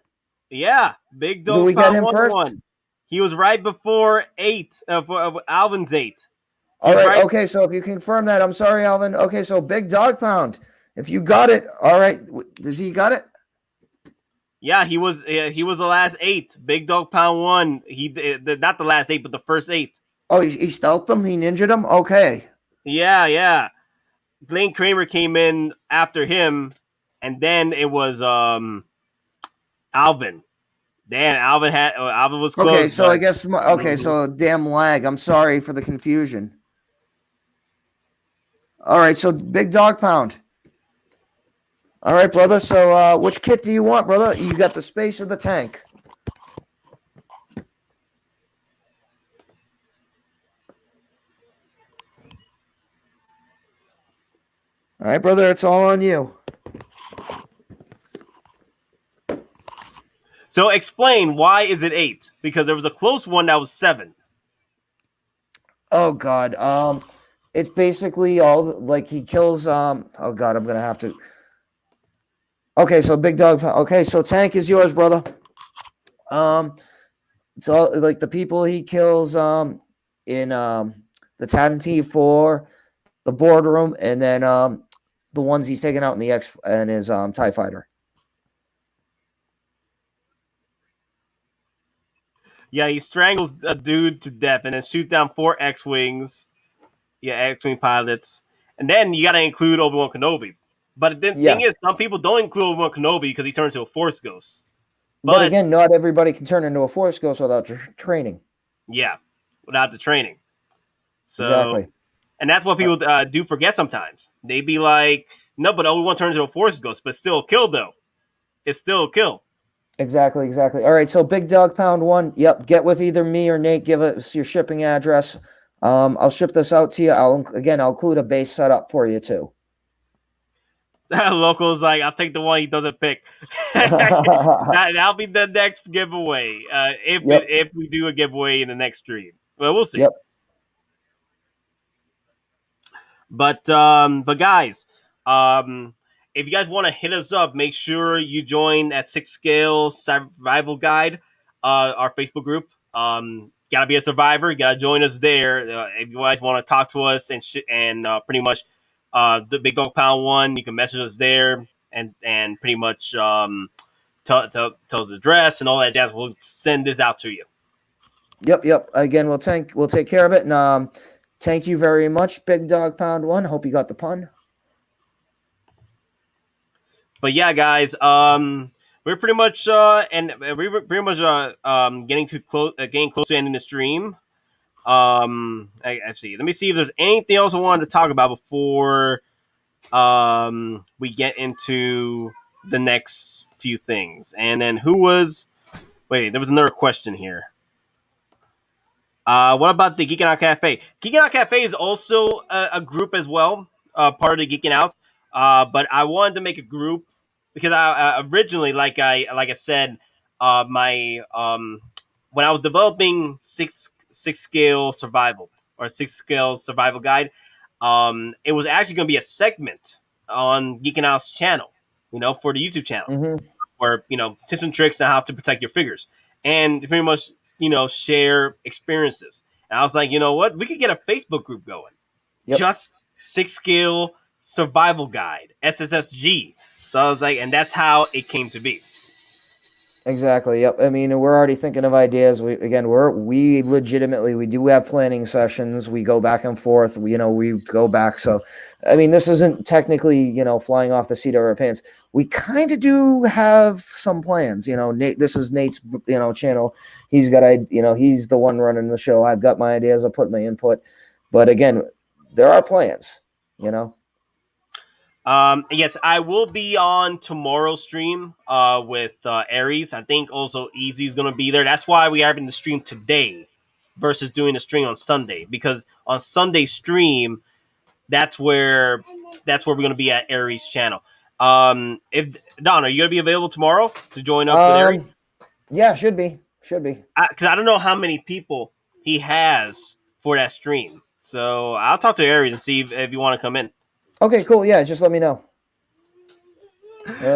Yeah, Big Dog Do we get Pound him 1 first? won. He was right before 8, for Alvin's 8. All right, okay, so if you confirm that, I'm sorry, Alvin. Okay, so Big Dog Pound, if you got it, all right, does he got it? Yeah, he was the last 8. Big Dog Pound 1. Not the last 8, but the first 8. Oh, he stealthed him? He ninja'd him? Okay. Yeah. Blaine Kramer came in after him, and then it was Alvin. Damn, Alvin was close. Okay, so I guess so damn lag. I'm sorry for the confusion. All right, so Big Dog Pound. All right, brother. So which kit do you want, brother? You got the space or the tank? All right, brother, it's all on you. So explain, why is it 8? Because there was a close one that was 7. Oh God. It's basically all like he kills oh God, I'm gonna have to. Okay, so Big Dog. Okay, so tank is yours, brother. It's all like the people he kills in the Cantina 4, the boardroom, and then the ones he's taking out in the X and his TIE fighter. Yeah, he strangles a dude to death and then shoots down 4 X-Wings. Yeah, X-Wing pilots. And then you got to include Obi-Wan Kenobi. But the thing is, some people don't include Obi-Wan Kenobi because he turns into a Force Ghost. But again, not everybody can turn into a Force Ghost without training. Yeah, without the training. So, exactly. And that's what people do forget sometimes. They be like, no, but Obi-Wan turns into a Force Ghost, but still a kill, though. It's still a kill. Exactly. All right, so Big Dog Pound 1. Yep, get with either me or Nate. Give us your shipping address. I'll ship this out to you. I'll include a base setup for you too. Local's like, I'll take the one he doesn't pick. That'll be the next giveaway. If we do a giveaway in the next stream, well, we'll see. Yep. But guys, if you guys want to hit us up, make sure you join at 6 Scale Survival Guide, our Facebook group. Gotta be a survivor. You gotta join us there. If you guys want to talk to us and pretty much the Big Dog Pound 1, you can message us there and pretty much tell us the address and all that jazz. We'll send this out to you. Yep. Again, we'll take care of it. And thank you very much, Big Dog Pound 1. Hope you got the pun. But yeah, guys, we're pretty much getting close to ending the stream. I see. Let me see if there's anything else I wanted to talk about before we get into the next few things. And then there was another question here. What about the Geeking Out Cafe? Geeking Out Cafe is also a group as well, part of the Geeking Out. But I wanted to make a group because I originally, like I said, my when I was developing six scale survival or 6 Scale Survival Guide, it was actually going to be a segment on Geeking Out's channel, for the YouTube channel, where tips and tricks on how to protect your figures and pretty much share experiences. And I was like, you know what, we could get a Facebook group going, just 6 Scale Survival Guide, SSSG. So I was like, and that's how it came to be. Exactly. Yep. I mean, we're already thinking of ideas. We legitimately, we do have planning sessions. We go back and forth. We go back. So, I mean, this isn't technically, flying off the seat of our pants. We kind of do have some plans. Nate, this is Nate's, channel. He's got, he's the one running the show. I've got my ideas. I put my input. But again, there are plans, Yes, I will be on tomorrow's stream with Aries. I think also Easy's going to be there. That's why we are having the stream today versus doing the stream on Sunday, because on Sunday stream that's where we're going to be at Aries channel. If Don, are you going to be available tomorrow to join up with Aries? Yeah, should be. Because I don't know how many people he has for that stream. So I'll talk to Aries and see if you want to come in. Okay, cool. Yeah, just let me know.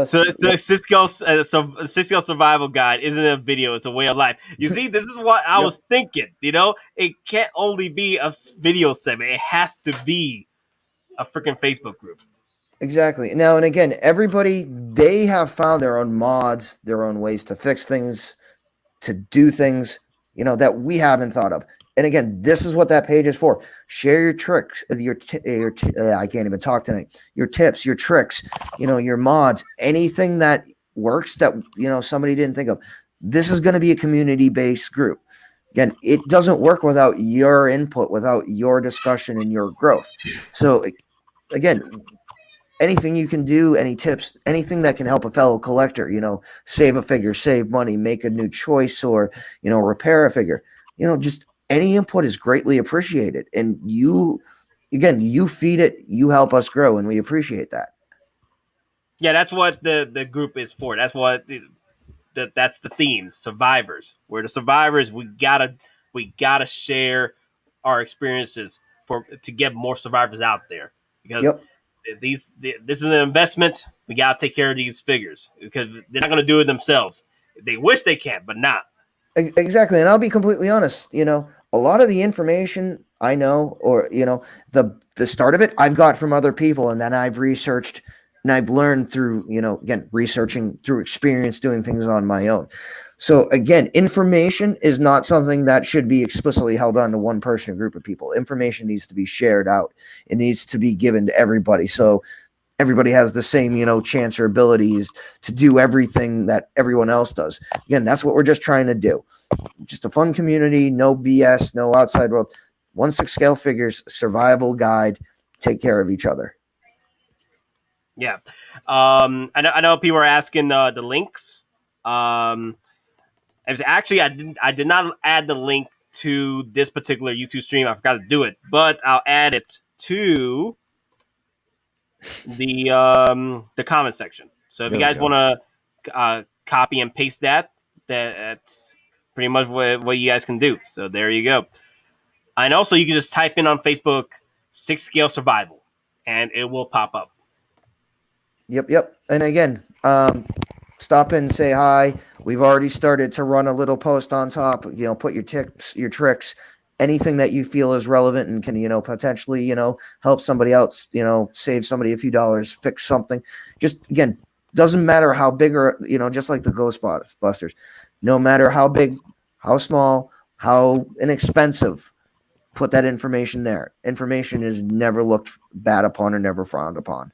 So Yep. Cisco survival guide isn't a video; it's a way of life. You see, this is what I was thinking. You know, it can't only be a video segment; it has to be a freaking Facebook group. Exactly. Now and again, everybody, they have found their own mods, their own ways to fix things, to do things, that we haven't thought of. And again, this is what that page is for. Share your tricks, I can't even talk tonight. Your tips, your tricks, your mods, anything that works that somebody didn't think of. This is going to be a community-based group. Again, it doesn't work without your input, without your discussion and your growth. So again, anything you can do, any tips, anything that can help a fellow collector, save a figure, save money, make a new choice, or, repair a figure, just any input is greatly appreciated. And you feed it, you help us grow, and we appreciate that. Yeah, that's what the group is for. That's what that's the theme. Survivors. We're the survivors. We gotta share our experiences to get more survivors out there, because this is an investment. We gotta take care of these figures because they're not gonna do it themselves. They wish they can, but not. Exactly. And I'll be completely honest, a lot of the information I know, or, the start of it, I've got from other people, and then I've researched and I've learned through, again, researching through experience, doing things on my own. So again, information is not something that should be explicitly held on to one person or group of people. Information needs to be shared out. It needs to be given to everybody. So everybody has the same, chance or abilities to do everything that everyone else does. Again, that's what we're just trying to do. Just a fun community, no BS, no outside world. 1/6 scale figures, survival guide, take care of each other. Yeah. I know people are asking the links. Actually, I did not add the link to this particular YouTube stream. I forgot to do it, but I'll add it to the comment section. So if you guys want to copy and paste that's pretty much what you guys can do. So there you go. And also, you can just type in on Facebook 6 scale survival, and it will pop up. Yep. And again, stop in, say hi. We've already started to run a little post on top. Put your tips, your tricks, anything that you feel is relevant and can, potentially, help somebody else, save somebody a few dollars, fix something. Just, again, doesn't matter how big or, just like the Ghostbusters, no matter how big, how small, how inexpensive, put that information there. Information is never looked bad upon or never frowned upon.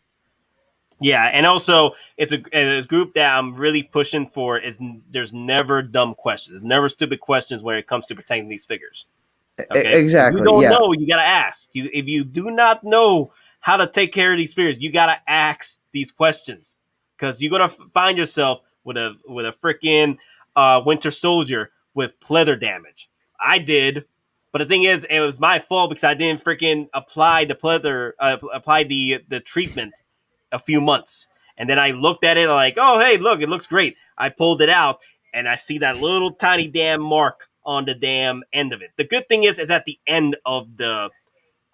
Yeah, and also it's a group that I'm really pushing for. There's never dumb questions, never stupid questions when it comes to protecting these figures. Okay? Exactly. If you don't know, you gotta ask. If you do not know how to take care of these figures, you gotta ask these questions, because you're gonna find yourself with a freaking Winter Soldier with pleather damage. I did, but the thing is, it was my fault because I didn't freaking apply the pleather, apply the treatment a few months. And then I looked at it like, oh, hey, look, it looks great. I pulled it out and I see that little tiny damn mark on the damn end of it. The good thing is it's at the end of the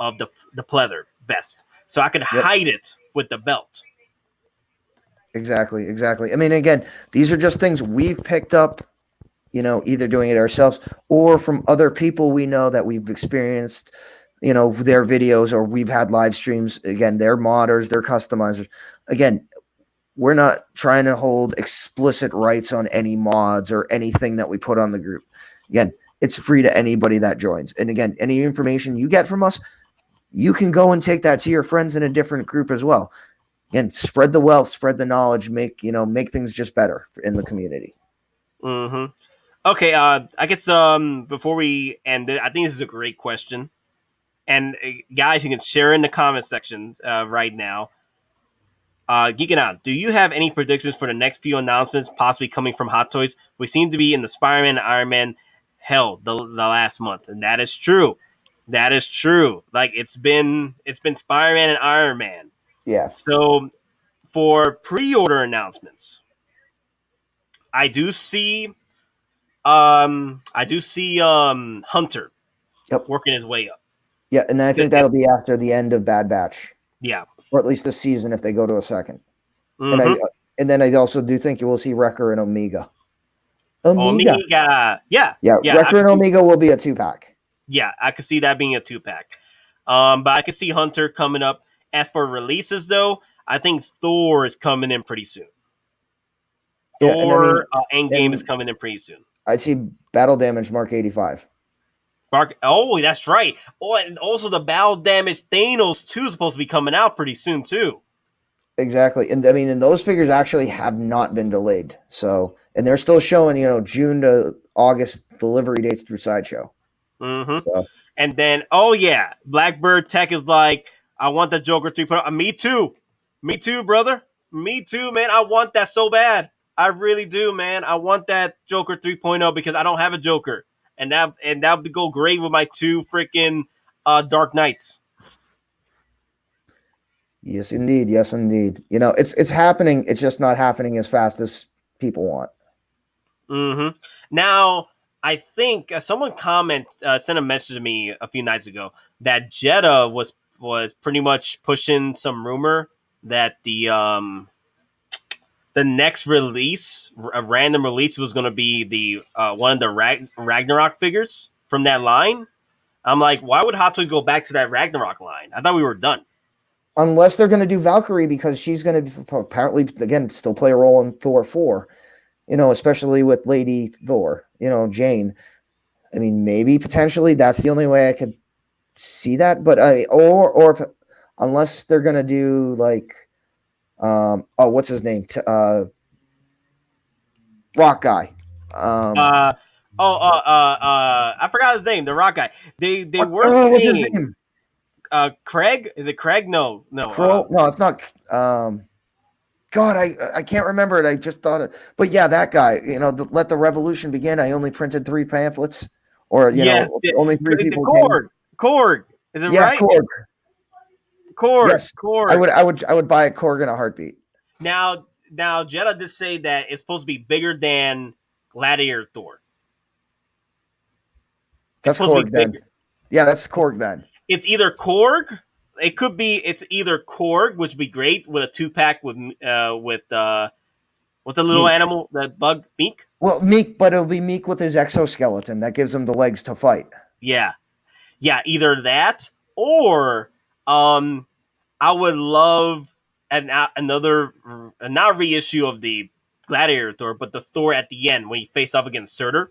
pleather vest. So I could hide it with the belt. Exactly. I mean, again, these are just things we've picked up, either doing it ourselves or from other people we know that we've experienced, their videos, or we've had live streams. Again, they're modders, they're customizers. Again, we're not trying to hold explicit rights on any mods or anything that we put on the group. Again, it's free to anybody that joins. And again, any information you get from us, you can go and take that to your friends in a different group as well. Again, spread the wealth, spread the knowledge, make things just better in the community. Mm-hmm. Okay, I guess before we end it, I think this is a great question. And guys, you can share in the comment section right now. Geeking Out, do you have any predictions for the next few announcements possibly coming from Hottoys? We seem to be in the Spider-Man and Iron Man hell the last month, and that is true. That is true. Like it's been Spider-Man and Iron Man. Yeah. So for pre-order announcements, I do see Hunter Yep. working his way up. Yeah, and I think that'll be after the end of Bad Batch. Yeah. Or at least this season if they go to a second. Mm-hmm. And then I also do think you will see Wrecker and Omega. Omega. Yeah. Wrecker and Omega will be a 2-pack. Yeah, I could see that being a 2-pack. But I could see Hunter coming up. As for releases, though, I think Thor is coming in pretty soon. Yeah, Thor EndGame is coming in pretty soon. I see Battle Damage Mark 85. Oh, that's right. Oh, and also the Battle Damage Thanos 2 is supposed to be coming out pretty soon, too. Exactly. And I mean, and those figures actually have not been delayed. So, and they're still showing, June to August delivery dates through Sideshow. Mm-hmm. So. And then, oh yeah, Blackbird Tech is like, I want the Joker 3.0. Me too. Me too, brother. Me too, man. I want that so bad. I really do, man. I want that Joker 3.0 because I don't have a Joker. And that would go great with my 2 freaking Dark Knights. Yes, indeed. Yes, indeed. It's happening. It's just not happening as fast as people want. Mm-hmm. Now, I think someone sent a message to me a few nights ago that Jetta was pretty much pushing some rumor that the next release, a random release, was going to be the one of the Ragnarok figures from that line. I'm like, why would Hot Toys go back to that Ragnarok line? I thought we were done. Unless they're going to do Valkyrie because she's going to apparently, again, still play a role in Thor 4, especially with Lady Thor, Jane. I mean, maybe potentially that's the only way I could see that. But or unless they're going to do like, what's his name? Rock guy. I forgot his name. The Rock guy. They were saying. What's his name? Craig? Is it Craig? No. No, it's not. God, I can't remember it. I just thought it. But yeah, that guy. Let the revolution begin. I only printed 3 pamphlets, or only 3 people. Korg. Is it right? Korg. Yes, Korg. I would buy a Korg in a heartbeat. Now, Jetta did say that it's supposed to be bigger than Gladiator Thor. That's Korg then. Yeah, that's Korg then. It's either Korg. It's either Korg, which would be great with a 2-pack with what's the little Meek. animal, that bug, Meek? Well, Meek, but it'll be Meek with his exoskeleton that gives him the legs to fight. Yeah, either that or I would love another not reissue of the Gladiator Thor, but the Thor at the end when he faced off against Surtur.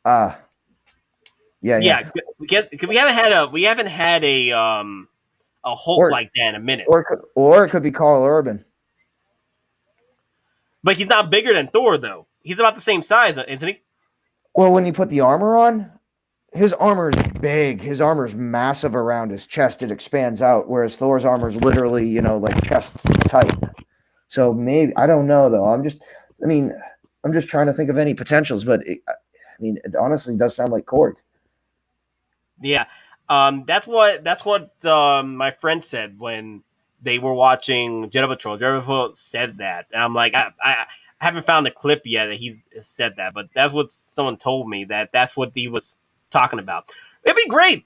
Yeah. Because we haven't had a Hulk like that in a minute. Or it could be Carl Urban. But he's not bigger than Thor, though. He's about the same size, isn't he? Well, when you put the armor on, his armor is big. His armor is massive around his chest. It expands out, whereas Thor's armor is literally, like chest tight. So maybe, I don't know, though. I'm just trying to think of any potentials, but it honestly does sound like Korg. Yeah, that's what my friend said when they were watching Jedi Patrol. Jedi Patrol said that, and I'm like, I haven't found a clip yet that he said that, but that's what someone told me that's what he was talking about. It'd be great.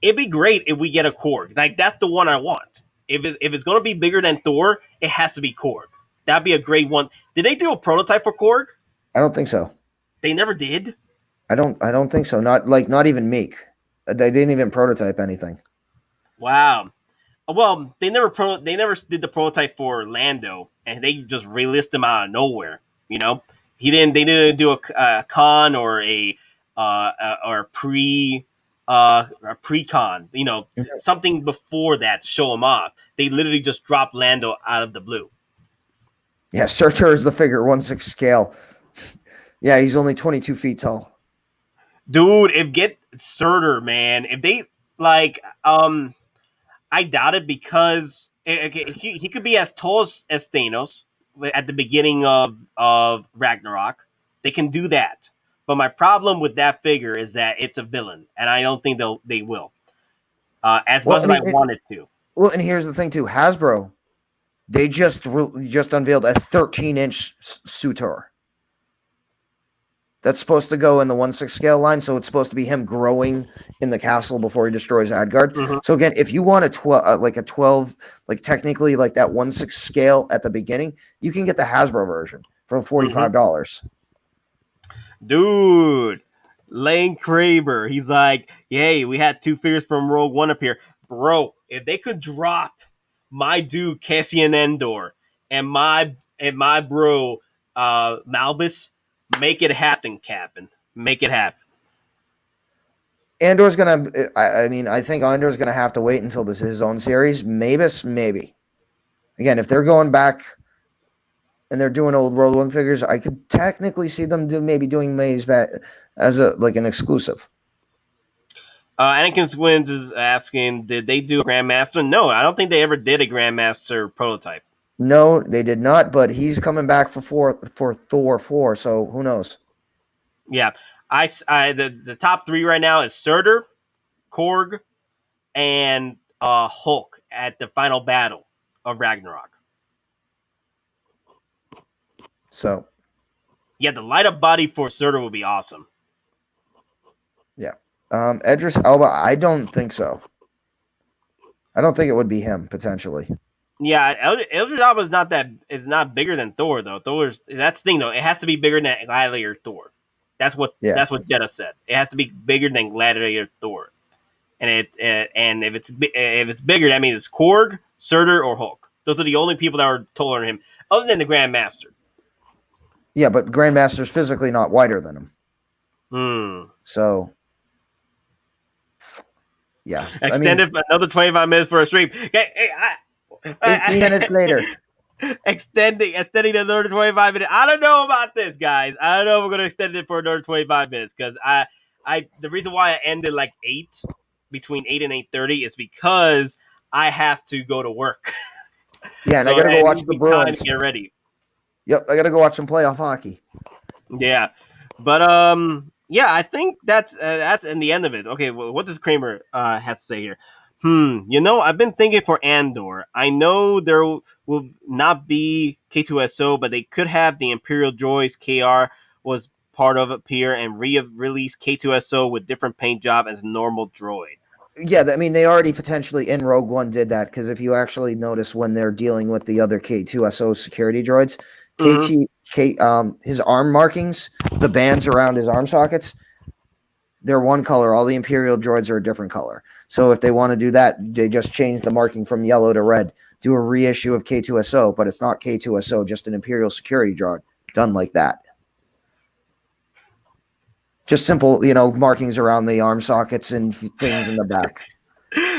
It'd be great if we get a Korg. Like that's the one I want. If it's gonna be bigger than Thor, it has to be Korg. That'd be a great one. Did they do a prototype for Korg? I don't think so. They never did. I don't think so. Not even Meek. They didn't even prototype anything. Wow. Well, they never did the prototype for Lando, and they just released him out of nowhere. They didn't do a con or a pre-con. Something before that to show him off. They literally just dropped Lando out of the blue. Yeah, Surtur is the figure 1/6 scale. Yeah, he's only 22 feet tall. Dude, get Surtur, man. If they I doubt it because he could be as tall as Thanos at the beginning of Ragnarok. They can do that. But my problem with that figure is that it's a villain, and I don't think they will. As much as I wanted to. Well, and here's the thing too: Hasbro, they just unveiled a 13-inch Sutor. That's supposed to go in the 1/6 scale line, so it's supposed to be him growing in the castle before he destroys Asgard. Mhm. So again, if you want a 12, like technically like that 1/6 scale at the beginning, you can get the Hasbro version for $45. Dude, Lane Kramer, he's like, "Yay, we had 2 figures from Rogue One up here, bro. If they could drop my dude Cassian Andor and my bro Malbus, make it happen, Captain. Make it happen." Andor's gonna. I think Andor's gonna have to wait until this is his own series. Maybe. Again, if they're going back and they're doing old World One figures, I could technically see them doing Maze back as an exclusive. Anakin Swins is asking, did they do a Grandmaster? No, I don't think they ever did a Grandmaster prototype. No, they did not, but he's coming back for Thor 4, so who knows? Yeah. The top 3 right now is Surtur, Korg, and Hulk at the final battle of Ragnarok. So, yeah, the light up body for Surtur would be awesome. Yeah. Idris Elba, I don't think so. I don't think it would be him, potentially. Yeah, Idris Elba is not bigger than Thor, though. That's the thing, though. It has to be bigger than Gladiator Thor. That's what Jetta said. It has to be bigger than Gladiator Thor. And if it's bigger, that means it's Korg, Surtur, or Hulk. Those are the only people that are taller than him, other than the Grandmaster. Yeah, but Grandmaster's physically not wider than him. So, yeah. Extended another 25 minutes for a stream. 18 minutes later. Extending another 25 minutes. I don't know about this, guys. I don't know if we're going to extend it for another 25 minutes because the reason why I ended like between 8 and 8:30 is because I have to go to work. Yeah, and I got to go watch the Bruins. Get ready. Yep, I got to go watch some playoff hockey. Yeah, but yeah, I think that's in the end of it. Okay, well, what does Kramer have to say here? I've been thinking for Andor. I know there will not be K2SO, but they could have the Imperial droids KR was part of appear and re-release K2SO with different paint job as a normal droid. Yeah, they already potentially in Rogue One did that because if you actually notice when they're dealing with the other K2SO security droids, his arm markings, the bands around his arm sockets, they're one color. All the Imperial droids are a different color. So if they want to do that, they just change the marking from yellow to red. Do a reissue of K2SO, but it's not K2SO, just an Imperial security droid done like that. Just simple, markings around the arm sockets and things in the back.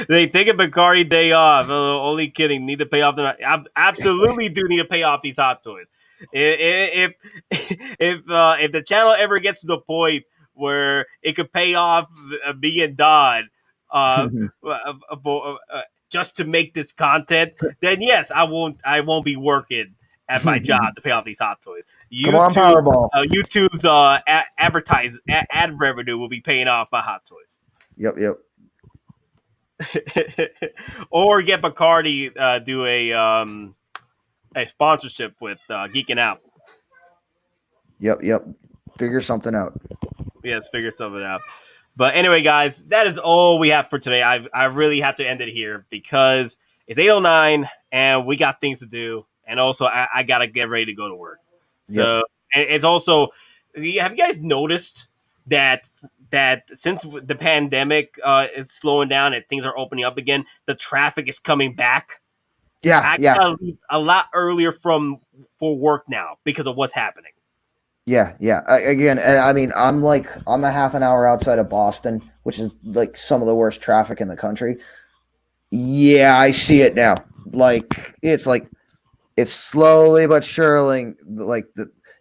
They take a Bacardi day off. Only kidding. Need to pay off absolutely do need to pay off these Hot Toys. If the channel ever gets to the point where it could pay off me and Don just to make this content, then yes, I won't be working at my job to pay off these Hot Toys. Come on, Powerball. YouTube's ad revenue will be paying off my Hot Toys. Yep. Or get Bacardi do a sponsorship with Geeking Out. Yep. Figure something out. Yes, figure something out. But anyway, guys, that is all we have for today. I really have to end it here because it's 8:09 and we got things to do. And also, I got to get ready to go to work. So it's also, have you guys noticed that since the pandemic is slowing down and things are opening up again, the traffic is coming back? Yeah. gotta leave a lot earlier for work now because of what's happening. Yeah. Again, I'm a half an hour outside of Boston, which is like some of the worst traffic in the country. Yeah, I see it now. It's slowly but surely,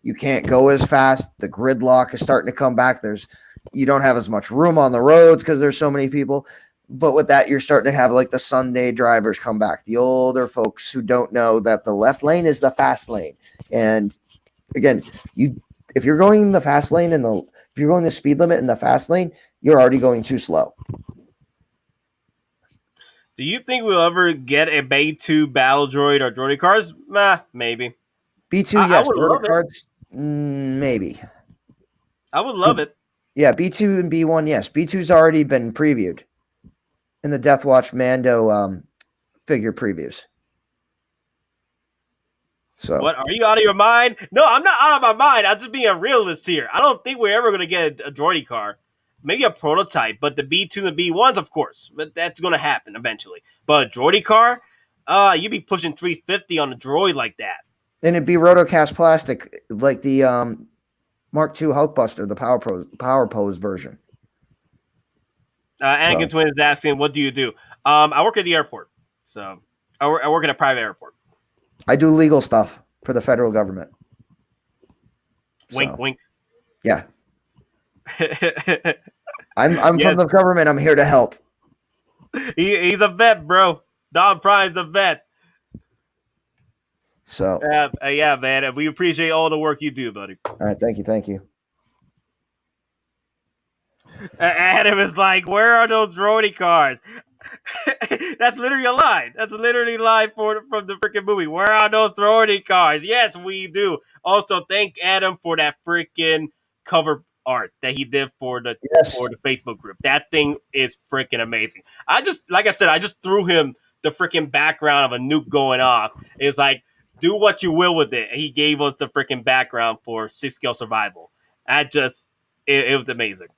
you can't go as fast. The gridlock is starting to come back. You don't have as much room on the roads because there's so many people. But with that, you're starting to have like the Sunday drivers come back, the older folks who don't know that the left lane is the fast lane. And again, if you're going in the fast lane and if you're going the speed limit in the fast lane, you're already going too slow. Do you think we'll ever get a B2 battle droid or droid cars? Maybe. B2, yes. Droid cards, maybe. I would love it. Yeah, B2 and B1, yes. B2's already been previewed in the Death Watch Mando figure previews. So, what, are you out of your mind? No, I'm not out of my mind. I'm just being a realist here. I don't think we're ever going to get a droid car. Maybe a prototype, but the B2 and B1s, of course. But that's going to happen eventually. But a droid car? You'd be pushing 350 on a droid like that. And it'd be rotocast plastic, like the Mark II Hulkbuster, the Power Pose version. Anakin Twin is asking, what do you do? I work at the airport. So I work at a private airport. I do legal stuff for the federal government. Wink, wink. Yeah. I'm from the government. I'm here to help. He's a vet, bro. Don Prime's a vet. So yeah, man. We appreciate all the work you do, buddy. All right, thank you. Adam is like, where are those droid cars? That's literally a line. That's literally a line from the freaking movie. Where are those droid cars? Yes, we do. Also, thank Adam for that freaking cover art that he did for the Facebook group. That thing is freaking amazing. Like I said, I just threw him the freaking background of a nuke going off. It's like, do what you will with it. And he gave us the freaking background for 6-scale survival. It was amazing.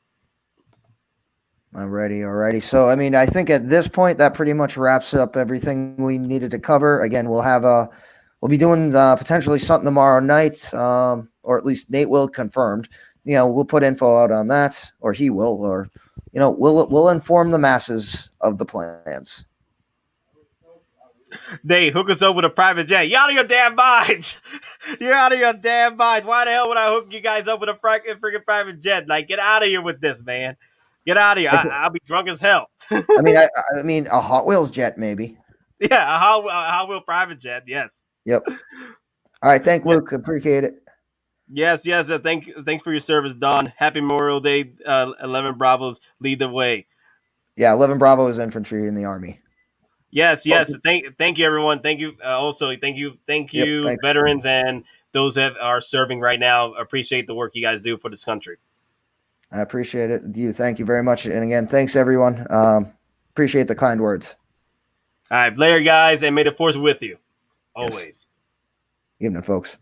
Alrighty. So, I mean, I think at this point that pretty much wraps up everything we needed to cover. Again, we'll be doing potentially something tomorrow night, or at least Nate will, confirmed. We'll put info out on that, or he will, or we'll inform the masses of the plans. They hook us up with a private jet. You out of your damn minds. You're out of your damn minds. Why the hell would I hook you guys up with a freaking private jet? Like, get out of here with this, man. Get out of here. I'll be drunk as hell. I mean, a Hot Wheels jet, maybe. Yeah, a Hot Wheel private jet, yes. Yep. All right, thank Luke. Appreciate it. Yes. Thanks for your service, Don. Happy Memorial Day. 11 Bravos lead the way. Yeah, 11 Bravo is infantry in the Army. Yes. Thank you, everyone. Thank you. Also, thank you, veterans and those that are serving right now. Appreciate the work you guys do for this country. I appreciate it. Thank you very much. And again, thanks everyone. Appreciate the kind words. All right, later, guys, and may the force be with you always. Evening, folks.